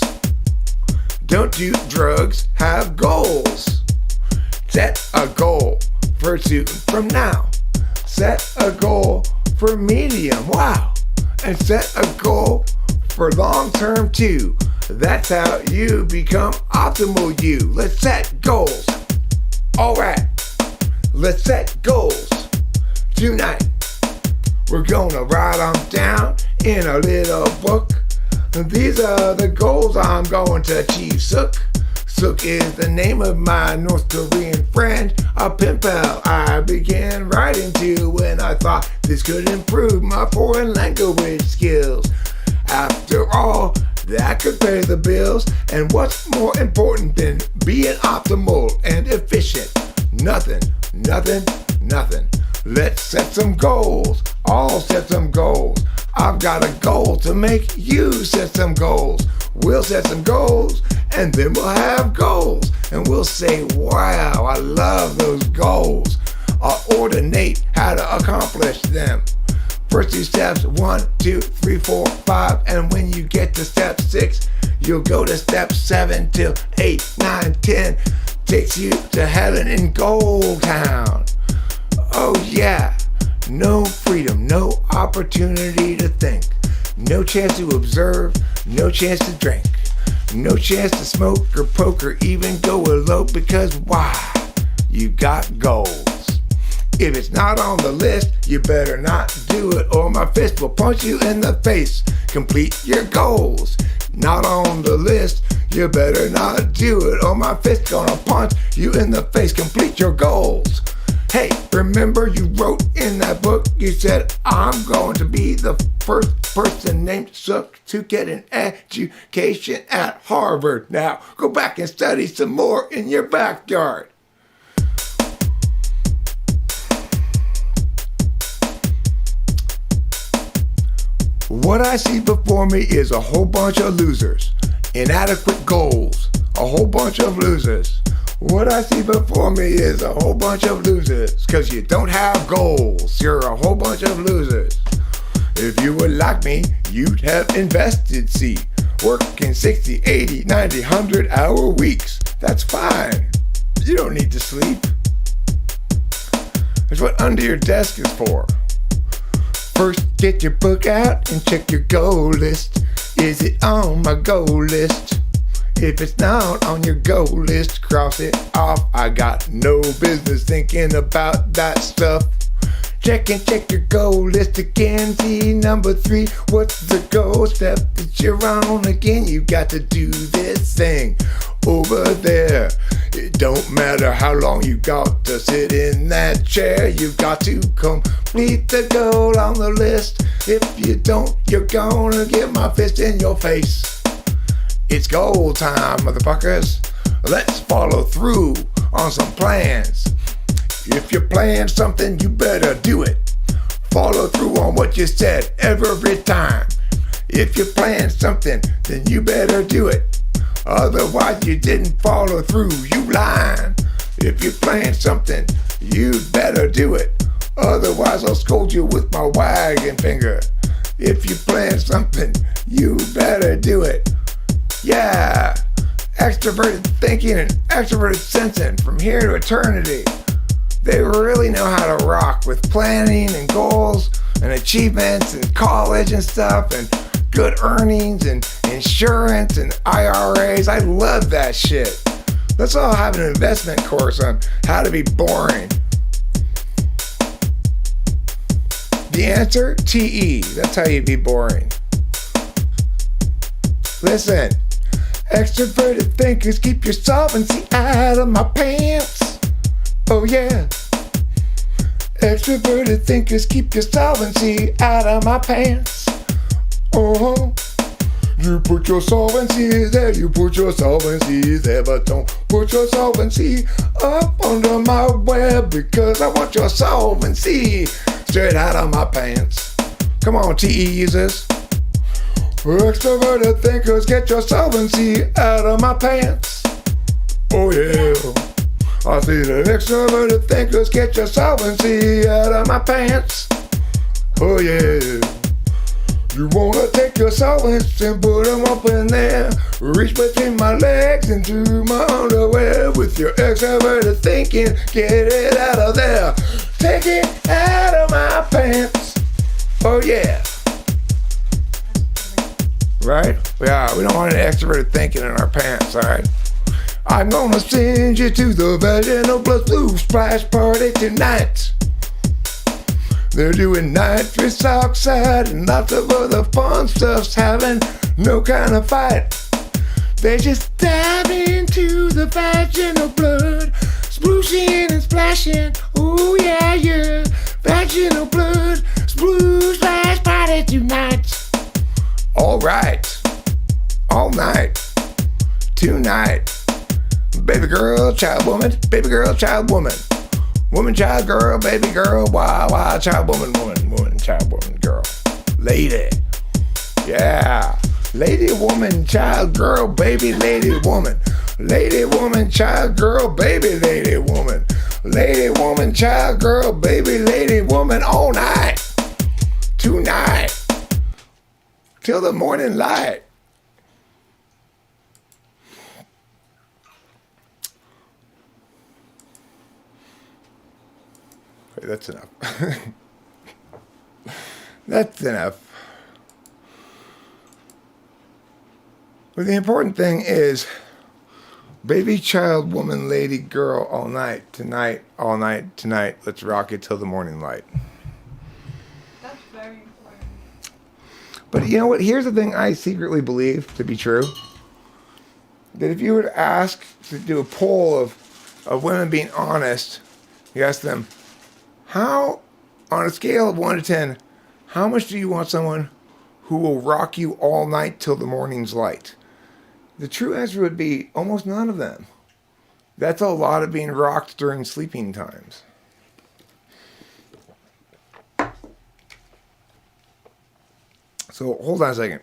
Don't do drugs, have goals. Set a goal for soon from now. Set a goal for medium, wow. And set a goal for long term too. That's how you become optimal you. Let's set goals. Alright, let's set goals. Tonight, we're gonna write them down in a little book. These are the goals I'm going to achieve. Sook is the name of my North Korean friend, a pen pal I began writing to when I thought this could improve my foreign language skills. After all, that could pay the bills. And what's more important than being optimal and efficient? Nothing. Let's set some goals. All set some goals. I've got a goal to make you set some goals. We'll set some goals, and then we'll have goals. And we'll say, wow, I love those goals. I'll ordinate how to accomplish them. First 2 steps, 1, 2, 3, 4, 5. And when you get to step 6, you'll go to step 7 till 8, 9, 10. Takes you to heaven in Gold Town. Oh yeah, no freedom, no opportunity to think. No chance to observe, no chance to drink. No chance to smoke or poke or even go elope because why? You got goals. If it's not on the list, you better not do it or my fist will punch you in the face. Complete your goals. Not on the list, you better not do it or my fist gonna punch you in the face. Complete your goals. Hey, remember you wrote in that book, you said, I'm going to be the first person named Sook to get an education at Harvard. Now, go back and study some more in your backyard. What I see before me is a whole bunch of losers. Inadequate goals. A whole bunch of losers. What I see before me is a whole bunch of losers. Cause you don't have goals. You're a whole bunch of losers. If you were like me, you'd have invested, see. Working 60, 80, 90, 100-hour weeks. That's fine. You don't need to sleep. That's what under your desk is for. First, get your book out and check your goal list. Is it on my goal list? If it's not on your goal list, cross it off. I got no business thinking about that stuff. Check your goal list again. See number 3, what's the goal step that you're on again? You got to do this thing over there. It don't matter how long you got to sit in that chair. You got to complete the goal on the list. If you don't, you're gonna get my fist in your face. It's goal time, motherfuckers. Let's follow through on some plans. If you plan something, you better do it. Follow through on what you said every time. If you plan something, then you better do it. Otherwise you didn't follow through, you lying. If you plan something, you better do it. Otherwise I'll scold you with my wagging finger. If you plan something, you better do it. Yeah, extroverted thinking and extroverted sensing from here to eternity. They really know how to rock with planning and goals and achievements and college and stuff and good earnings and insurance and IRAs. I love that shit. Let's all have an investment course on how to be boring. The answer? TE. That's how you be boring. Listen, extroverted thinkers, keep your solvency out of my pants. Oh yeah. Extroverted thinkers, keep your solvency out of my pants. Oh, you put your solvency there, you put your solvency there, but don't put your solvency up under my web because I want your solvency straight out of my pants. Come on, TE users. Extroverted thinkers, get your solvency out of my pants. Oh yeah. I see the extroverted thinkers, get your solvency out of my pants. Oh yeah. You wanna take your solvents and put them up in there. Reach between my legs into my underwear. With your extroverted thinking, get it out of there. Take it out of my pants. Oh yeah. Right? Yeah, we don't want any extroverted thinking in our pants, alright? I'm gonna send you to the Vaginal Plus Blue Splash Party tonight. They're doing nitrous oxide and lots of other fun stuff's having no kind of fight. They just dive into the vaginal blood, splooshing and splashing. Oh yeah, yeah. Vaginal blood, sploosh splash party tonight. All right, all night, tonight. Baby girl, child woman, baby girl, child woman. Woman, child, girl, baby girl, wild, child, woman, child, woman, girl. Lady. Yeah. Lady, woman, child, girl, baby, lady, woman. Lady, woman, child, girl, baby, lady, woman. Lady, woman, child, girl, baby, lady, woman, all night. Tonight. Till the morning light. Okay, that's enough. That's enough. But the important thing is baby, child, woman, lady, girl, all night, tonight, all night, tonight. Let's rock it till the morning light. That's very important. But you know what? Here's the thing I secretly believe to be true. That if you were to ask, to do a poll of women being honest, you ask them, how, on a scale of 1 to 10, how much do you want someone who will rock you all night till the morning's light? The true answer would be almost none of them. That's a lot of being rocked during sleeping times. So hold on a second.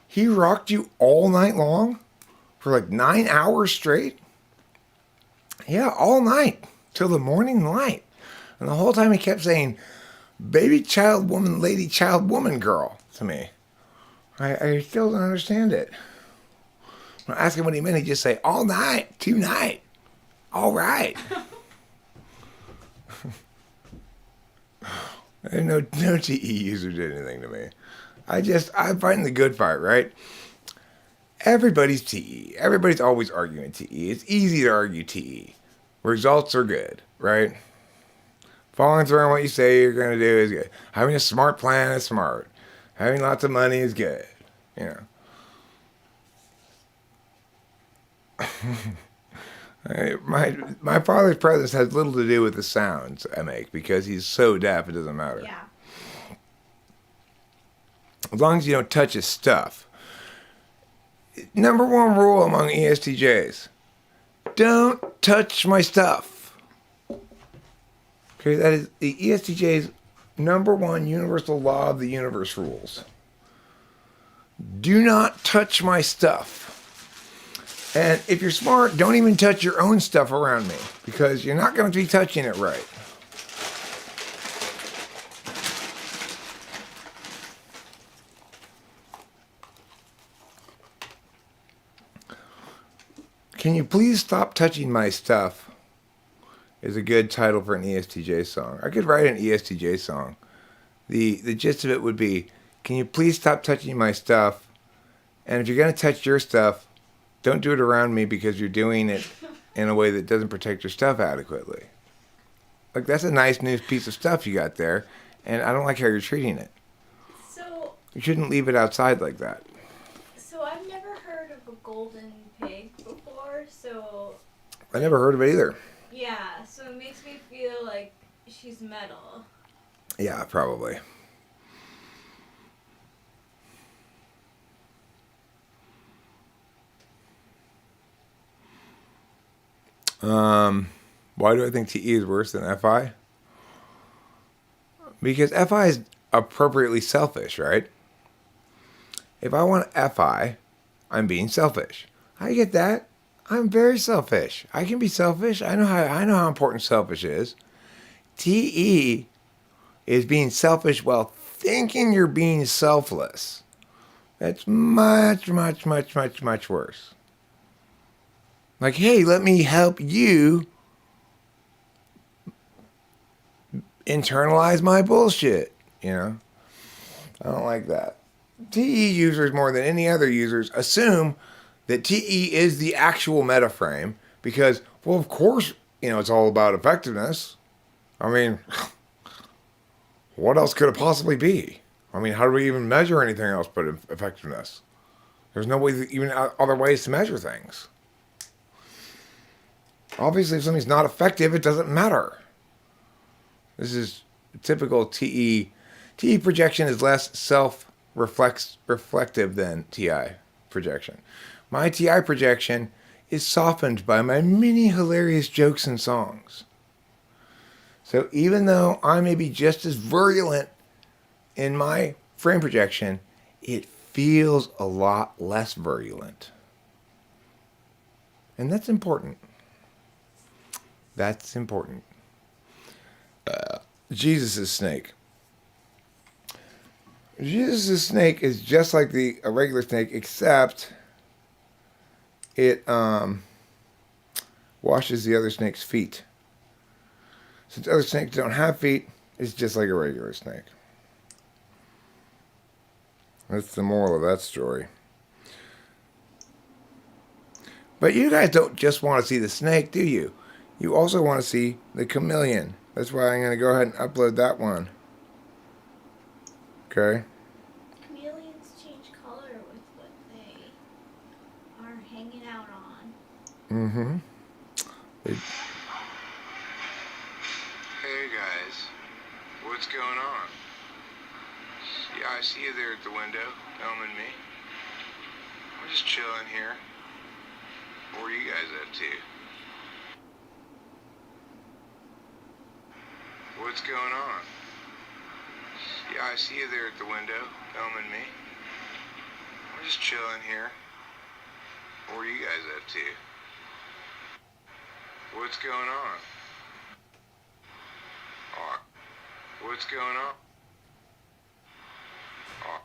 He rocked you all night long? For like 9 hours straight? Yeah, all night. Till the morning light. And the whole time he kept saying, baby, child, woman, lady, child, woman, girl, to me. I still don't understand it. When I asked him what he meant, he'd just say, all night, tonight, all right. And no TE user did anything to me. I'm fighting the good fight, right? Everybody's TE. Everybody's always arguing TE. It's easy to argue TE. Results are good, right? Following through on what you say you're going to do is good. Having a smart plan is smart. Having lots of money is good. You know. My father's presence has little to do with the sounds I make because he's so deaf it doesn't matter. Yeah. As long as you don't touch his stuff. Number one rule among ESTJs. Don't touch my stuff. Okay, that is the ESTJ's number one universal law of the universe rules. Do not touch my stuff. And if you're smart, don't even touch your own stuff around me, because you're not going to be touching it right. Can you please stop touching my stuff? Is a good title for an ESTJ song. I could write an ESTJ song. The gist of it would be, can you please stop touching my stuff? And if you're going to touch your stuff, don't do it around me, because you're doing it in a way that doesn't protect your stuff adequately. Like, that's a nice new piece of stuff you got there, and I don't like how you're treating it. So, You shouldn't leave it outside like that. so I've never heard of a golden pig before, so I never heard of it either. yeah, so it makes me feel like she's metal. Yeah, probably. Why do I think TE is worse than FI? Because FI is appropriately selfish, right? If I want FI, I'm being selfish. I get that. I'm very selfish. I can be selfish. I know how important selfish is. TE is being selfish while thinking you're being selfless. That's much, much, much, much, much worse. Like, hey, let me help you internalize my bullshit. You know? I don't like that. TE users, more than any other users, assume that TE is the actual meta frame because, well, of course, it's all about effectiveness. I mean, what else could it possibly be? I mean, how do we even measure anything else but effectiveness? There's no way, even other ways to measure things. Obviously, if something's not effective, it doesn't matter. This is typical TE. TE projection is less self-reflective than TI projection. My TI projection is softened by my many hilarious jokes and songs. So even though I may be just as virulent in my frame projection, it feels a lot less virulent. And that's important. That's important. Jesus' snake. Jesus' snake is just like a regular snake, except it washes the other snake's feet. Since other snakes don't have feet, it's just like a regular snake. That's the moral of that story. But you guys don't just want to see the snake, do you? You also want to see the chameleon. That's why I'm going to go ahead and upload that one. Okay? Chameleons change color with what they are hanging out on. Mm-hmm. Hey guys, what's going on? Yeah, I see you there at the window, filming me. I'm just chilling here. What are you guys up to? What's going on? Yeah, I see you there at the window, filming me. I'm just chilling here. What are you guys up to? What's going on? Oh, what's going on? Oh,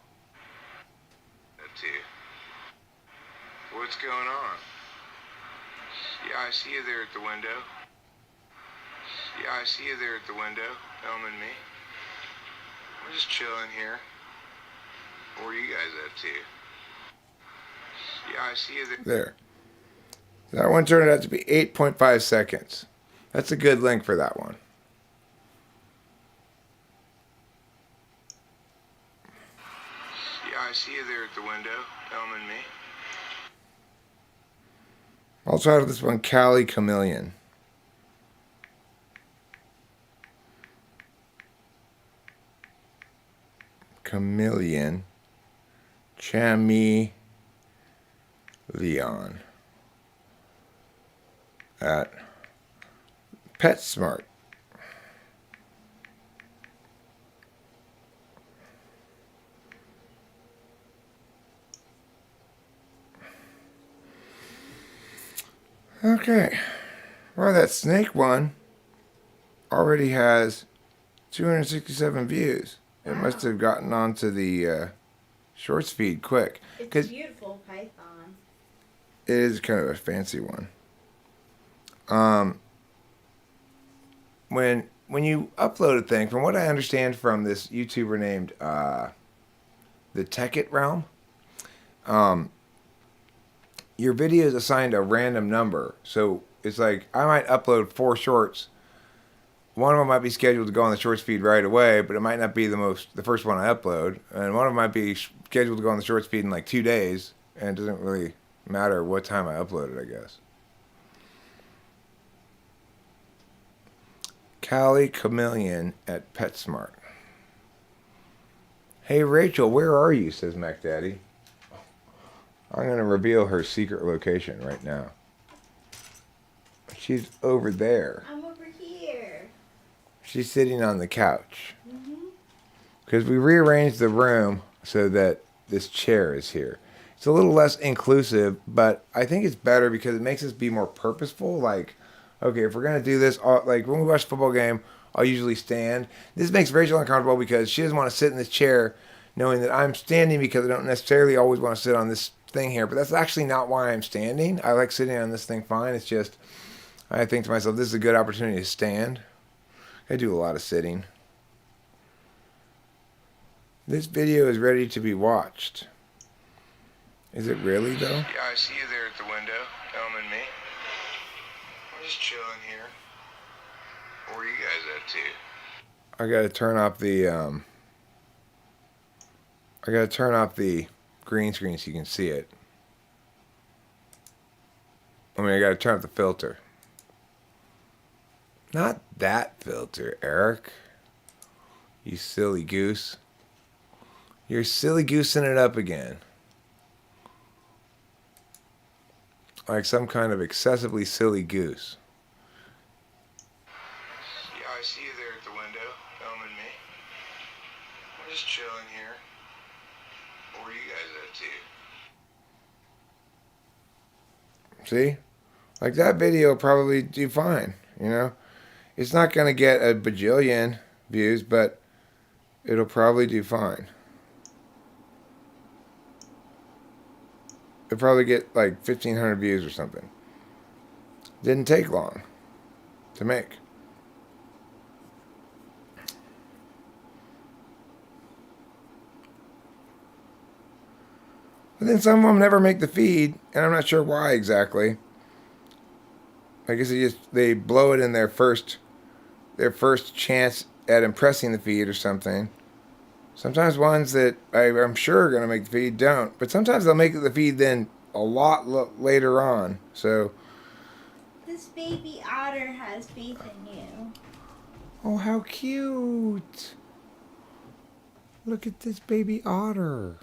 up to? What's going on? Yeah, I see you there at the window. Yeah, I see you there at the window, filming me. I'm just chilling here. What are you guys up to? Yeah, I see you there. There. That one turned out to be 8.5 seconds. That's a good length for that one. Yeah, I see you there at the window, filming me. I'll try this one, Cali Chameleon. Chameleon. Chameleon. At PetSmart. Okay. Well, that snake one already has 267 views. It must have gotten onto the shorts feed quick. It's a Because beautiful python. it is kind of a fancy one. When you upload a thing, from what I understand from this YouTuber named the Tech It Realm, your video is assigned a random number. So it's like I might upload 4 shorts. One of them might be scheduled to go on the shorts feed right away, but it might not be the first one I upload. And one of them might be scheduled to go on the shorts feed in like 2 days, and it doesn't really matter what time I upload it, I guess. Callie Chameleon at PetSmart. Hey Rachel, where are you? Says Mac Daddy. I'm going to reveal her secret location right now. She's over there. I'm over here. She's sitting on the couch. Because we rearranged the room so that this chair is here. It's a little less inclusive, but I think it's better because it makes us be more purposeful. Like, okay, if we're going to do this, like when we watch a football game, I'll usually stand. This makes Rachel uncomfortable because she doesn't want to sit in this chair knowing that I'm standing because I don't necessarily always want to sit on this thing here. But that's actually not why I'm standing. I like sitting on this thing fine. It's just, I think to myself, this is a good opportunity to stand. I do a lot of sitting. This video is ready to be watched. Is it really, though? Yeah, I see you there at the window, Elm and me. We're just chilling here. What are you guys up to? I gotta turn off the green screen so you can see it. I gotta turn off the filter. Not that filter, Eric. You silly goose. You're silly goosing it up again. Like some kind of excessively silly goose. Yeah, I see you there at the window, Elm and me. We're just chilling here. What are you guys up to? See? Like that video will probably do fine, you know? It's not gonna get a bajillion views, but it'll probably do fine. It'll probably get like 1,500 views or something. Didn't take long to make. But then some of them never make the feed, and I'm not sure why exactly. I guess they blow it in their first chance at impressing the feed or something. Sometimes ones that I'm sure are going to make the feed don't. But sometimes they'll make the feed then a lot later on. So. This baby otter has faith in you. Oh, how cute. Look at this baby otter.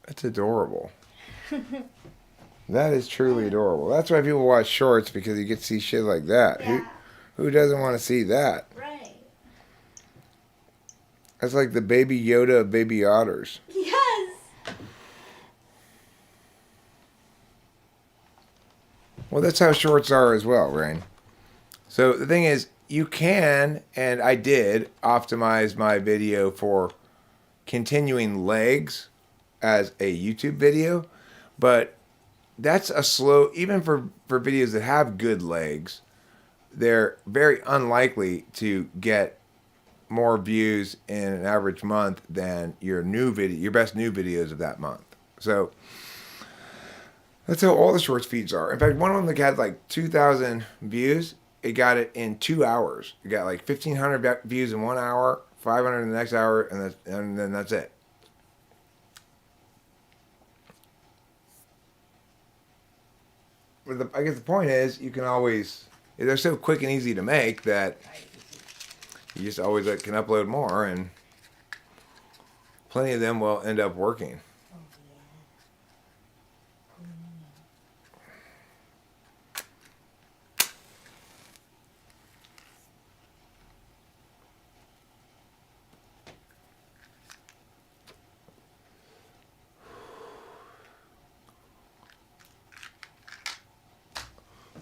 That's adorable. That is truly adorable. That's why people watch shorts, because you get to see shit like that. Yeah. Who doesn't want to see that? Right. That's like the baby Yoda of baby otters. Yes. Well, that's how shorts are as well, Rain. So the thing is, you can, and I did, optimize my video for continuing legs as a YouTube video, but that's a slow, even for videos that have good legs, they're very unlikely to get more views in an average month than your best new videos of that month. So that's how all the shorts feeds are. In fact, one of them that had like 2,000 views, it got it in 2 hours. It got like 1,500 views in 1 hour, 500 in the next hour, and then that's it. But I guess the point is, you can always, they're so quick and easy to make that you just always can upload more, and plenty of them will end up working.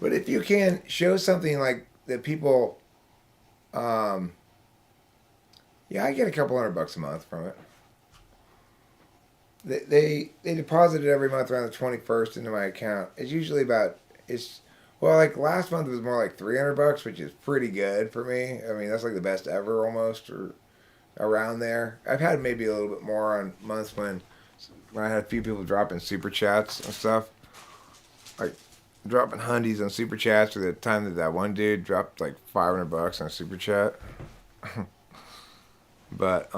But if you can show something like that people, yeah, I get a couple $100 a month from it. They deposit it every month around the 21st into my account. It's usually like last month it was more like $300, which is pretty good for me. I mean, that's like the best ever almost, or around there. I've had maybe a little bit more on months when I had a few people dropping super chats and stuff. Like dropping hundies on super chats, or the time that one dude dropped like $500 on a super chat. But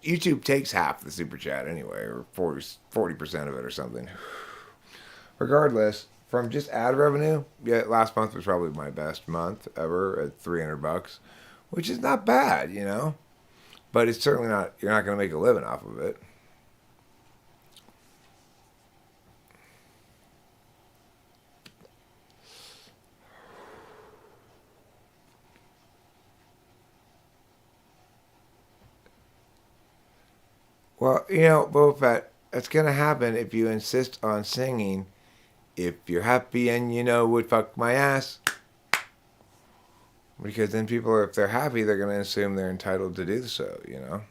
YouTube takes half the super chat anyway, or 40% of it or something. Regardless, from just ad revenue, yeah, last month was probably my best month ever at $300, which is not bad, you know. But it's certainly not. You're not going to make a living off of it. Well, you know, Boba Fett, that's going to happen if you insist on singing, "If you're happy and you know would fuck my ass." Because then people, if they're happy, they're going to assume they're entitled to do so, you know?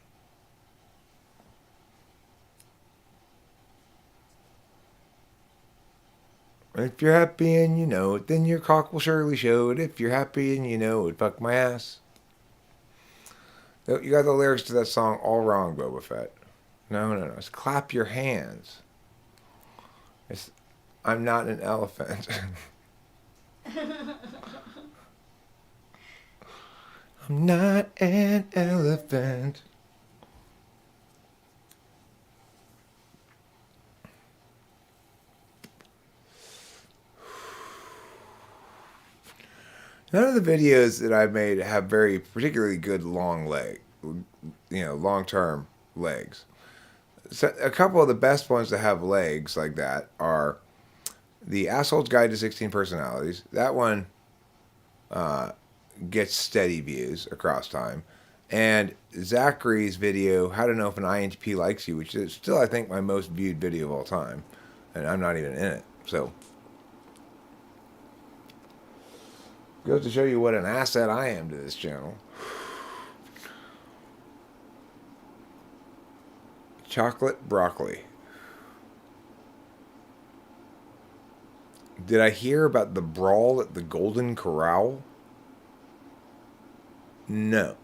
If you're happy and you know it, then your cock will surely show it. If you're happy and you know it would fuck my ass. You got the lyrics to that song all wrong, Boba Fett. No. It's clap your hands. It's I'm not an elephant. I'm not an elephant. None of the videos that I've made have very particularly good long-term legs. So a couple of the best ones that have legs like that are the Asshole's Guide to 16 Personalities. That one gets steady views across time. And Zachary's video, How to Know If an INTP Likes You, which is still, I think, my most viewed video of all time. And I'm not even in it. So, goes to show you what an asset I am to this channel. Chocolate broccoli. Did I hear about the brawl at the Golden Corral? No.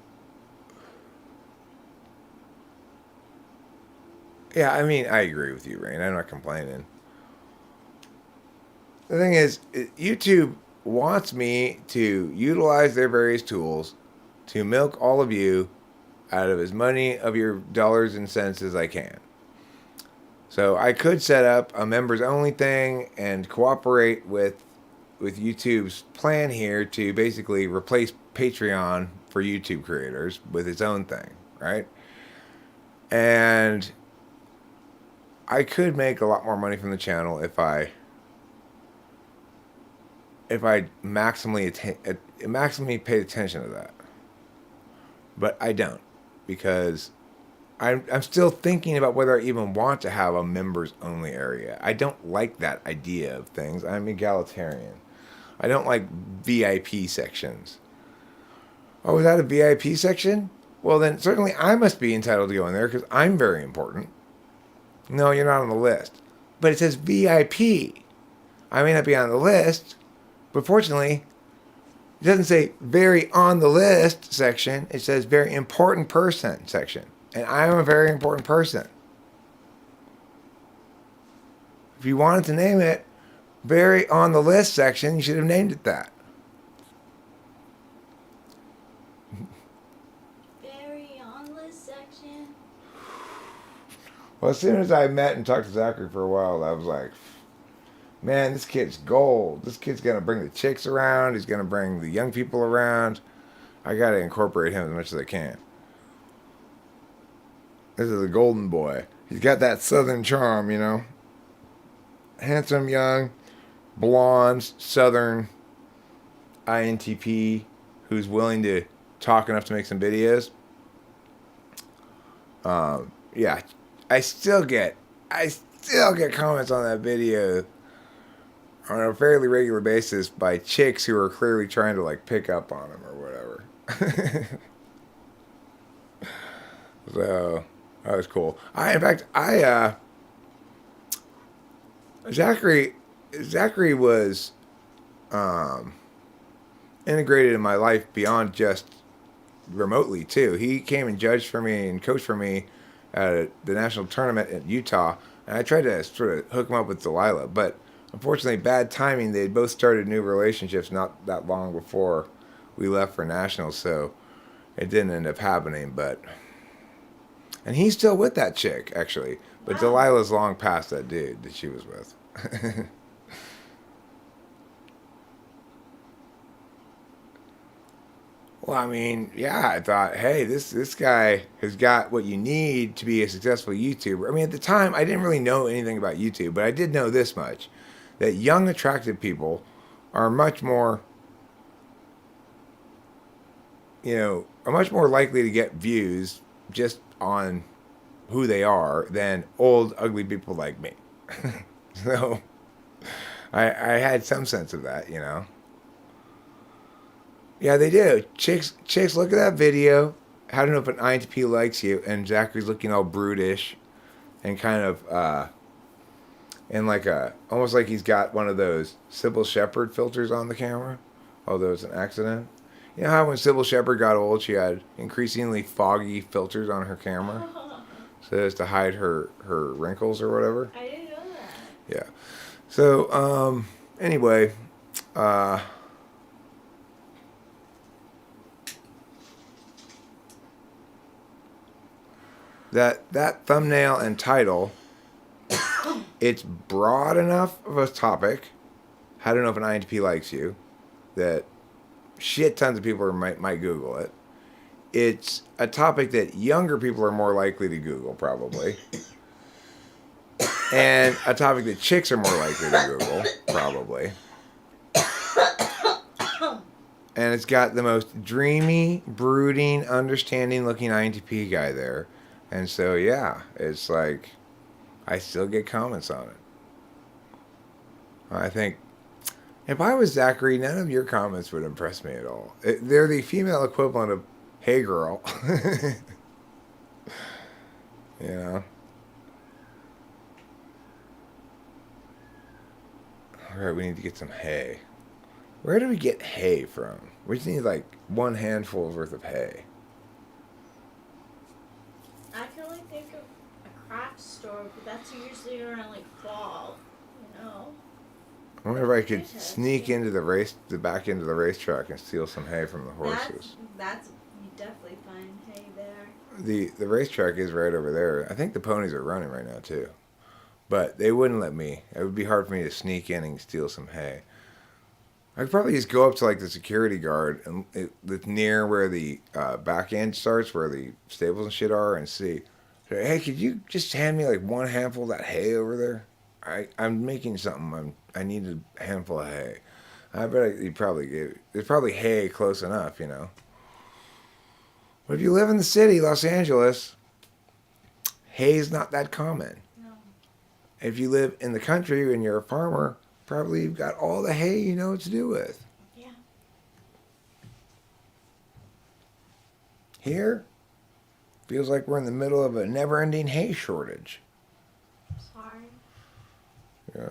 Yeah, I mean, I agree with you, Rain. I'm not complaining. The thing is, YouTube wants me to utilize their various tools to milk all of you out of as many of your dollars and cents as I can. So I could set up a members only thing and cooperate with YouTube's plan here to basically replace Patreon for YouTube creators with its own thing, right? And I could make a lot more money from the channel if I maximally paid attention to that. But I don't, because I'm still thinking about whether I even want to have a members only area. I don't like that idea of things. I'm egalitarian. I don't like VIP sections. Oh, is that a VIP section? Well, then certainly I must be entitled to go in there because I'm very important. No, you're not on the list. But it says VIP. I may not be on the list, but fortunately, it doesn't say very on the list section. It says very important person section. And I'm a very important person. If you wanted to name it very on the list section, you should have named it that. Very on list section. Well, as soon as I met and talked to Zachary for a while, I was like, man, this kid's gold. This kid's going to bring the chicks around. He's going to bring the young people around. I got to incorporate him as much as I can. This is a golden boy. He's got that southern charm, you know. Handsome, young, blonde, southern INTP who's willing to talk enough to make some videos. Yeah, I still get comments on that video on a fairly regular basis by chicks who are clearly trying to like pick up on him or whatever. So that was cool. In fact, Zachary was integrated in my life beyond just remotely too. He came and judged for me and coached for me at the national tournament in Utah, and I tried to sort of hook him up with Delilah, but unfortunately, bad timing. They both started new relationships not that long before we left for nationals, so it didn't end up happening. And he's still with that chick actually, but Wow. Delilah's long past that dude that she was with. Well, I mean, yeah, I thought, hey, this guy has got what you need to be a successful YouTuber. I mean, at the time, I didn't really know anything about YouTube, but I did know this much, that young, attractive people are much more, are much more likely to get views just on who they are than old, ugly people like me. So I had some sense of that, Yeah, they do. Chicks, look at that video. How to know if an INTP likes you, and Zachary's looking all brutish, and kind of, and like almost like he's got one of those Sybil Shepherd filters on the camera. Although it was an accident. You know how when Sybil Shepherd got old, she had increasingly foggy filters on her camera, so as to hide her wrinkles or whatever. I didn't know that. Yeah. So anyway, that thumbnail and title, it's broad enough of a topic. How to know if an INTP likes you, that shit tons of people might Google it. It's a topic that younger people are more likely to Google, probably. And a topic that chicks are more likely to Google, probably. And it's got the most dreamy, brooding, understanding-looking INTP guy there. And so, yeah, it's like, I still get comments on it. I think, if I was Zachary, none of your comments would impress me at all. They're the female equivalent of, hey girl. You know? Alright, we need to get some hay. Where do we get hay from? We just need like one handful worth of hay. I can only think of a craft store, but that's usually around like fall, I wonder if I could sneak into the back end of the racetrack and steal some hay from the horses. That's you definitely find hay there. The racetrack is right over there. I think the ponies are running right now too. But they wouldn't let me. It would be hard for me to sneak in and steal some hay. I could probably just go up to like the security guard and it's near where the back end starts, where the stables and shit are, and see, hey, could you just hand me like one handful of that hay over there? I'm making something. I need a handful of hay. I bet you probably gave. There's probably hay close enough, But if you live in the city, Los Angeles, hay is not that common. No. If you live in the country and you're a farmer, probably you've got all the hay you know what to do with. Yeah. Here, feels like we're in the middle of a never-ending hay shortage. Sorry. Yeah.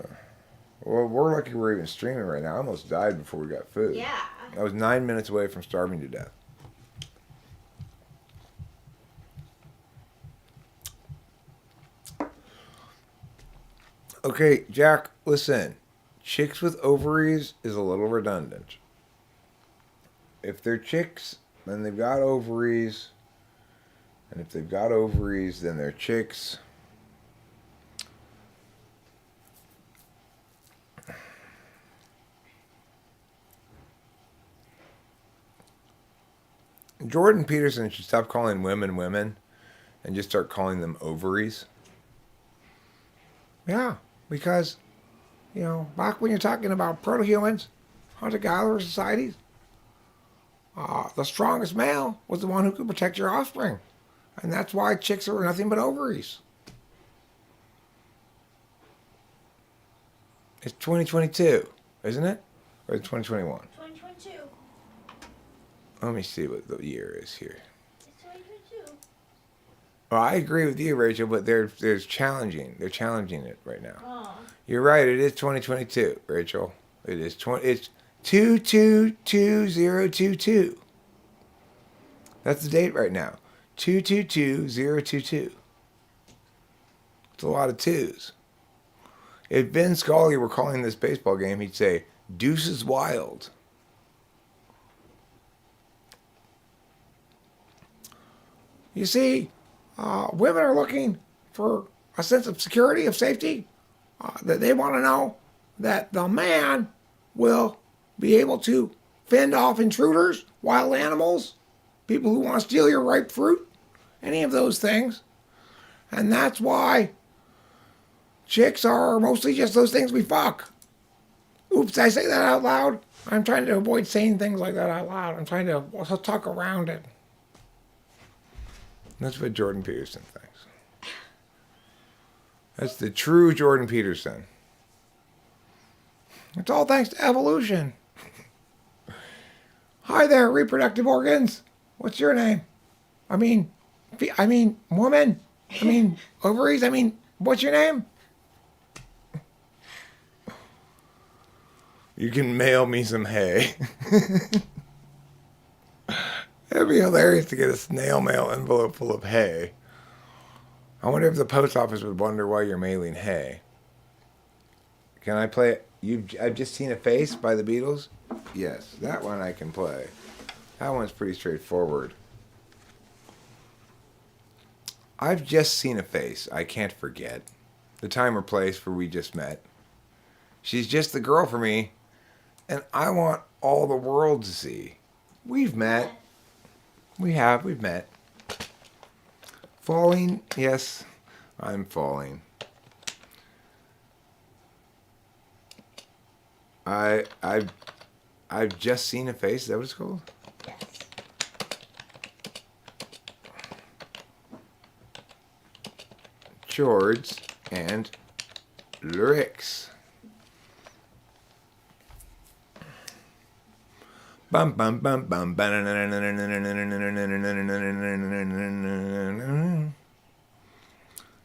Well, we're lucky we're even streaming right now. I almost died before we got food. Yeah. I was 9 minutes away from starving to death. Okay, Jack, listen. Chicks with ovaries is a little redundant. If they're chicks, then they've got ovaries. And if they've got ovaries, then they're chicks. Jordan Peterson should stop calling women women and just start calling them ovaries. Yeah, because, back when you're talking about proto-humans, hunter-gatherer societies, the strongest male was the one who could protect your offspring. And that's why chicks are nothing but ovaries. It's 2022, isn't it? Or 2021? 2022. Let me see what the year is here. It's 2022. Well, I agree with you, Rachel, but they're challenging. They're challenging it right now. Oh. You're right. It is 2022, Rachel. It is 20. It's 222022. That's the date right now. 222022. It's a lot of twos. If Vin Scully were calling this baseball game, he'd say, "Deuces wild." You see, women are looking for a sense of security, of safety. That they want to know that the man will be able to fend off intruders, wild animals, people who want to steal your ripe fruit, any of those things. And that's why chicks are mostly just those things we fuck. Oops, did I say that out loud? I'm trying to avoid saying things like that out loud. I'm trying to talk around it. That's what Jordan Peterson thinks. That's the true Jordan Peterson. It's all thanks to evolution. Hi there, reproductive organs. What's your name? I mean, woman. I mean, ovaries. I mean, what's your name? You can mail me some hay. It'd be hilarious to get a snail mail envelope full of hay. I wonder if the post office would wonder why you're mailing hay. Can I play it? I've just seen a face by the Beatles? Yes, that one I can play. That one's pretty straightforward. I've just seen a face I can't forget. The time or place where we just met. She's just the girl for me, and I want all the world to see. We've met. We've met. Falling, yes, I'm falling. I've just seen a face. Is that what it's called? Yes. Chords and lyrics. Bum bum bum bum.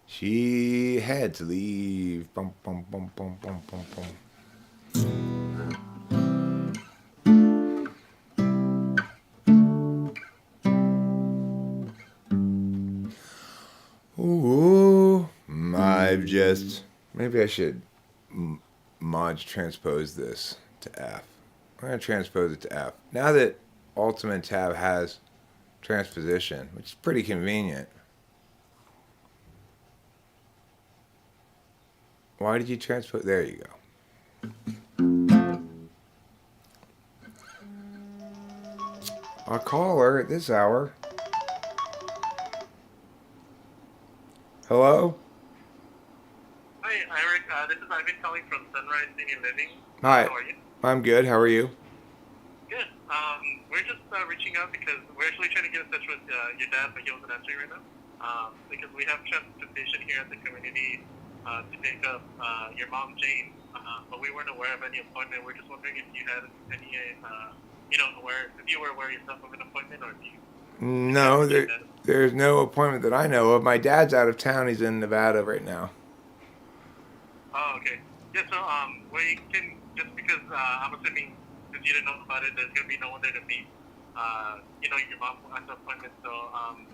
She had to leave. Bum bum bum bum bum bum bum. Ooh, I've just. Maybe I should mod transpose this to F. I'm going to transpose it to F. Now that Ultimate Tab has transposition, which is pretty convenient. Why did you transpose? There you go. I'll call her at this hour. Hello? Hi, Eric. This is Ivan calling from Sunrise Senior Living. Hi. How are you? I'm good. How are you? Good. We're just reaching out because we're actually trying to get in touch with your dad, but he wasn't answering right now. Because we have transportation here at the community to pick up your mom, Jane. But we weren't aware of any appointment. We're just wondering if you had any, if you were aware yourself of an appointment, or if you... No, there's no appointment that I know of. My dad's out of town. He's in Nevada right now. Oh, okay. Yeah, so we can, just because I'm assuming since you didn't know about it, there's going to be no one there to meet, your mom at the appointment. So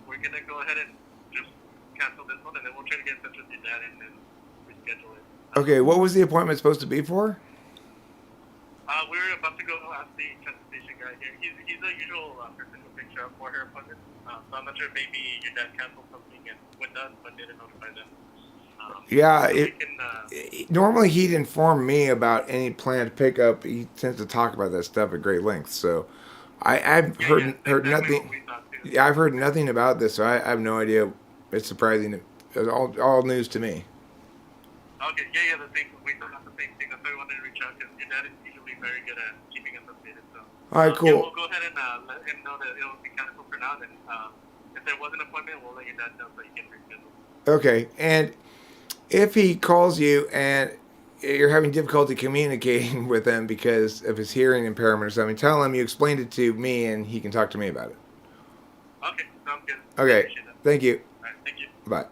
we're going to go ahead and just cancel this one, and then we'll try to get in touch with your dad and then reschedule it. Okay, what was the appointment supposed to be for? We're about to go ask the transportation guy here. He's the usual person who picks her up for her appointment. So I'm not sure, maybe your dad canceled something and with us, but didn't notify them. Normally he'd inform me about any planned pickup. He tends to talk about that stuff at great length. So I've heard nothing. Yeah, I've heard nothing about this, so I have no idea. It's surprising. It's all news to me. Okay, the thing, we still have the same thing. That's why we wanted to reach out, because your dad is usually very good at keeping us updated. So, all right, cool. Yeah, we'll go ahead and let him know that it will be canceled for now. Then, if there was an appointment, we'll let your dad know so you can reschedule. Okay, and if he calls you and you're having difficulty communicating with him because of his hearing impairment or something, tell him you explained it to me and he can talk to me about it. Okay, sounds good. I Okay. appreciate that. Thank you. All right, thank you. Bye.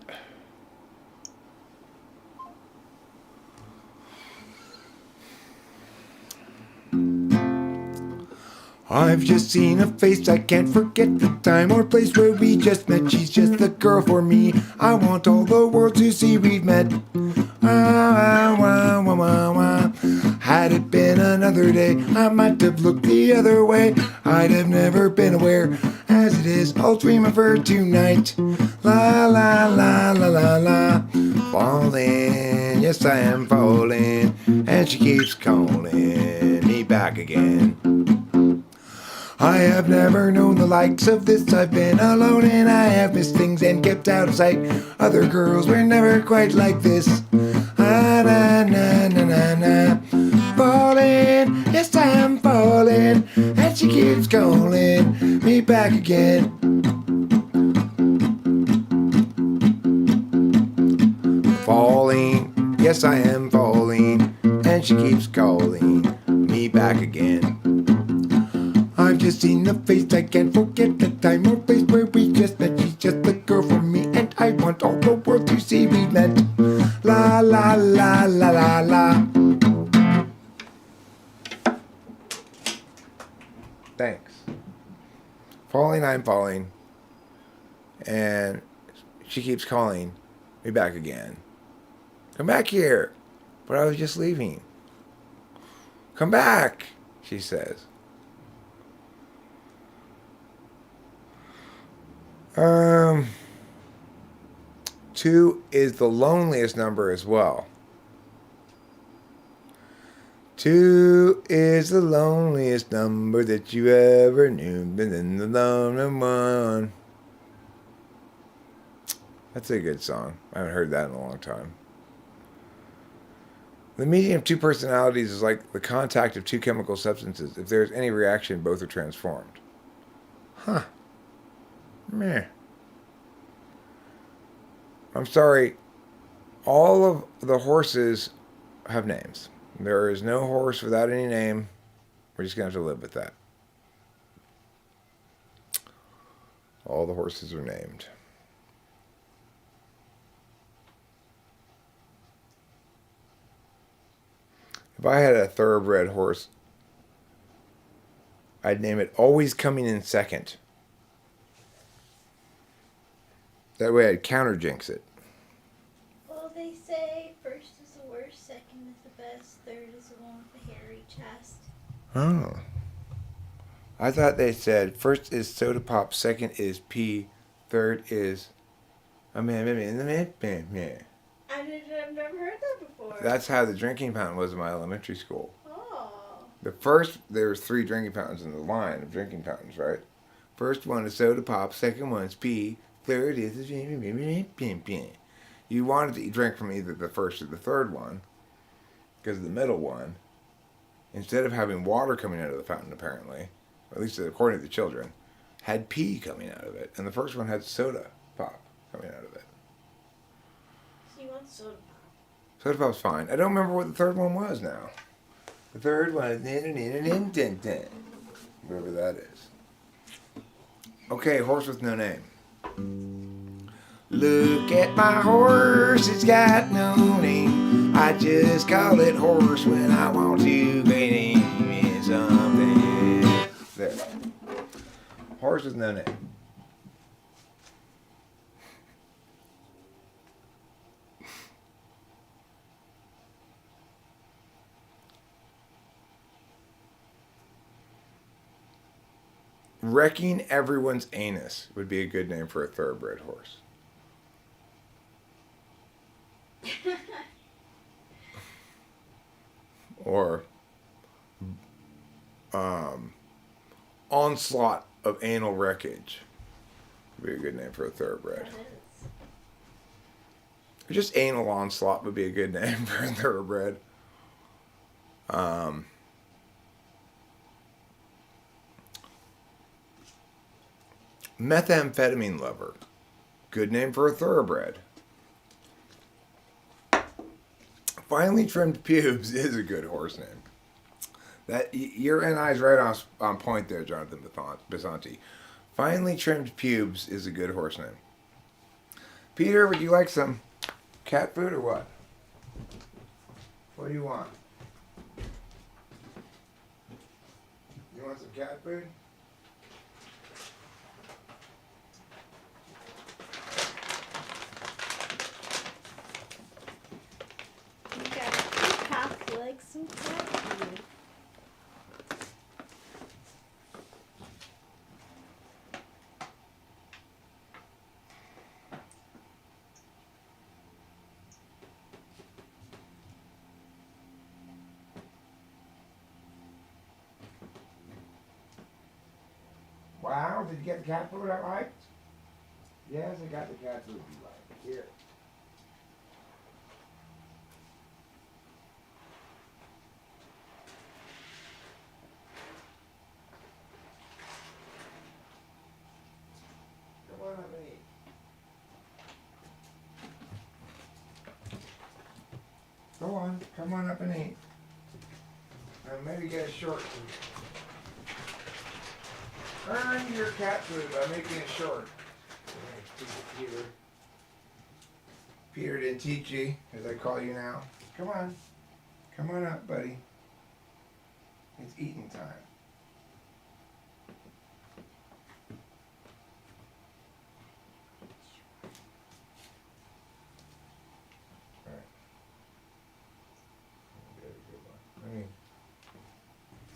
I've just seen a face, I can't forget the time or place where we just met. She's just the girl for me. I want all the world to see we've met. Wah, wah, wah, wah, wah. Had it been another day, I might have looked the other way. I'd have never been aware. As it is, I'll dream of her tonight. La la la la la la. Falling, yes I am falling, and she keeps calling me back again. I have never known the likes of this. I've been alone and I have missed things and kept out of sight. Other girls were never quite like this. Ah, na na na na na. Falling, yes I am falling, and she keeps calling me back again. Falling, yes I am falling, and she keeps calling me back again. I've just seen the face, I can't forget the time or place where we just met. She's just the girl for me, and I want all the world to see we met. La la la la la la. Thanks. Falling, I'm falling. And she keeps calling me back again. Come back here. But I was just leaving. Come back, she says. 2 is the loneliest number as well. 2 is the loneliest number that you ever knew. Been the lonely one. That's a good song. I haven't heard that in a long time. The meeting of 2 personalities is like the contact of 2 chemical substances. If there's any reaction, both are transformed. Huh. Meh. I'm sorry. All of the horses have names. There is no horse without any name. We're just going to have to live with that. All the horses are named. If I had a thoroughbred horse, I'd name it Always Coming in Second. That way I'd counter jinx it. Well, they say first is the worst, second is the best, third is the one with the hairy chest. Oh. I thought they said first is soda pop, second is pee, third is I've never heard that before. That's how the drinking fountain was in my elementary school. Oh. There was 3 drinking fountains in the line of drinking fountains, right? First one is soda pop, second one is pee, third is you wanted to drink from either the first or the third one, because the middle one, instead of having water coming out of the fountain, apparently, or at least according to the children, had pee coming out of it, and the first one had soda pop coming out of it. So you want soda pop? Soda pop's fine. I don't remember what the third one was now. The third one is whatever that is. Okay, horse with no name. Look at my horse, it's got no name. I just call it horse when I want to name it something. There. Horse with no name. Wrecking everyone's anus would be a good name for a thoroughbred horse. Or onslaught of anal wreckage would be a good name for a thoroughbred. That is. Or just anal onslaught would be a good name for a thoroughbred. Methamphetamine lover. Good name for a thoroughbred. Finely trimmed pubes is a good horse name. That your NI is right on point there, Jonathan Basanti. Finely trimmed pubes is a good horse name. Peter, would you like some cat food or what? What do you want? You want some cat food? You got a peacock like some cat food. Wow, did you get the cat food I liked? Yes, I got the cat food you liked. Here. Come on up and eat. Go on, come on up and eat. And maybe get a short food. Earn your cat food by making it short. Peter. Peter didn't teach you, as I call you now. Come on. Come on up, buddy. It's eating time.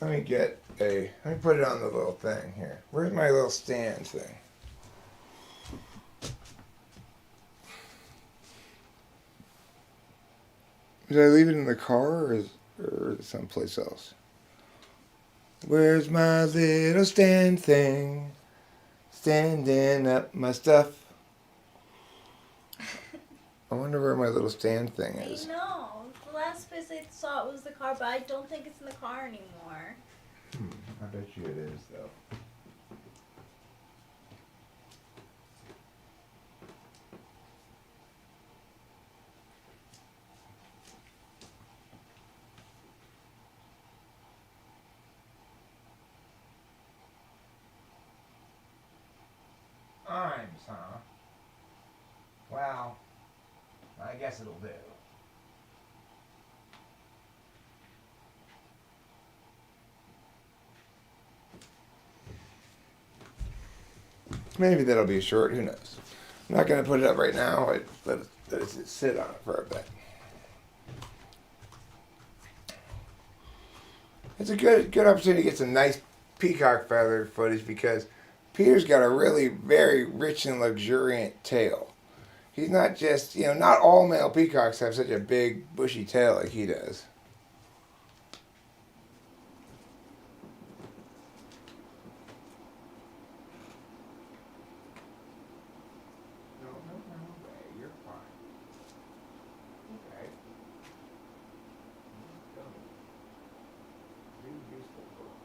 All right. Let me put it on the little thing here. Where's my little stand thing? Did I leave it in the car or is it someplace else? Where's my little stand thing? Standing up my stuff. I wonder where my little stand thing is. I know. The last place I saw it was the car, but I don't think it's in the car anymore. I bet you it is, though. Arms, huh? Well, I guess it'll do. Maybe that'll be short, who knows. I'm not going to put it up right now. I let it sit on it for a bit. It's a good opportunity to get some nice peacock feather footage because Peter's got a really very rich and luxuriant tail. He's not just, not all male peacocks have such a big bushy tail like he does. You're fine. Okay. Be useful for us.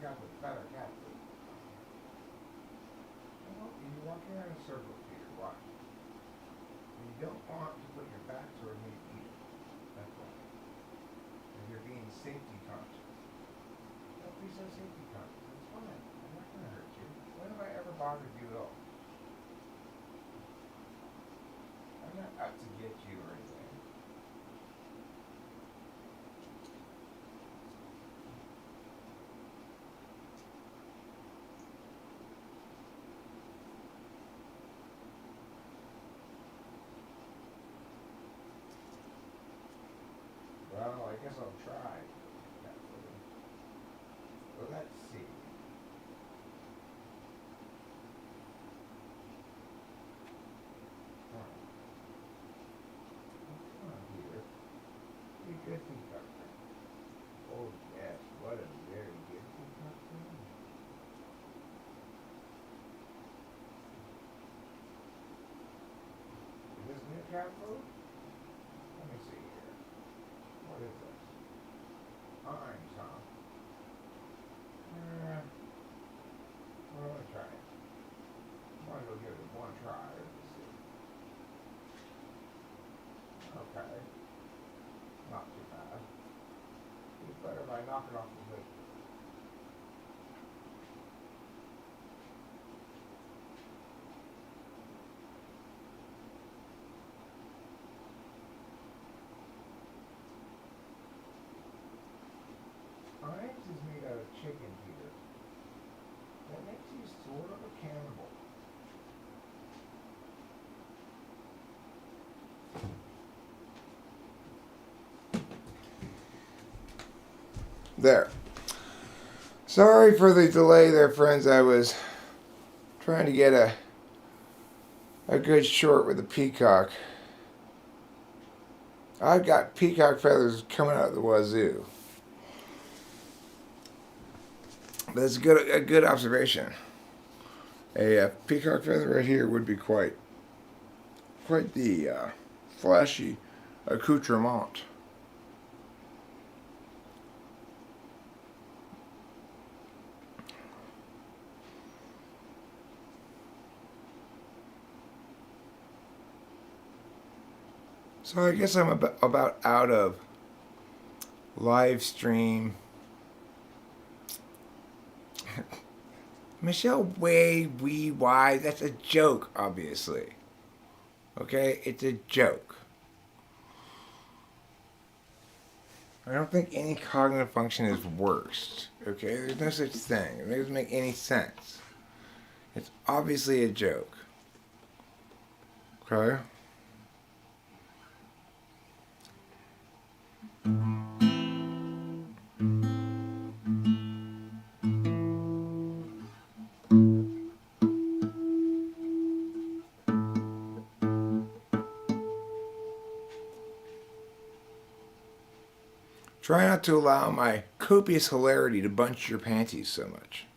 Got the feather cat food. You walk around in a circle, Peter. Watch. And you don't want to put your back toward me either. That's why. And you're being safety conscious. Don't be so safety conscious. It's fine. I'm not going to hurt you. When have I ever bothered you at all? I'm not out to get you or anything. forever. Let me see here. What is this? Orange, huh? Well, let me try it. Might as well give it one try. Let's see. Okay. Not too bad. It's better if I knock it off the lid. Orange is made out of chicken, Peter. That makes you sort of a cannibal. There. Sorry for the delay there, friends. I was trying to get a good short with the peacock. I've got peacock feathers coming out of the wazoo. That's a good observation. A peacock feather right here would be quite the flashy accoutrement. So I guess I'm about out of live stream. Michelle, why? That's a joke, obviously. Okay? It's a joke. I don't think any cognitive function is worst. Okay? There's no such thing. It doesn't make any sense. It's obviously a joke. Okay? Try not to allow my copious hilarity to bunch your panties so much.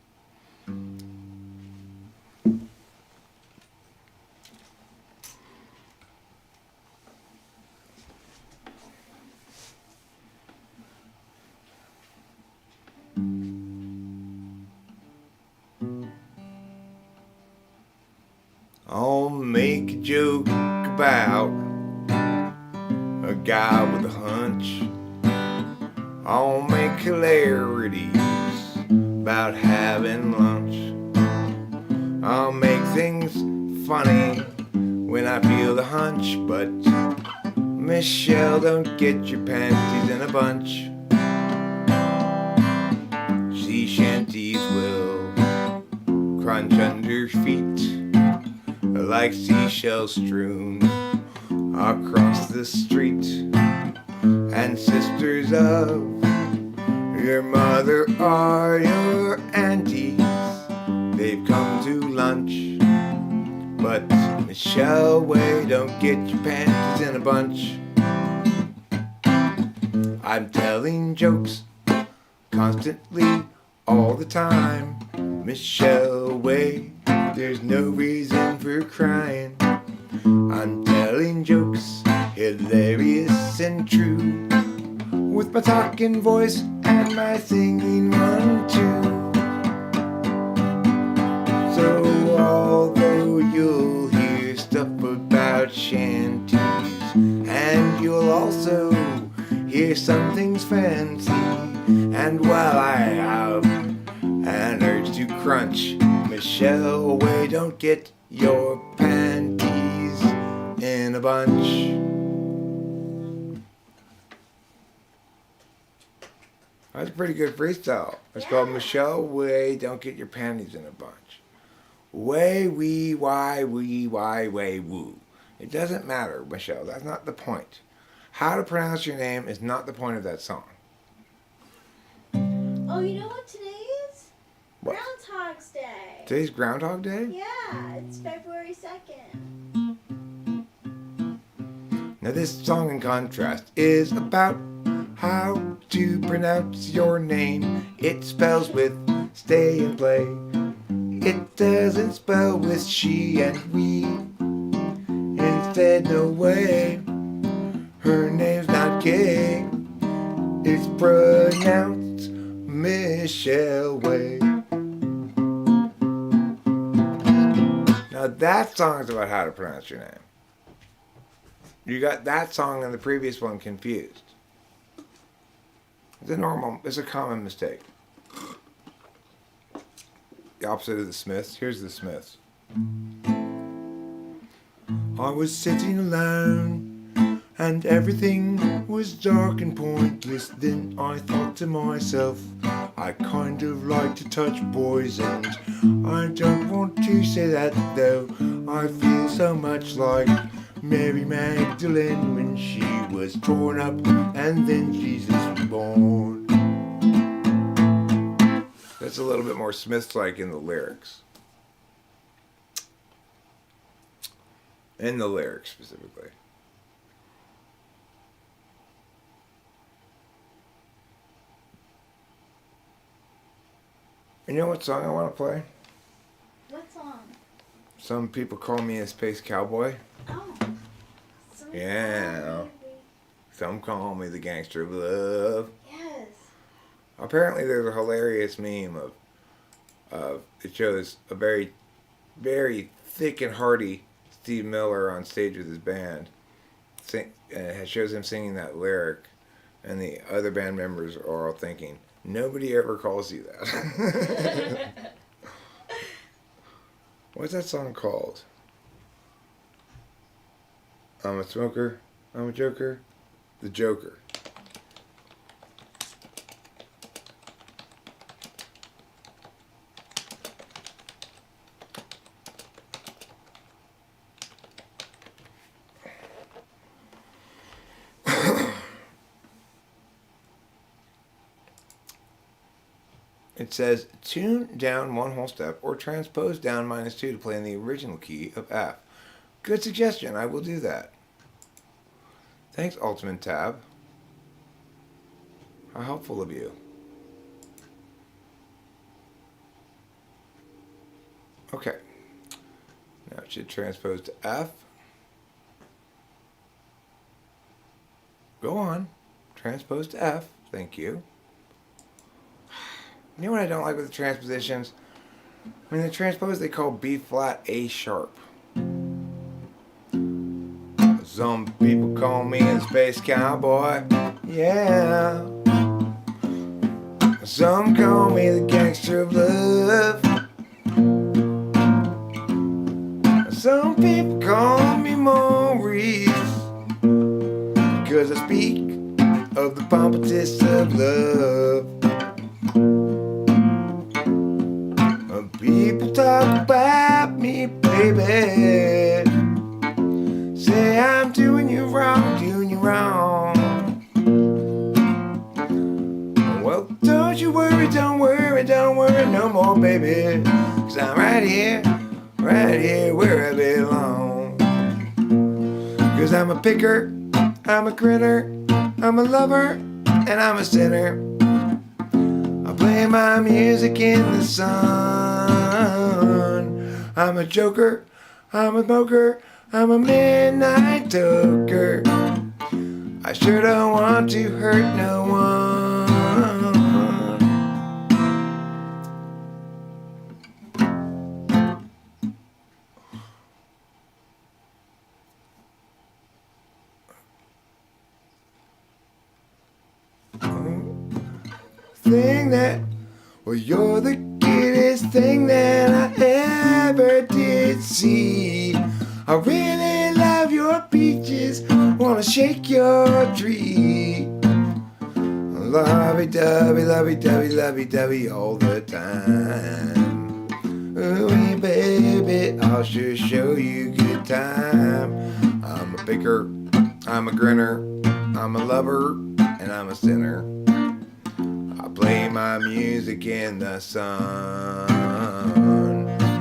I'll make a joke about a guy with a hunch. I'll make hilarities about having lunch. I'll make things funny when I feel the hunch. But Michelle, don't get your panties in a bunch. Sea shanties will crunch under feet like seashells strewn across the street. And sisters of your mother are your aunties. They've come to lunch. But Michelle, wait, don't get your panties in a bunch. I'm telling jokes constantly, all the time. Michelle, wait, there's no reason for crying. I'm telling jokes, hilarious and true, with my talking voice and my singing one too. So although you'll hear stuff about shanties, and you'll also hear some things fancy, and while I have an urge to crunch, Michelle, wait, don't get your panties in a bunch. That's a pretty good freestyle. It's called Michelle, way, don't get your panties in a bunch. Way, wee, why, way, woo. It doesn't matter, Michelle. That's not the point. How to pronounce your name is not the point of that song. Oh, you know what today is? What? Groundhog's Day. Today's Groundhog Day? Yeah, it's February 2nd. Now this song, in contrast, is about how to pronounce your name. It spells with stay and play. It doesn't spell with she and we. said no way. Her name's not gay. It's pronounced Michelle Way. Now that song's about how to pronounce your name. You got that song and the previous one confused. It's a common mistake. The opposite of the Smiths. Here's the Smiths. I was sitting alone, and everything was dark and pointless. Then I thought to myself, I kind of like to touch boys, and I don't want to say that though. I feel so much like Mary Magdalene when she was torn up and then Jesus was born. That's a little bit more Smiths-like in the lyrics. In the lyrics, specifically. You know what song I want to play? What song? Some people call me a space cowboy. Oh. Yeah. Some call me the gangster of love. Yes. Apparently there's a hilarious meme of it shows a very, very thick and hearty Steve Miller on stage with his band. And it shows him singing that lyric, and the other band members are all thinking, nobody ever calls you that. What's that song called? I'm a smoker, I'm a joker, the Joker. It says, tune down one whole step or transpose down -2 to play in the original key of F. Good suggestion, I will do that. Thanks, Ultimate Tab. How helpful of you. Okay. Now it should transpose to F. Go on. Transpose to F. Thank you. You know what I don't like with the transpositions? I mean, the transpose they call B flat A sharp. Some people call me a space cowboy. Yeah. Some call me the gangster of love. Some people call me Maurice, because I speak of the pompous of love. People talk about me, baby. Say I'm doing you wrong, doing you wrong. Well, don't you worry, don't worry, don't worry no more, baby. 'Cause I'm right here where I belong. 'Cause I'm a picker, I'm a grinner, I'm a lover, and I'm a sinner. I play my music in the sun. I'm a joker, I'm a smoker, I'm a midnight toker. I sure don't want to hurt no one. Thing that, well, you're the cutest thing that I ever did see. I really love your peaches, wanna shake your tree. Lovey-dovey, lovey-dovey, lovey-dovey all the time. Ooh, baby, I'll sure show you good time. I'm a picker, I'm a grinner, I'm a lover, and I'm a sinner. I play my music in the sun.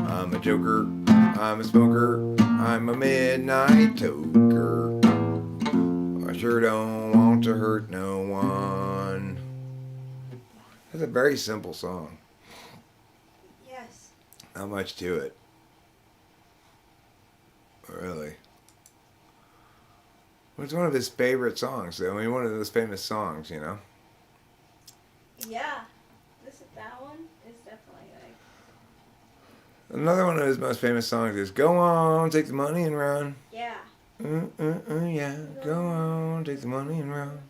I'm a joker, I'm a smoker, I'm a midnight toker. I sure don't want to hurt no one. That's a very simple song. Yes. Not much to it. Really. It's one of his favorite songs. I mean, one of those famous songs, you know. Yeah. That one is definitely like. Another one of his most famous songs is "Go on, take the money and run." Yeah. Yeah. Go on, take the money and run.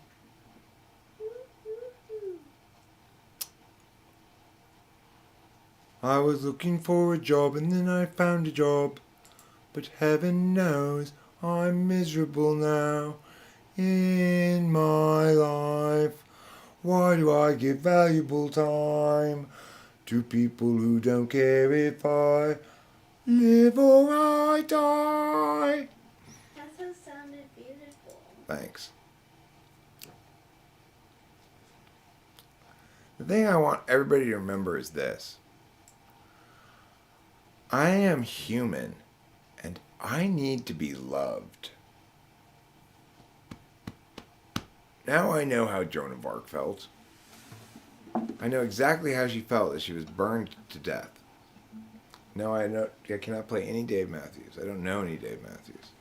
I was looking for a job and then I found a job. But heaven knows I'm miserable now in my life. Why do I give valuable time to people who don't care if I live or I die? That has sounded beautiful. Thanks. The thing I want everybody to remember is this. I am human, and I need to be loved. Now I know how Joan of Arc felt. I know exactly how she felt as she was burned to death. Now I cannot play any Dave Matthews. I don't know any Dave Matthews.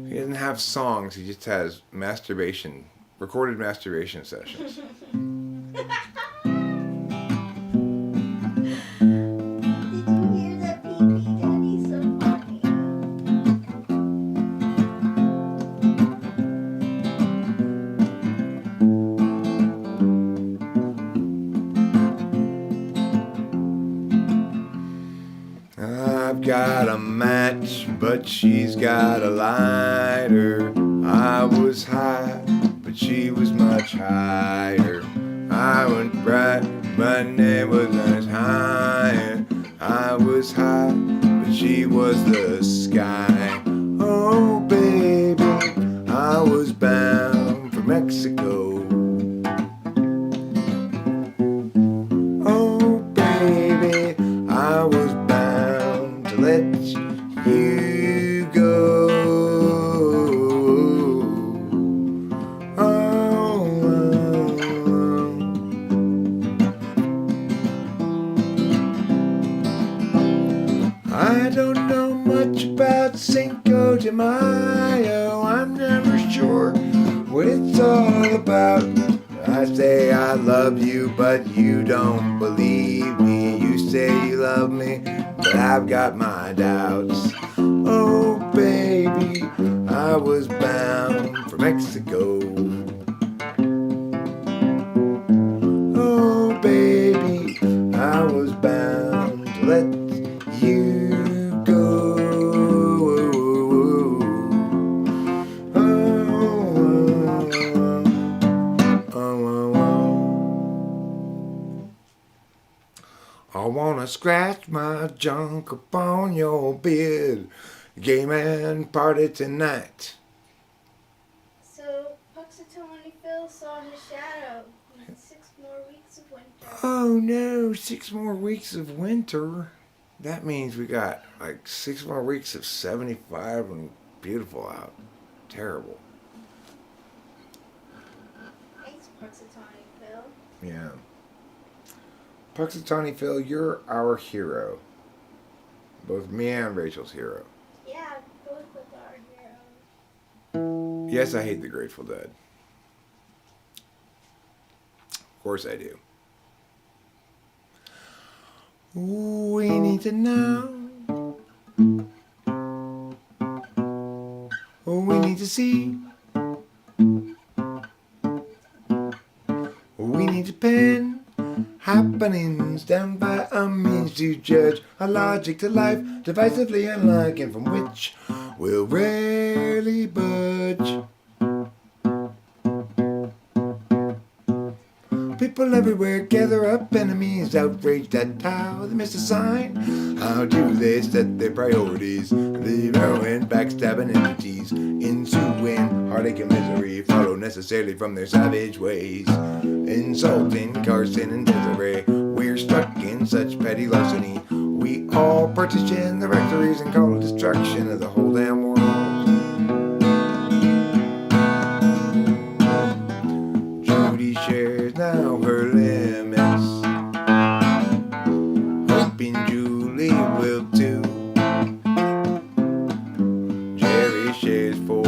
He doesn't have songs, he just has recorded masturbation sessions. I've got a match, but she's got a lighter. I was high, but she was much higher. I went bright, but it was much higher. I was high, but she was the sky. Oh baby, I was bound for Mexico. Oh baby, I was bound to let you go. I don't know much about Cinco de Mayo. I'm never sure what it's all about. I say I love you, but you don't believe me. You say you love me, but I've got my doubts. Oh baby, I was bound for Mexico. Oh baby, I was bound to let you go. I wanna scratch my junk upon your bed. Gay man party tonight. So, Puxatawny Phil saw his shadow. He had 6 more weeks of winter. Oh no, 6 more weeks of winter. That means we got like 6 more weeks of 75 and beautiful out. Terrible. Thanks, Puxatawny Phil. Yeah. Puxatawny Phil, you're our hero. Both me and Rachel's hero. Yeah, both of our heroes. Yes, I hate the Grateful Dead. Of course I do. We need to know. We need to see. We need to pen happenings down by a means to judge a logic to life divisively unlike and from which we'll rarely budge. People everywhere gather up, enemies outraged at how they miss a sign. How do they set their priorities? The heroin backstabbing entities, ensuing heartache and misery follow necessarily from their savage ways. Insulting Carson and Desiree, we're stuck in such petty larceny. We all partition the rectories and call it destruction of the whole damn world. Judy shares now her limits, hoping Julie will too. Jerry shares 4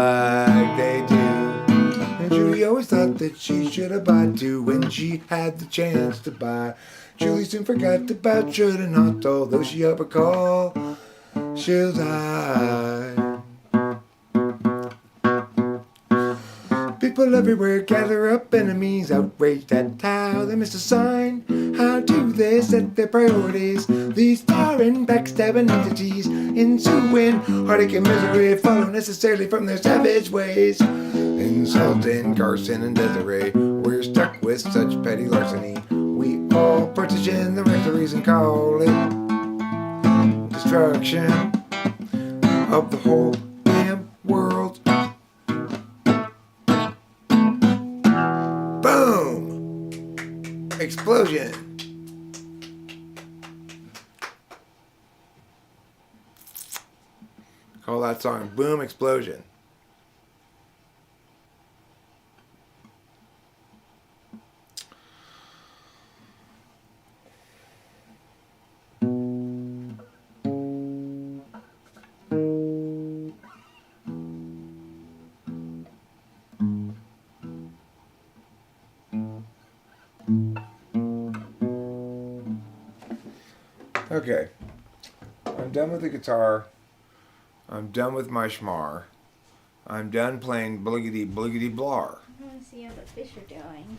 like they do. And Julie always thought that she should have bought too when she had the chance to buy. Julie soon forgot about should and not, although she up a call, she'll die. People everywhere gather up, enemies outraged at how they missed a sign. How do they set their priorities? These foreign backstabbing entities, ensuing heartache and misery follow necessarily from their savage ways. Insulting Carson and Desiree, we're stuck with such petty larceny. We all partition the rectories and call it destruction of the whole damn world. Boom! Explosion! Call that song Boom Explosion. Okay, I'm done with the guitar. I'm done with my schmar. I'm done playing bliggity bliggity blar. I want to see how the fish are doing.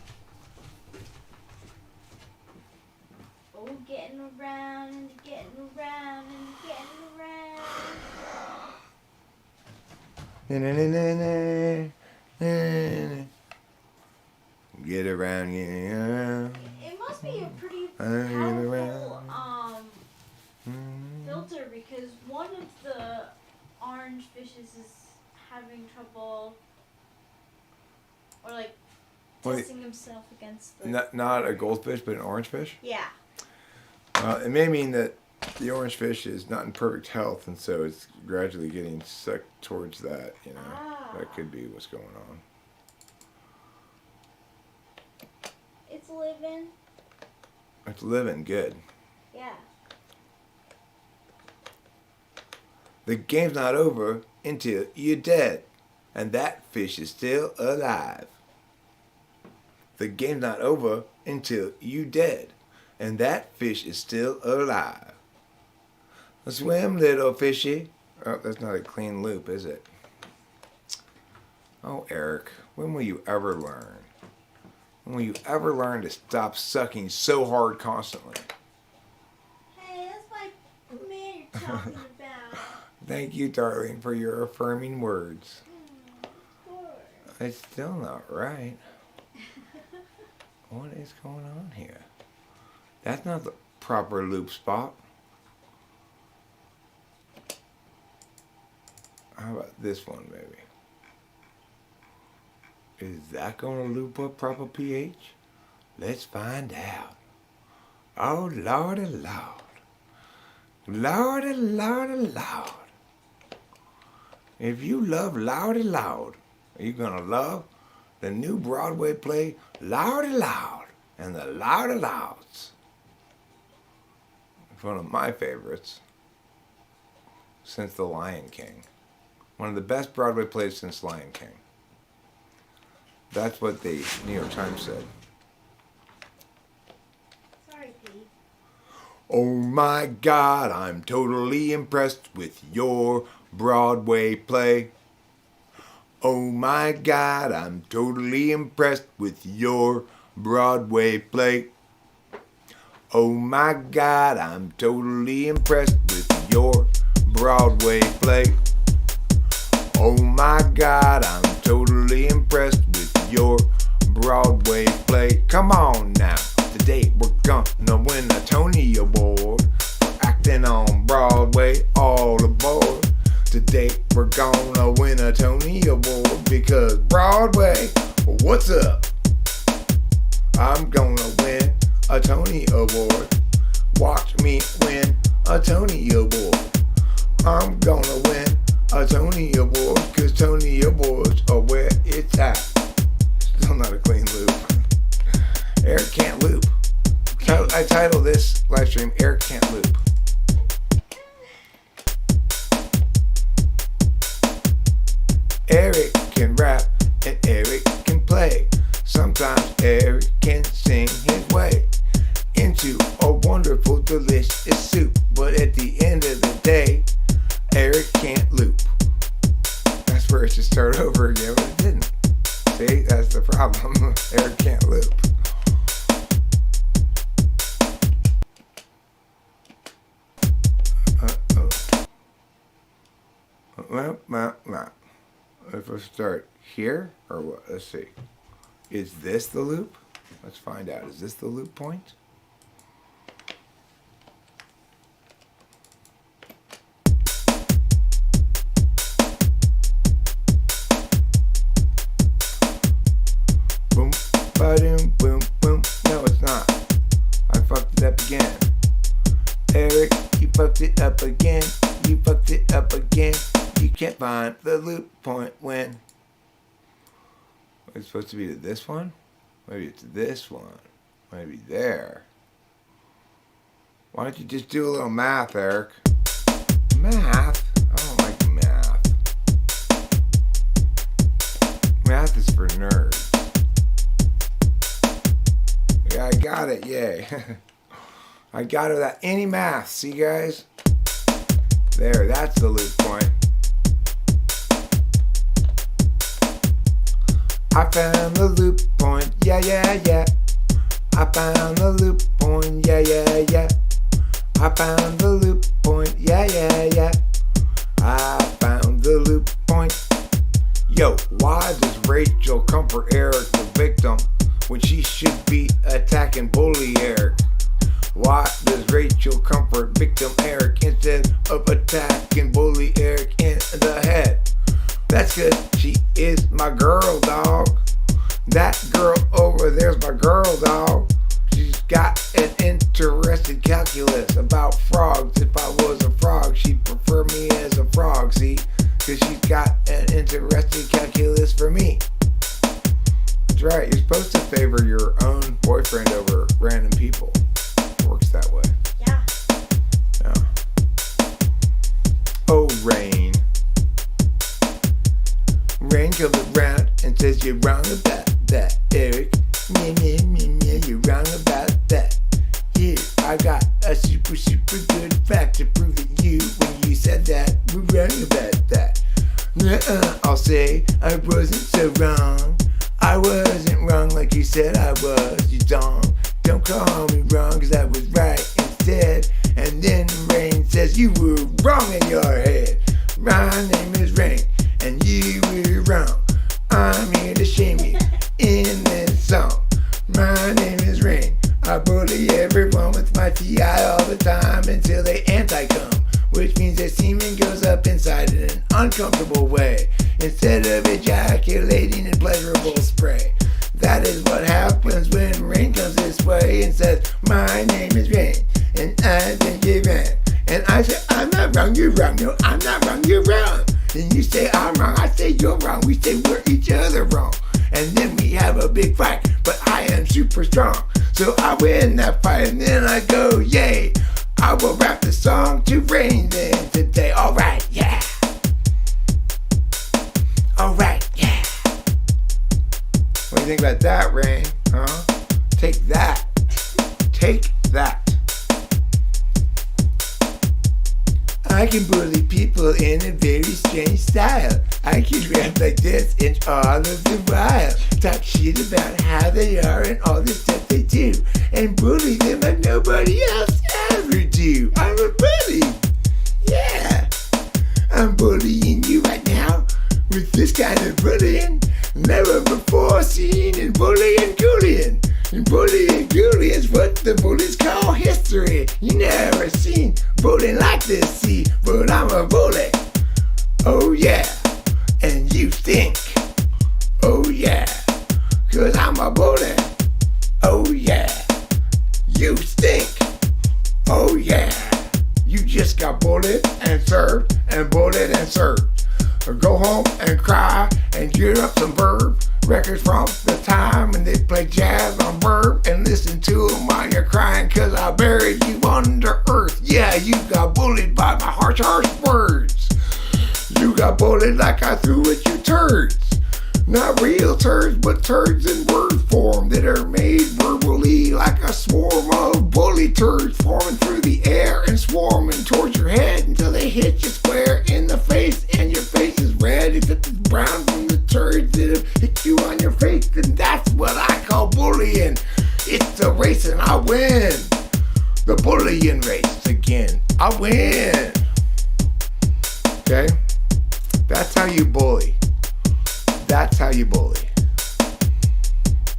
Oh, getting around and getting around and getting around. Get around, get around. It must be a pretty Get powerful filter because one of the orange fishes is having trouble or like Wait. testing himself against the Not a goldfish, but an orange fish? yeah. It may mean that the orange fish is not in perfect health, and so it's gradually getting sucked towards that, you know. Ah. That could be what's going on. It's living. It's living good. Yeah. The game's not over until you're dead, and that fish is still alive. The game's not over until you're dead, and that fish is still alive. Swim, little fishy. Oh, that's not a clean loop, is it? Oh, Eric, when will you ever learn? When will you ever learn to stop sucking so hard constantly? Hey, that's my man you're talking about. Thank you, darling, for your affirming words. Of course. It's still not right. What is going on here? That's not the proper loop spot. How about this one, maybe? Is that going to loop up proper pH? Let's find out. Oh, Lordy, Lord. Lordy, Lordy, Lord. If you love Lordy, Lord, are you going to love the new Broadway play, Lordy, Lord, and the Lordy Lords? It's one of my favorites since The Lion King. One of the best Broadway plays since Lion King. That's what the New York Times said. Sorry, Pete. Oh my God, I'm totally impressed with your Broadway play. Oh my God, I'm totally impressed with your Broadway play. Oh my God, I'm totally impressed with your Broadway play. Oh my God, I'm totally impressed with your Broadway play. Come on now, today we're gonna win a Tony Award for acting on Broadway. All aboard. Today we're gonna win a Tony Award because Broadway, what's up? I'm gonna win a Tony Award. Watch me win a Tony Award. I'm gonna win a Tony Award, cause Tony Awards are where it's at. Still not a clean loop. Eric can't loop. I title this live stream, Eric Can't Loop. Eric again, but it didn't. See, that's the problem. Eric can't loop. Well. If I start here, or what? Let's see. Is this the loop? Let's find out. Is this the loop point? Boom, ba-doom, boom, boom. No, it's not. I fucked it up again. Eric, you fucked it up again. You fucked it up again. You can't find the loop point when. It's supposed to be to this one? Maybe it's this one. Maybe there. Why don't you just do a little math, Eric? Math? I don't like math. Math is for nerds. Yeah, I got it. Yay. I got it without any math. See, guys? There, that's the loop point. I found the loop point, yeah. I found the loop point, yeah. I found the loop point, yeah. I found the loop point. Yo, why does Rachel comfort Eric the victim when she should be attacking bully Eric? Why does Rachel comfort victim Eric instead of attacking bully Eric in the head? That's good. She is my girl, dog. That girl over there's my girl, dog. She's got an interesting calculus about frogs. If I was a frog, she'd prefer me as a frog, see? Because she's got an interesting calculus for me. That's right. You're supposed to favor your own boyfriend over random people. It works that way. Yeah. Oh, Rain. Rain comes around and says you're wrong about that, Eric. You're wrong about that. Here, I got a super good fact to prove that you, when you said that, were wrong about that. I'll say I wasn't so wrong. I wasn't wrong like you said I was, you don't call me wrong, cause I was right instead. And then Rain says you were wrong in your head. My name is Rain, and you were wrong. I'm here to shame you in this song. My name is Rain. I bully everyone with my TI all the time until they anti-cum, which means their semen goes up inside in an uncomfortable way instead of ejaculating in pleasurable spray. That is what happens when Rain comes this way and says, my name is Rain, and I think you're wrong. And I say, I'm not wrong, you're wrong. No, I'm not wrong, you're wrong. And you say, I'm wrong, I say, you're wrong. We say we're each other wrong. And then we have a big fight, but I am super strong. So I win that fight, and then I go, yay. I will rap the song to Rain then today. Alright, yeah. Alright, yeah. What do you think about that, Rain? Huh? Take that. Take that. I can bully people in a very strange style. I can rap like this in all of the while. Talk shit about how they are and all the stuff they do, and bully them like nobody else ever do. I'm a bully. Yeah. I'm bullying you right now with this kind of bullying never before seen in bullying Julian. And bullying Julian is what the bullies call history. You never seen bullying like this, see, but I'm a bully. Oh yeah, and you stink. Oh yeah, cause I'm a bully. Oh yeah, you stink. Oh yeah, you just got bullied and served and bullied and served. Or go home and cry and get up some verb records from the time when they play jazz on verb and listen to them while you're crying cause I buried you under earth. Yeah, you got bullied by my harsh words. You got bullied like I threw at you turds. Not real turds, but turds in word form that are made verbally like a swarm of bully turds forming through the air and swarming towards your head until they hit you square in the face and your face is red except it's brown from the turd face and I win the bullying race again. I win. Okay? That's how you bully. That's how you bully.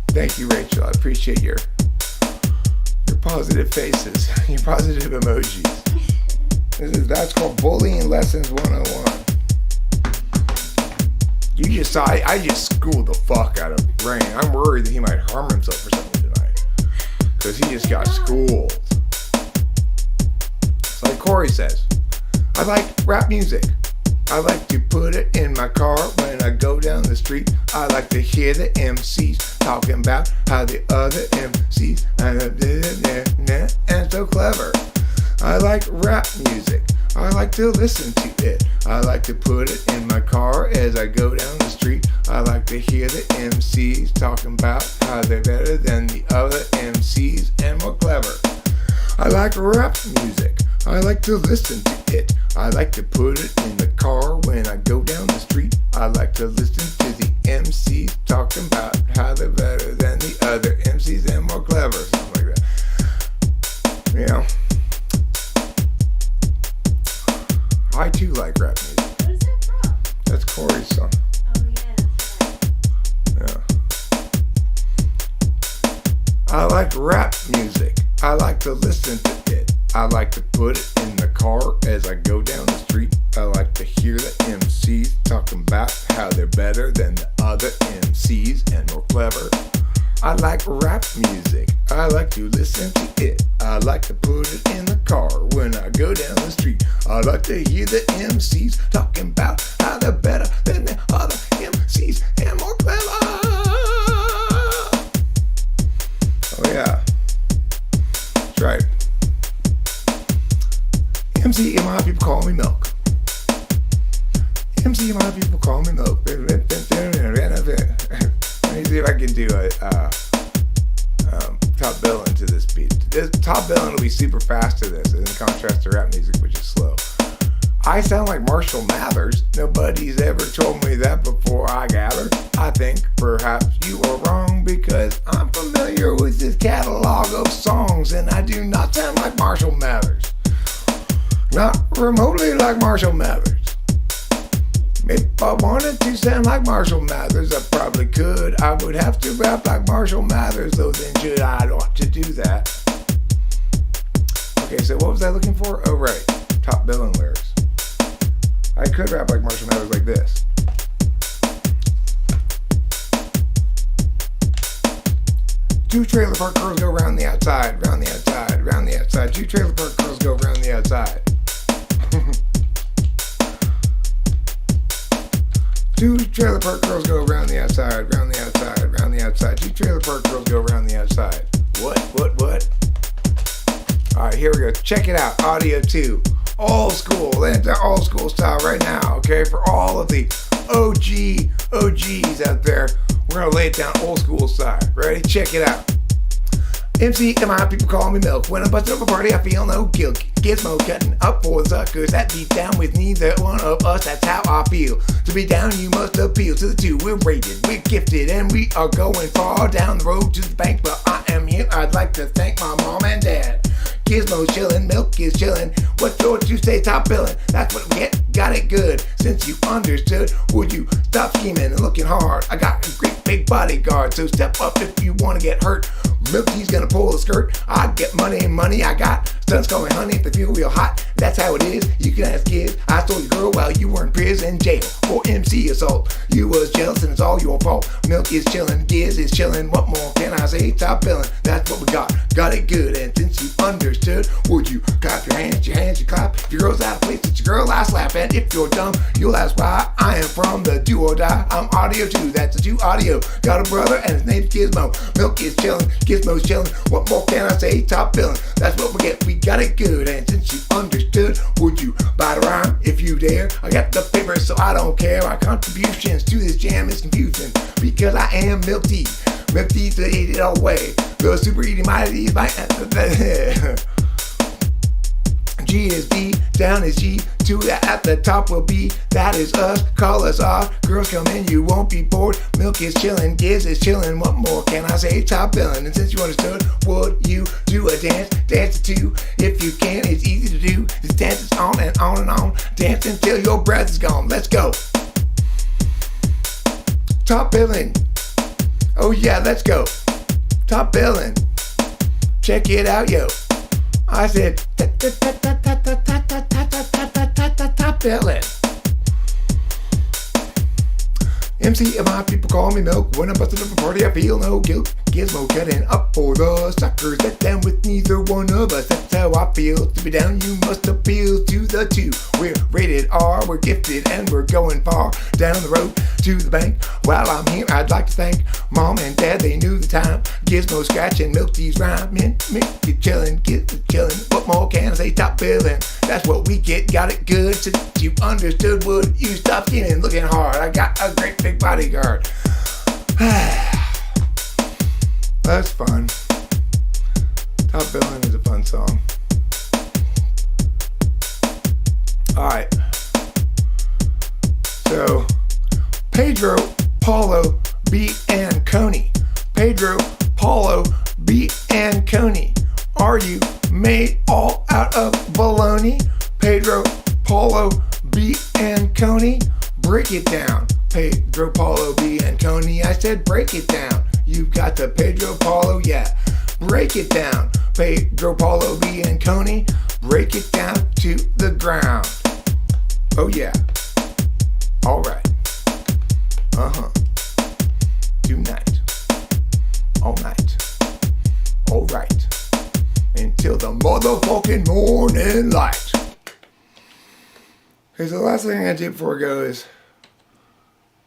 Thank you, Rachel. I appreciate your positive faces, your positive emojis. That's called Bullying Lessons 101. You just saw, I just schooled the fuck out of Rain. I'm worried that he might harm himself or something tonight. Because he just got schooled. It's like Corey says, I like rap music. I like to put it in my car when I go down the street. I like to hear the MCs talking about how the other MCs and so clever. I like rap music. I like to listen to it. I like to put it in my car as I go down the street. I like to hear the MCs talking about how they're better than the other MCs and more clever. I like rap music. I like to listen to it. I like to put it in the car when I go down the street. I like to listen to the MCs talking about how they're better than the other MCs and more clever. Something like that. You know. I too like rap music. What is that from? That's Corey's song. Oh yeah, that's right. Yeah. I like rap music. I like to listen to it. I like to put it in the car as I go down the street. I like to hear the MCs talking about how they're better than the other MCs and more clever. I like rap music. I like to listen to it. I like to put it in the car when I go down the street. I like to hear the MCs talking about how they're better than the other MCs and more clever. Oh yeah. That's right. MCMI people call me Milk. MCMI people call me Milk. Let me see if I can do a top billing to this beat. This top billing will be super fast to this, in contrast to rap music, which is slow. I sound like Marshall Mathers. Nobody's ever told me that before, I gather. I think perhaps you are wrong because I'm familiar with this catalog of songs and I do not sound like Marshall Mathers. Not remotely like Marshall Mathers. If I wanted to sound like Marshall Mathers, I probably could. I would have to rap like Marshall Mathers, though then should I ought to do that. Okay, so what was I looking for? Oh right, top billing lyrics. I could rap like Marshall Mathers like this. Two trailer park girls go round the outside, round the outside, round the outside. Two trailer park girls go round the outside. Two trailer park girls go around the outside, round the outside, round the outside. Two trailer park girls go around the outside. What? Alright, here we go. Check it out. Audio 2. Old school. Into old school style right now, okay? For all of the OGs out there, we're gonna lay it down old school style. Ready? Check it out. MCMI people call me Milk. When I'm busting up a party, I feel no guilt. Gizmo cutting up for the suckers that beat down with neither one of us. That's how I feel. To be down, you must appeal to the two. We're rated, we're gifted, and we are going far down the road to the bank. But I am here. I'd like to thank my mom and dad. Gizmo's chillin', Milk is chillin'. What's yours to say top billin'? That's what we get, got it good. Since you understood, would you stop scheming and looking hard? I got a great big bodyguard, so step up if you wanna get hurt. Milky's gonna pull the skirt. I get money, I got stunts calling honey if they feel real hot. That's how it is, you can ask kids. I stole your girl while you were in prison jail for MC assault. You was jealous and it's all your fault. Milk is chillin', Giz is chillin'. What more can I say? Top billin', that's what we got it good. And since you understood, would you clap your hands you clap. If your girl's out of place, it's your girl I slap. And if you're dumb, you'll ask why. I am from the do or die. I'm audio 2, that's a 2 audio. Got a brother and his name's Gizmo. Milk is chillin', Gizmo's chillin'. What more can I say? Top billin', that's what we get. We got it good. And since you understood, would you bite a rhyme if you dare? I got the paper, so I don't care. My contributions to this jam is confusion because I am Milk Tea. Milk Tea's to eat it all way. The super eating mighty is my G is D, down is G, 2 at the top will be, that is us, call us off, girls come in, you won't be bored, milk is chillin', Giz is chillin', what more can I say, top billin', and since you understood, would you do a dance to 2, if you can, it's easy to do, this dance is on and on and on, dance until your breath is gone, let's go. Top billin', oh yeah, let's go, top billin', check it out, yo. I said, top billin'. MC and my people call me Milk. When I'm busting up a party, I feel no guilt. Gizmo cutting up for the suckers that down with neither one of us. That's how I feel. To be down, you must appeal to the 2. We're rated R, we're gifted, and we're going far down the road to the bank. While I'm here, I'd like to thank Mom and Dad, they knew the time. Gizmo scratching, Milky's rhyming, Milky chillin', Giz chillin'. What more can I say? Top billin'. That's what we get, got it good. Since you understood, would you stop skinning, looking hard? I got a great big bodyguard. That's fun. Top Billin' is a fun song. Alright. So, Pedro, Paulo, B, and Coney. Pedro, Paulo, B, and Coney. Are you made all out of baloney? Pedro, Paulo, B, and Coney. Break it down. Pedro, Paulo, B, and Coney. I said break it down. You've got the Pedro, Paulo, yeah. Break it down. Pedro, Paulo, B, and Coney. Break it down to the ground. Oh yeah. Alright. Tonight. All night. Alright. Until the motherfucking morning light. Okay, so the last thing I'm gonna do before I go is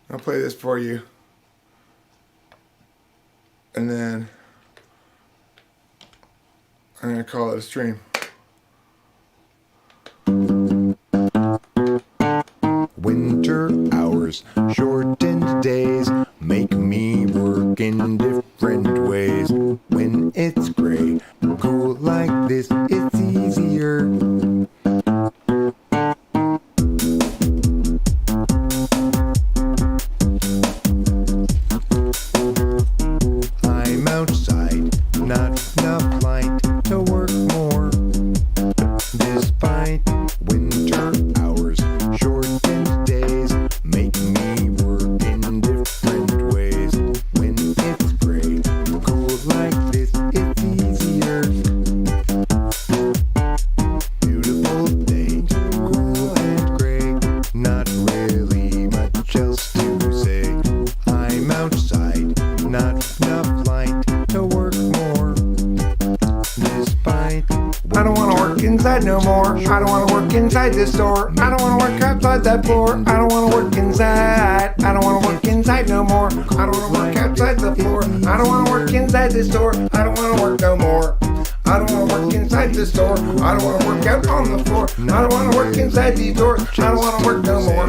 I'll play this for you. And then I'm gonna call it a stream. Winter hours, shortened days, make me work in different ways. When it's gray, cool like this, it's easier. I'm outside, not enough light to work more. Despite winter hours, shortened days make me work in different ways. When it's gray, cool like this, it's easier. Beautiful day, cool and gray, not really much else to say. I'm outside, not enough light to work more. Despite I don't wanna work inside no more. I don't wanna work inside this store. I don't wanna work outside that floor. I don't wanna work inside. I don't wanna work inside no more. I don't wanna work outside the floor. I don't wanna work inside this store. I don't wanna work no more. I don't wanna work inside the store. I don't wanna work out on the floor. I don't wanna work inside these doors. I don't wanna work no more.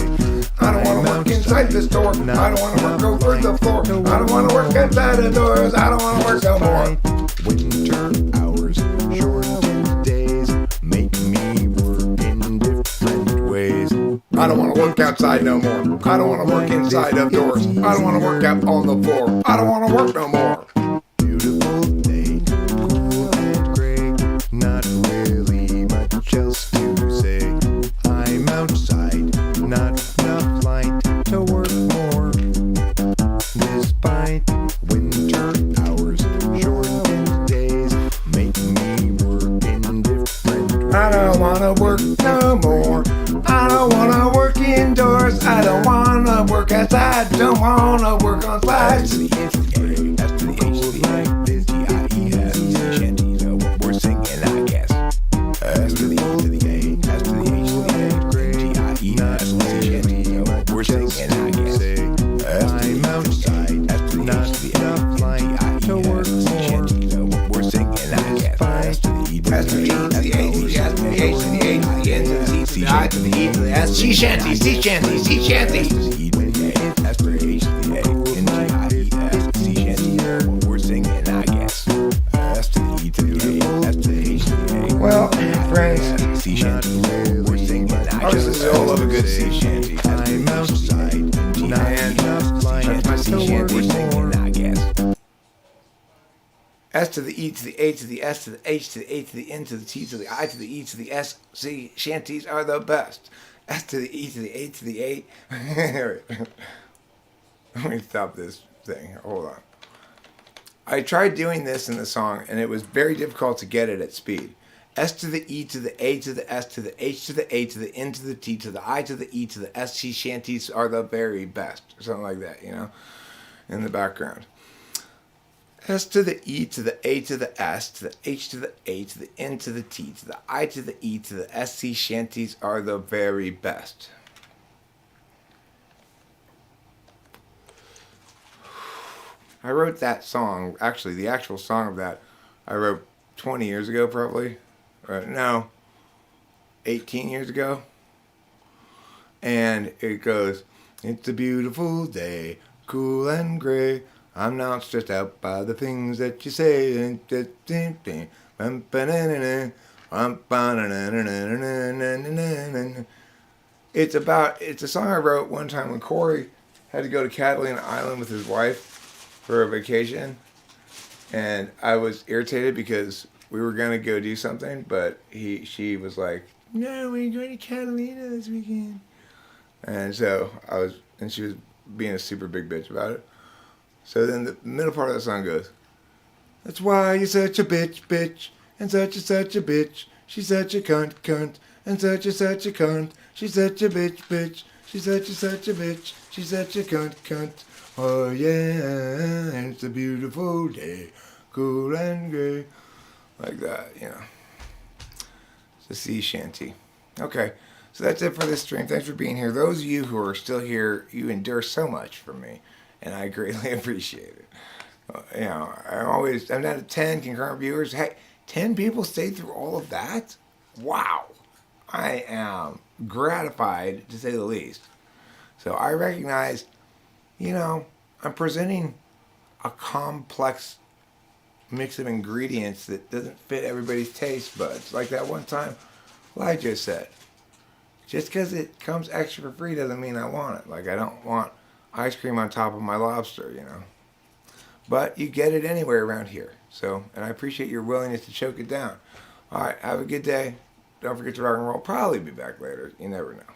I don't wanna work inside the store. I don't wanna work over the floor. I don't wanna work outside the doors. I don't wanna work no more. winter hours, shortened days make me work in different ways. I don't wanna work outside no more. I don't wanna work inside of doors. I don't wanna work out on the floor. I don't wanna work no more. Beautiful day, cool and gray, not really much else to say. I'm outside, not enough light to work more. Despite winter hours, shortened days make me work in different I don't wanna work no more. I don't wanna work indoors. I don't wanna work outside. Don't wanna work on slides. S to the H to the A, S to the H to the A, G-I-E-S, sea shanties are what we're singing, I guess. S to the E to the A, S to the H to the A, G-I-E-S, sea shanties are what we're singing, I guess. S to the E to the A, S to the H to the A, G-I-E-S, sea shanties are what we're singing, I guess. S to the E to the A, S to the E to the A, to the S to the H to the A, to the N to the C to the I to the E to the S. Sea shanties, sea shanties, sea shanties. S to the E to the A, S to the H to the A, N-G-I-E-S, sea shanties are what we're singing, I guess. S to the E to the A, S to the H to the A. Well, friends, sea not shanty. really We're singing much I just all love a good sea shanty. I'm outside, not And enough light that's my sea to shanty. We're work singing, more. I guess. S to the E to the A to the S to the H to the A to the N to the T to the I to the E to the S. Sea shanties are the best. S to the E to the A to the A. Let me stop this thing. Hold on. I tried doing this in the song, and it was very difficult to get it at speed. S to the E to the A to the S to the H to the A to the N to the T to the I to the E to the S. Sea shanties are the very best. Or something like that, you know, in the background. S to the E to the A to the S to the H to the A to the N to the T to the I to the E to the S. Sea shanties are the very best. I wrote that song, actually, the actual song of that, I wrote 20 years ago, probably. No, 18 years ago. And it goes, it's a beautiful day, cool and gray. I'm not stressed out by the things that you say. It's a song I wrote one time when Corey had to go to Catalina Island with his wife for a vacation, and I was irritated because we were gonna go do something, but she was like, "No, we're going to Catalina this weekend," and she was being a super big bitch about it. So then the middle part of the song goes, "That's why you're such a bitch, bitch, and such a bitch. She's such a cunt, cunt, and such a cunt. She's such a bitch, bitch. She's such a bitch. She's such a cunt, cunt. Oh yeah, it's a beautiful day, cool and gray." Like that, you know. It's a sea shanty. Okay, so that's it for this stream. Thanks for being here. Those of you who are still here, you endure so much from me, and I greatly appreciate it. You know, I'm not at 10 concurrent viewers. Hey, 10 people stayed through all of that? Wow. I am gratified, to say the least. So I recognize, you know, I'm presenting a complex mix of ingredients that doesn't fit everybody's taste buds. Like that one time, like I just said, just because it comes extra for free doesn't mean I want it. Like I don't want ice cream on top of my lobster, you know. But you get it anywhere around here. So, and I appreciate your willingness to choke it down. All right, have a good day. Don't forget to rock and roll. Probably be back later. You never know.